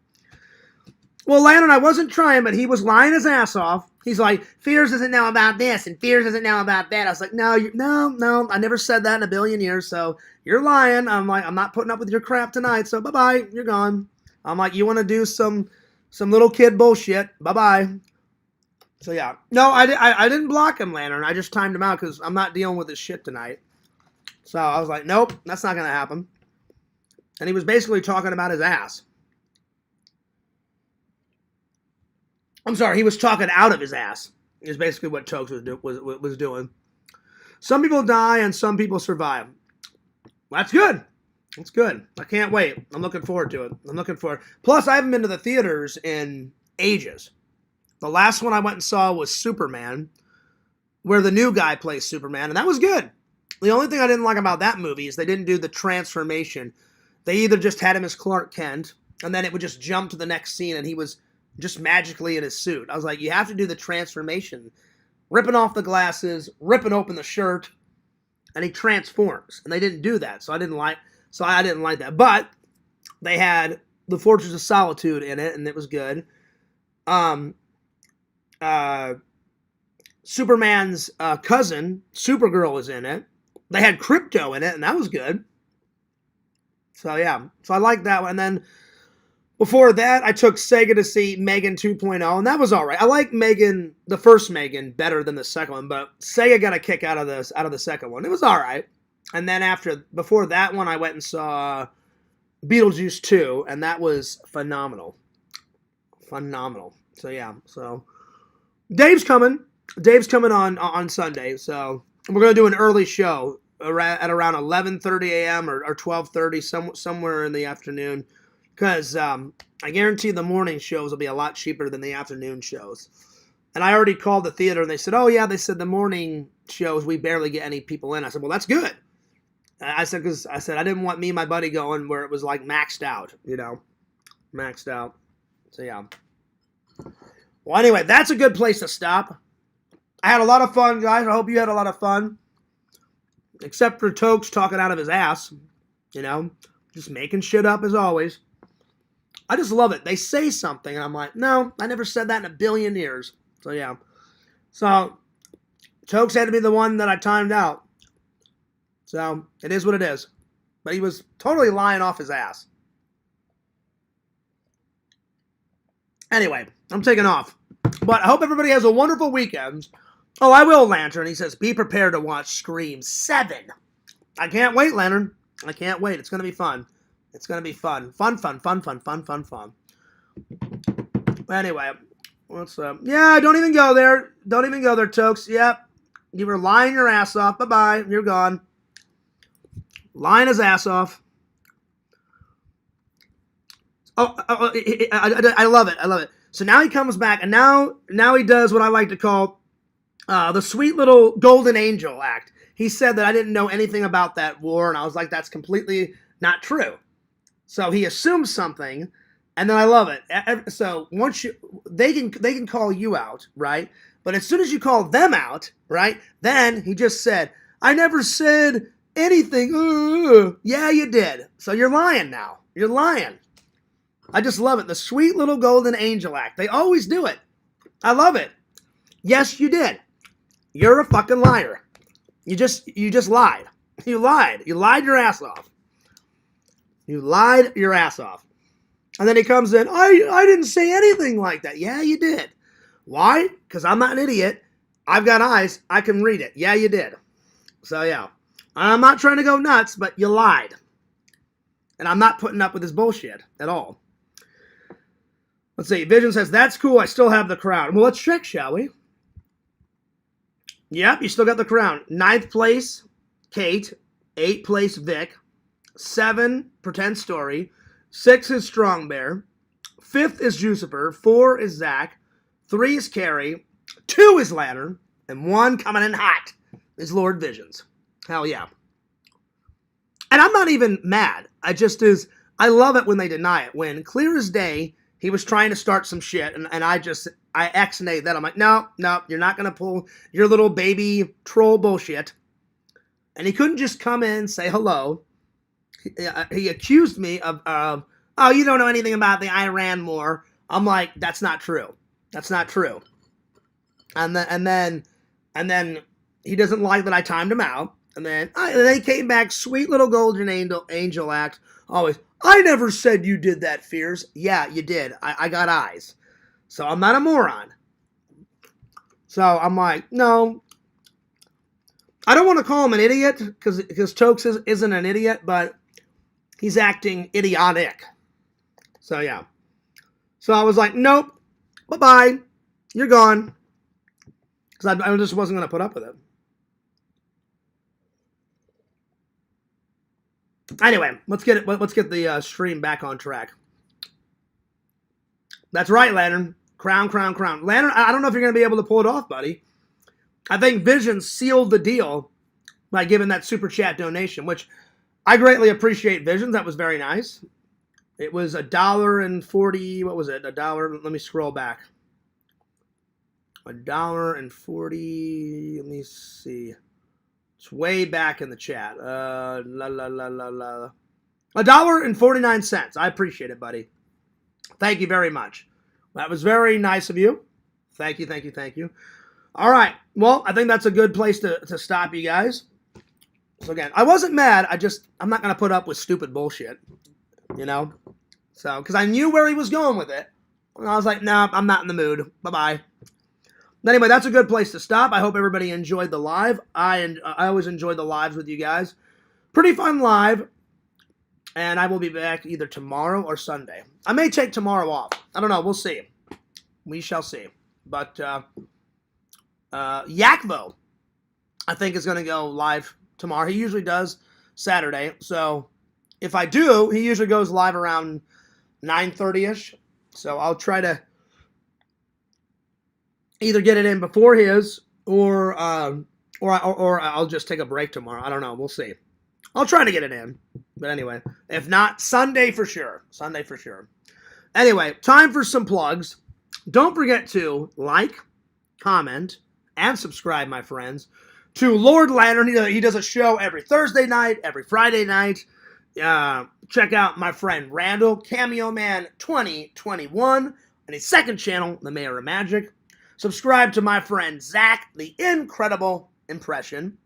Well, Landon, I wasn't trying, but he was lying his ass off. He's like, Fears doesn't know about this, and Fears doesn't know about that. I was like, no, no, I never said that in a billion years, so you're lying. I'm like, I'm not putting up with your crap tonight, so bye-bye, you're gone. I'm like, you want to do some little kid bullshit, bye-bye. So, yeah. No, I didn't block him, Lantern. I just timed him out because I'm not dealing with this shit tonight. So, I was like, nope, that's not going to happen. And he was basically talking about his ass. I'm sorry, he was talking out of his ass. Is basically what Tokes was doing. Some people die and some people survive. That's good. That's good. I can't wait. I'm looking forward to it. I'm looking forward. Plus, I haven't been to the theaters in ages. The last one I went and saw was Superman, where the new guy plays Superman, and that was good. The only thing I didn't like about that movie is they didn't do the transformation. They either just had him as Clark Kent, and then it would just jump to the next scene, and he was just magically in his suit. I was like, you have to do the transformation. Ripping off the glasses, ripping open the shirt, and he transforms. And they didn't do that, so I didn't like that. But they had the Fortress of Solitude in it, and it was good. Superman's cousin, Supergirl, was in it. They had Krypto in it, and that was good. So, yeah. So, I like that one. And then, before that, I took Sega to see Megan 2.0, and that was all right. I like Megan, the first Megan, better than the second one, but Sega got a kick out of the second one. It was all right. And then before that one, I went and saw Beetlejuice 2, and that was phenomenal. Phenomenal. So, yeah. So, Dave's coming. Dave's coming on Sunday, so we're going to do an early show at around 11:30 a.m. or 12:30, somewhere in the afternoon, because I guarantee the morning shows will be a lot cheaper than the afternoon shows. And I already called the theater, and they said, oh, yeah, they said the morning shows, we barely get any people in. I said, well, that's good. I said, because I didn't want me and my buddy going where it was like maxed out, maxed out. So, yeah. Well, anyway, that's a good place to stop. I had a lot of fun, guys. I hope you had a lot of fun. Except for Tokes talking out of his ass. Just making shit up as always. I just love it. They say something, and I'm like, no, I never said that in a billion years. So, yeah. So, Tokes had to be the one that I timed out. So, it is what it is. But he was totally lying off his ass. Anyway, I'm taking off. But I hope everybody has a wonderful weekend. Oh, I will, Lantern. He says, be prepared to watch Scream 7. I can't wait, Lantern. I can't wait. It's going to be fun. It's going to be fun. Fun. Anyway, what's up? Yeah, don't even go there. Don't even go there, Tokes. Yep. You were lying your ass off. Bye-bye. You're gone. Lying his ass off. I love it. I love it. So now he comes back, and now he does what I like to call the sweet little golden angel act. He said that I didn't know anything about that war, and I was like, that's completely not true. So he assumes something, and then I love it. So once they can call you out, right? But as soon as you call them out, right? Then he just said, I never said anything. Yeah, you did. So you're lying now. You're lying. I just love it. The sweet little golden angel act. They always do it. I love it. Yes, you did. You're a fucking liar. You just lied. You lied. You lied your ass off. You lied your ass off. And then he comes in, I didn't say anything like that. Yeah, you did. Why? Because I'm not an idiot. I've got eyes. I can read it. Yeah, you did. So, yeah. I'm not trying to go nuts, but you lied. And I'm not putting up with this bullshit at all. Let's see. Vision says, that's cool. I still have the crown. Well, let's check, shall we? Yep, you still got the crown. 9th place, Kate. 8th place, Vic. 7, Pretend Story. 6 is Strong Bear. 5th is Jucifer. 4 is Zach. 3 is Carrie. 2 is Lantern. And 1 coming in hot is Lord Visions. Hell yeah. And I'm not even mad. I love it when they deny it. When clear as day, he was trying to start some shit, and I X-nayed that. I'm like, no, you're not going to pull your little baby troll bullshit. And he couldn't just come in and say hello. He accused me of, oh, you don't know anything about the Iran war. I'm like, that's not true. That's not true. And then he doesn't like that I timed him out. And then they came back, sweet little golden angel act. Always, I never said you did that, Fears. Yeah, you did. I got eyes. So I'm not a moron. So I'm like, no. I don't want to call him an idiot because Tokes isn't an idiot, but he's acting idiotic. So yeah. So I was like, nope. Bye-bye. You're gone. Because I just wasn't going to put up with it. Anyway, let's get the stream back on track. That's right, Lantern. Crown. Lantern, I don't know if you're going to be able to pull it off, buddy. I think Vision sealed the deal by giving that super chat donation, which I greatly appreciate, Visions. That was very nice. It was $1.40. What was it? $1. Let me scroll back. $1.40. Let me see. It's way back in the chat. $1.49. I appreciate it, buddy. Thank you very much. That was very nice of you. Thank you. All right. Well, I think that's a good place to stop, you guys. So again, I wasn't mad. I'm not going to put up with stupid bullshit, you know? So, because I knew where he was going with it. And I was like, no, I'm not in the mood. Bye-bye. Anyway, that's a good place to stop. I hope everybody enjoyed the live. I always enjoy the lives with you guys. Pretty fun live. And I will be back either tomorrow or Sunday. I may take tomorrow off. I don't know. We'll see. We shall see. But Yakvo, I think, is going to go live tomorrow. He usually does Saturday. So if I do, he usually goes live around 9:30ish. So I'll try to either get it in before his or I'll just take a break tomorrow. I don't know. We'll see. I'll try to get it in. But anyway, if not, Sunday for sure. Anyway, time for some plugs. Don't forget to like, comment, and subscribe, my friends, to Lord Lantern. He does a show every Thursday night, every Friday night. Check out my friend Randall, Cameo Man 2021, and his second channel, The Mayor of Magic. Subscribe to my friend Zach, The Incredible Impression.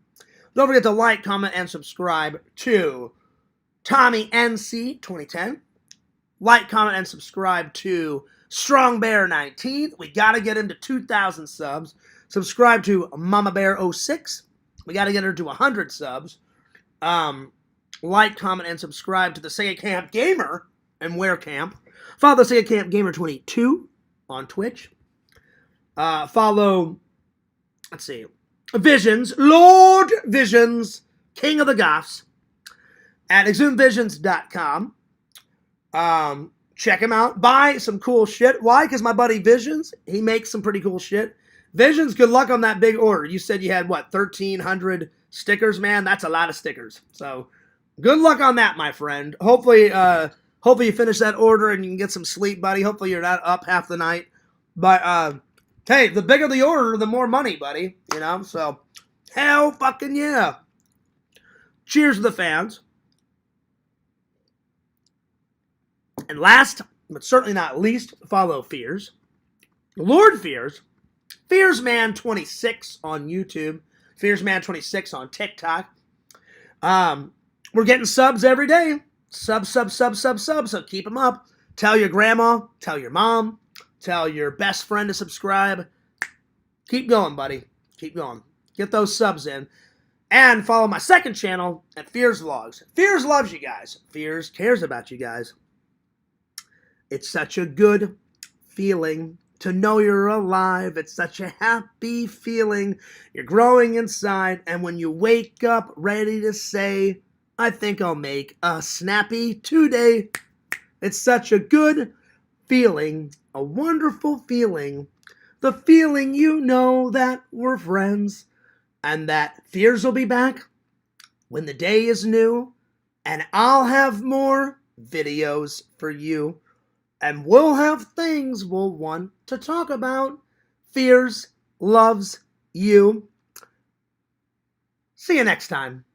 Don't forget to like, comment, and subscribe to Tommy NC 2010. Like, comment, and subscribe to Strong Bear 19. We got to get him to 2,000 subs. Subscribe to Mama Bear 06. We got to get her to 100 subs. Like, comment, and subscribe to the Sega Camp Gamer and Wear Camp. Follow the Sega Camp Gamer 22 on Twitch. Follow, let's see, Visions, Lord Visions, King of the Goths, at exhumevisions.com. Check him out. Buy some cool shit. Why? Because my buddy Visions, he makes some pretty cool shit. Visions, good luck on that big order. You said you had, 1,300 stickers, man? That's a lot of stickers. So, good luck on that, my friend. Hopefully you finish that order and you can get some sleep, buddy. Hopefully you're not up half the night. But, hey, the bigger the order, the more money, buddy. You know, so hell fucking yeah. Cheers to the fans. And last, but certainly not least, follow Fears. Lord Fears. FearsMan26 on YouTube. FearsMan26 on TikTok. We're getting subs every day. Sub. So keep them up. Tell your grandma. Tell your mom. Tell your best friend to subscribe. Keep going, buddy. Keep going. Get those subs in. And follow my second channel at Fears Vlogs. Fears loves you guys. Fears cares about you guys. It's such a good feeling to know you're alive. It's such a happy feeling. You're growing inside. And when you wake up ready to say, I think I'll make a snappy today. It's such a good feeling. A wonderful feeling. The feeling you know that we're friends. And that Fears will be back when the day is new. and I'll have more videos for you, and we'll have things we'll want to talk about. Fears loves you. See you next time.